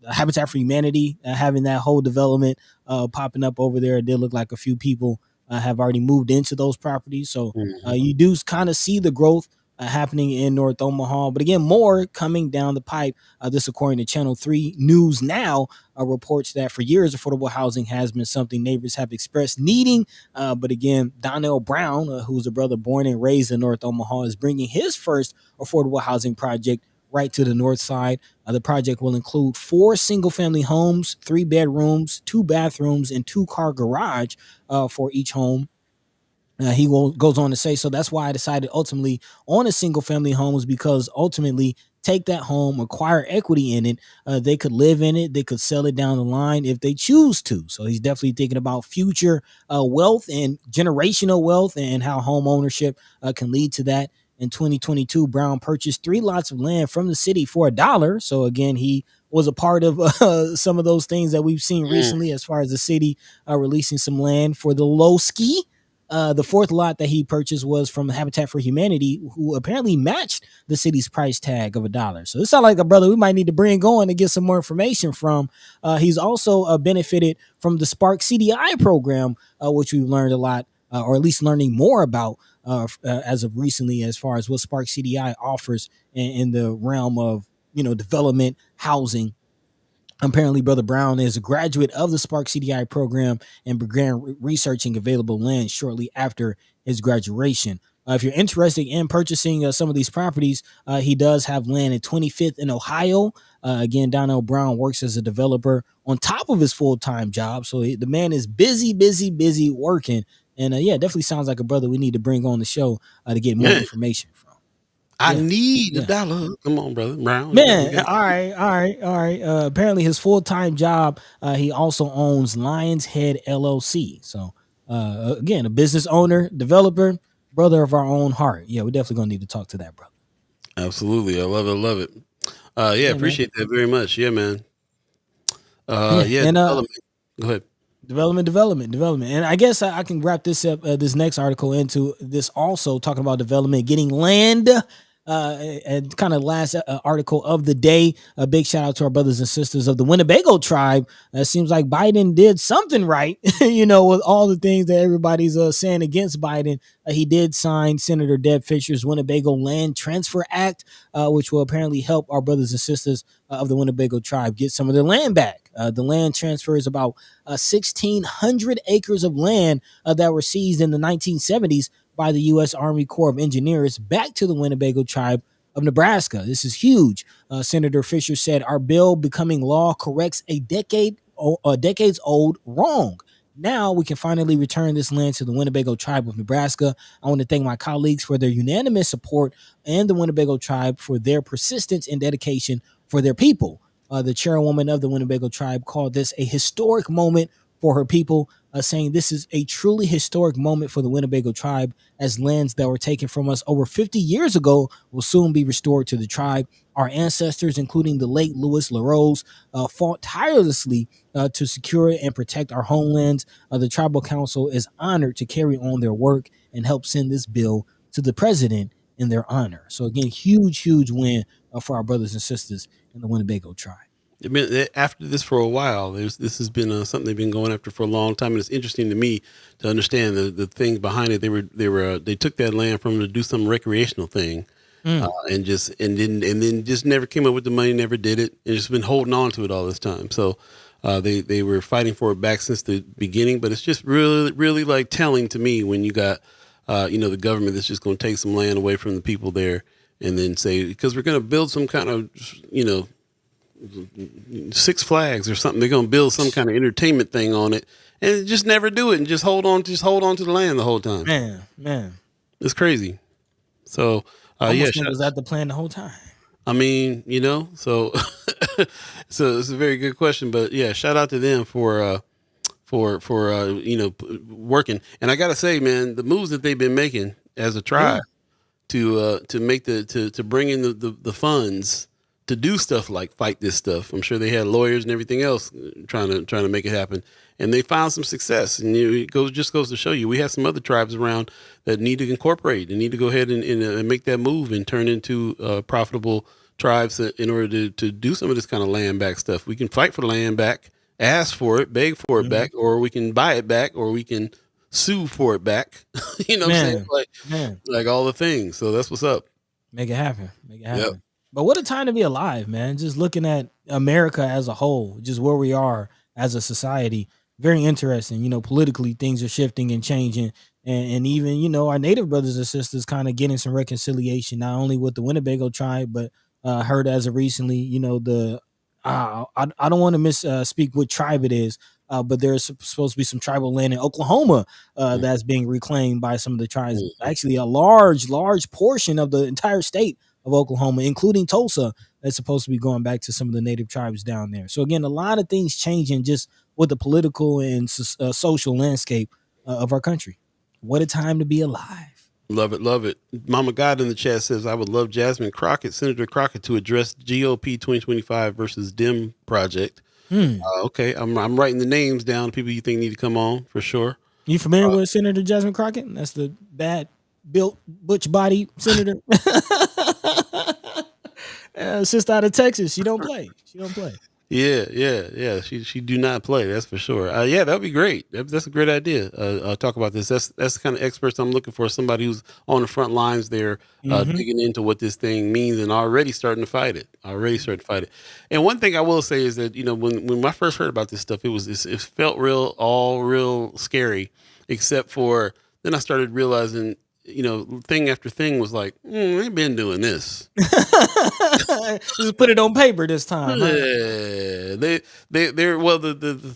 Habitat for Humanity having that whole development popping up over there. It did look like a few people have already moved into those properties. So you do kind of see the growth happening in North Omaha. But again, more coming down the pipe. This, according to Channel 3 News Now, reports that for years, affordable housing has been something neighbors have expressed needing. But again, Donnell Brown, who's a brother born and raised in North Omaha, is bringing his first affordable housing project right to the north side. The project will include 4 single-family homes, 3 bedrooms, 2 bathrooms, and 2-car garage for each home. He goes on to say, so that's why I decided ultimately on a single-family home, was because ultimately take that home, acquire equity in it. They could live in it. They could sell it down the line if they choose to. So he's definitely thinking about future wealth and generational wealth and how home ownership can lead to that. In 2022, Brown purchased 3 lots of land from the city for $1. So again, he was a part of some of those things that we've seen recently, as far as the city releasing some land for the low ski. The 4th lot that he purchased was from Habitat for Humanity, who apparently matched the city's price tag of $1. So this sounds like a brother we might need to bring on to get some more information from. He's also benefited from the Spark CDI program, which we've learned a lot, or at least learning more about as of recently, as far as what Spark CDI offers in the realm of development, housing. Apparently, Brother Brown is a graduate of the Spark CDI program and began researching available land shortly after his graduation. If you're interested in purchasing some of these properties, he does have land in 25th in Ohio. Again, Donnell Brown works as a developer on top of his full-time job. So the man is busy working. And definitely sounds like a brother we need to bring on the show to get more information from. I need $1. Come on, brother Brown. Man, all right. Apparently, his full-time job, he also owns Lions Head LLC. So, again, a business owner, developer, brother of our own heart. Yeah, we're definitely going to need to talk to that brother. Absolutely. I love it. Appreciate that very much. Yeah, man. Development. Go ahead. Development. And I guess I can wrap this up, this next article into this also talking about development, getting land. And kind of last article of the day, a big shout out to our brothers and sisters of the Winnebago tribe. It seems like Biden did something right, with all the things that everybody's saying against Biden. He did sign Senator Deb Fischer's Winnebago Land Transfer Act, which will apparently help our brothers and sisters of the Winnebago tribe get some of their land back. The land transfer is about 1,600 acres of land that were seized in the 1970s by the U.S. Army Corps of Engineers back to the Winnebago tribe of Nebraska. This is huge. Senator Fischer said, our bill becoming law corrects a decades old wrong. Now we can finally return this land to the Winnebago tribe of Nebraska. I want to thank my colleagues for their unanimous support and the Winnebago tribe for their persistence and dedication for their people. The chairwoman of the Winnebago tribe called this a historic moment for her people, saying this is a truly historic moment for the Winnebago tribe, as lands that were taken from us over 50 years ago will soon be restored to the tribe. Our ancestors, including the late Louis LaRose, fought tirelessly to secure and protect our homelands. The tribal council is honored to carry on their work and help send this bill to the president in their honor. So again, huge win for our brothers and sisters in the Winnebago tribe. I mean, after this for a while, this has been something they've been going after for a long time, and it's interesting to me to understand the thing behind it. They took that land from them to do some recreational thing, and then just never came up with the money, never did it, and just been holding on to it all this time. So they were fighting for it back since the beginning, but it's just really like telling to me when you got the government that's just going to take some land away from the people there, and then say, because we're going to build some kind of Six Flags or something. They're going to build some kind of entertainment thing on it, and just never do it, and just hold on to the land the whole time. Man, it's crazy. So was that the plan the whole time? I mean, so so it's a very good question, but yeah, shout out to them for working. And I gotta say, man, the moves that they've been making as a tribe to bring in the funds to do stuff like fight this stuff. I'm sure they had lawyers and everything else trying to make it happen, and they found some success. And it just goes to show you, we have some other tribes around that need to incorporate and need to go ahead and make that move and turn into profitable tribes in order to do some of this kind of land back stuff. We can fight for the land back, ask for it, beg for it back, or we can buy it back, or we can sue for it back. What I'm saying? Like all the things. So that's what's up. Make it happen. Yep. But what a time to be alive, man. Just looking at America as a whole, just where we are as a society. Very interesting. Politically, things are shifting and changing. And even, our Native brothers and sisters kind of getting some reconciliation, not only with the Winnebago tribe, but heard as of recently, I don't want to misspeak what tribe it is, but there's supposed to be some tribal land in Oklahoma that's being reclaimed by some of the tribes. Actually, a large portion of the entire state of Oklahoma, including Tulsa, that's supposed to be going back to some of the native tribes down there. So again, a lot of things changing just with the political and social landscape of our country. What a time to be alive. Love it. Mama God in the chat says, I would love Senator Crockett, to address GOP 2025 versus Dem project. Okay, I'm writing the names down. People you think need to come on for sure. You familiar with Senator Jasmine Crockett? That's the bad built butch body senator. Sister out of Texas. She don't play. Yeah. She do not play. That's for sure. Yeah, that'd be great. That's a great idea. Talk about this. That's the kind of experts I'm looking for. Somebody who's on the front lines there, digging into what this thing means and already starting to fight it. And one thing I will say is that when I first heard about this stuff, it felt real scary. Except for then I started realizing, thing after thing was like, they've been doing this. Just put it on paper this time. Yeah, the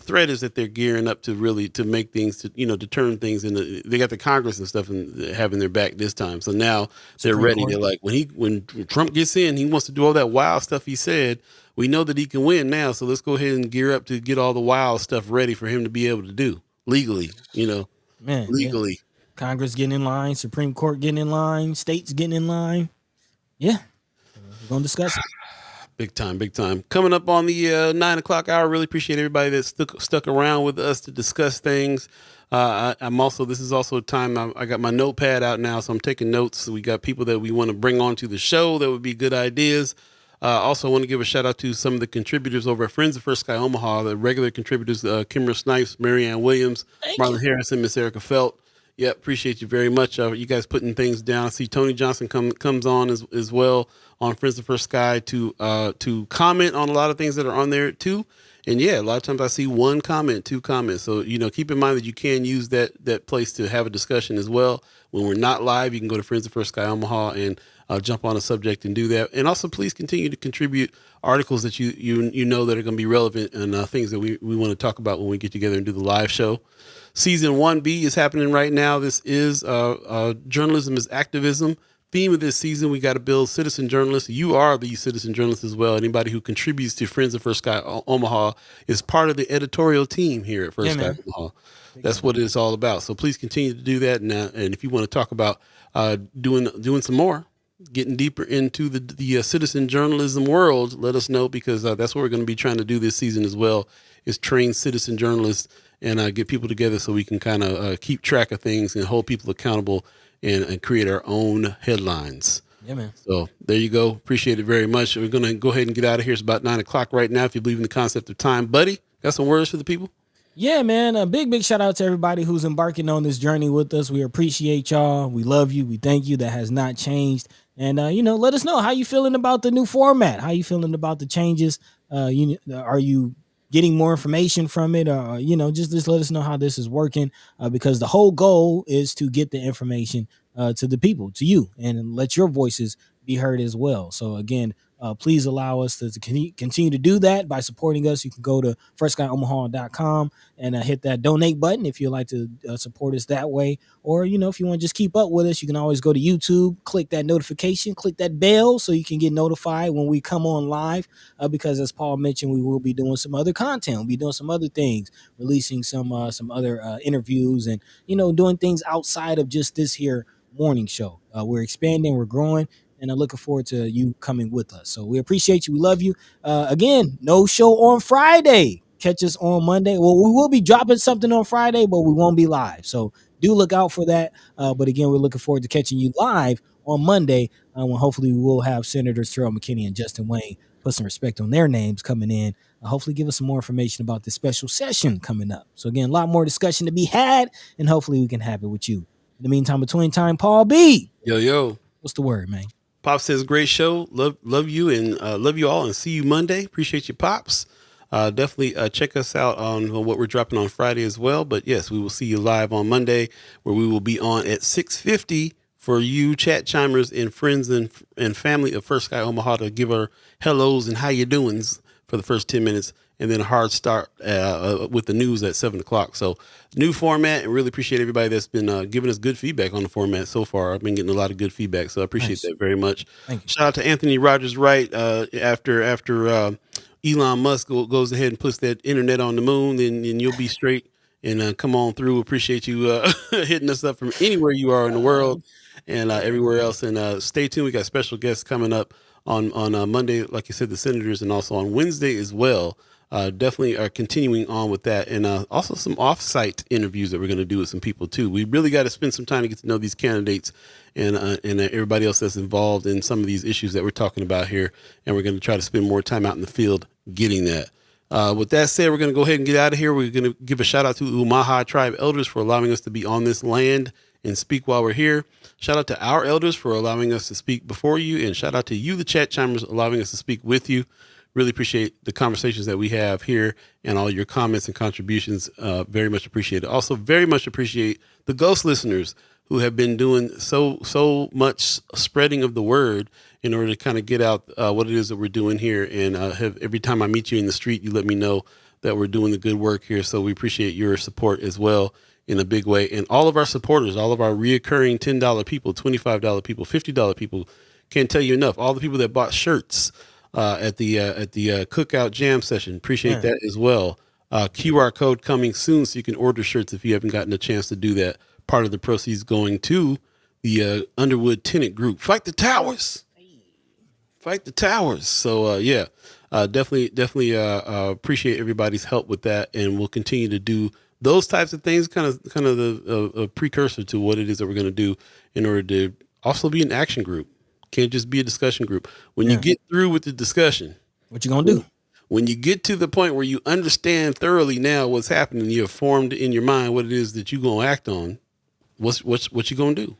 threat is that they're gearing up to make things to turn things into. They got the Congress and stuff and having their back this time. So now they're ready. They're like, when Trump gets in, he wants to do all that wild stuff he said. We know that he can win now, so let's go ahead and gear up to get all the wild stuff ready for him to be able to do legally. Legally. Yeah. Congress getting in line, Supreme Court getting in line, states getting in line. Yeah, we're going to discuss it. Big time. Coming up on the 9:00 hour. Really appreciate everybody that stuck around with us to discuss things. This is also a time I got my notepad out now, so I'm taking notes. So we got people that we want to bring on to the show that would be good ideas. Also, I want to give a shout out to some of the contributors over at Friends of First Sky Omaha, the regular contributors, Kimber Snipes, Marianne Williams, Marlon Harrison, Miss Erica Felt. Yeah, appreciate you very much. You guys putting things down. I see Tony Johnson comes on as well on Friends of First Sky to comment on a lot of things that are on there too. And yeah, a lot of times I see one comment, two comments. So, keep in mind that you can use that place to have a discussion as well. When we're not live, you can go to Friends of First Sky Omaha and jump on a subject and do that. And also, please continue to contribute articles that you know that are going to be relevant and things that we want to talk about when we get together and do the live show. Season 1B is happening right now. This is Journalism is Activism. theme of this season, we got to build citizen journalists. You are the citizen journalist as well. Anybody who contributes to Friends of First Sky Omaha is part of the editorial team here at First Sky man. Omaha. That's what it's all about. So please continue to do that. And if you want to talk about doing some more, getting deeper into the citizen journalism world, let us know, because that's what we're going to be trying to do this season as well, is train citizen journalists and get people together so we can kind of keep track of things and hold people accountable and create our own headlines. Yeah, man. So there you go. Appreciate it very much. We're going to go ahead and get out of here. It's about 9 o'clock right now. If you believe in the concept of time, Buddy, got some words for the people? Yeah, man. A big shout out to everybody who's embarking on this journey with us. We appreciate y'all. We love you. We thank you. That has not changed. And, let us know how you feeling about the new format. How you feeling about the changes? Are you getting more information from it? Or, just let us know how this is working, because the whole goal is to get the information to the people, to you, and let your voices be heard as well. So again, please allow us to continue to do that by supporting us. You can go to firstskyOmaha.com and hit that donate button if you'd like to support us that way. Or, if you want to just keep up with us, you can always go to YouTube, click that notification, click that bell so you can get notified when we come on live. Because as Paul mentioned, we will be doing some other content. We'll be doing some other things, releasing some other interviews and, doing things outside of just this here morning show. We're expanding, we're growing, and I'm looking forward to you coming with us. So we appreciate you. We love you. Again, no show on Friday. Catch us on Monday. Well, we will be dropping something on Friday, but we won't be live. So do look out for that. But again, we're looking forward to catching you live on Monday, when hopefully we will have Senators Terrell McKinney and Justin Wayne put some respect on their names coming in. Hopefully give us some more information about this special session coming up. So again, a lot more discussion to be had, and hopefully we can have it with you. In the meantime, between time, Paul B. Yo. What's the word, man? Pop says, great show. Love you, and love you all, and see you Monday. Appreciate you, Pops. Definitely check us out on what we're dropping on Friday as well. But yes, we will see you live on Monday, where we will be on at 6:50 for you chat chimers and friends and family of First Sky Omaha to give our hellos and how you doings for the first 10 minutes. And then a hard start with the news at 7 o'clock. So new format, and really appreciate everybody that's been giving us good feedback on the format so far. I've been getting a lot of good feedback, so I appreciate that very much. Thank you. Shout out to Anthony Rogers Wright. After Elon Musk goes ahead and puts that internet on the moon, then you'll be straight and come on through. Appreciate you hitting us up from anywhere you are in the world and everywhere else. And stay tuned. We got special guests coming up on Monday, like you said, the Senators, and also on Wednesday as well. Definitely are continuing on with that, and also some off-site interviews that we're going to do with some people too. We really got to spend some time to get to know these candidates and everybody else that's involved in some of these issues that we're talking about here, and we're going to try to spend more time out in the field getting that. With that said, we're going to go ahead and get out of here. We're going to give a shout out to Omaha Tribe Elders for allowing us to be on this land and speak while we're here. Shout out to our elders for allowing us to speak before you, and shout out to you, the chat chimers, allowing us to speak with you. Really appreciate the conversations that we have here and all your comments and contributions. Very much appreciated. Also, very much appreciate the ghost listeners who have been doing so much spreading of the word in order to kind of get out what it is that we're doing here. And have every time I meet you in the street, you let me know that we're doing the good work here. So we appreciate your support as well in a big way. And all of our supporters, all of our reoccurring $10 people, $25 people, $50 people, can't tell you enough. All the people that bought shirts at the cookout jam session. Appreciate that as well. QR code coming soon, so you can order shirts if you haven't gotten a chance to do that. Part of the proceeds going to the Underwood Tenant Group. Fight the towers. Fight the towers. So definitely appreciate everybody's help with that, and we'll continue to do those types of things. Kind of the precursor to what it is that we're going to do in order to also be an action group. Can't just be a discussion group. When you get through with the discussion, what you gonna do? When you get to the point where you understand thoroughly now what's happening, you have formed in your mind what it is that you're gonna act on. What you gonna do?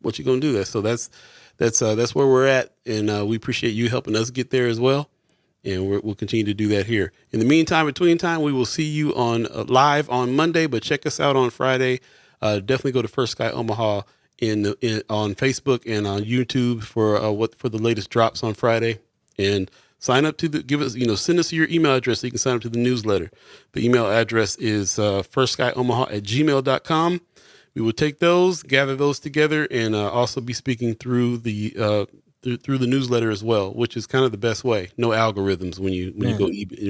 What you gonna do? That's where we're at, and we appreciate you helping us get there as well. And we'll continue to do that here. In the meantime, between time, we will see you on live on Monday, but check us out on Friday. Definitely go to First Sky Omaha on Facebook and on YouTube for the latest drops on Friday, and sign up to send us your email address so you can sign up to the newsletter. The email address is firstsky@gmail.com. We will take those, gather those together, and also be speaking through the through the newsletter as well, which is kind of the best way. No algorithms when you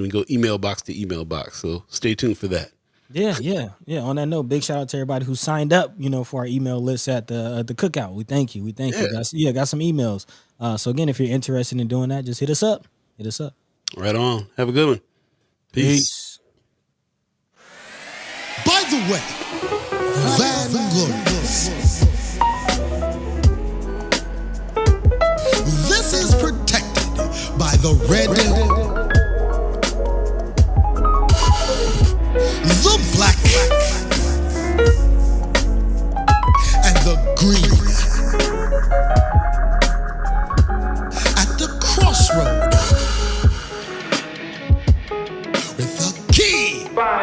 go email box to email box. So stay tuned for that. Yeah. On that note, big shout out to everybody who signed up, for our email list at the cookout. We thank you. You. Got some emails. So again, if you're interested in doing that, just hit us up. Right on. Have a good one. Peace. By the way, Vanglorious, this is protected by the Red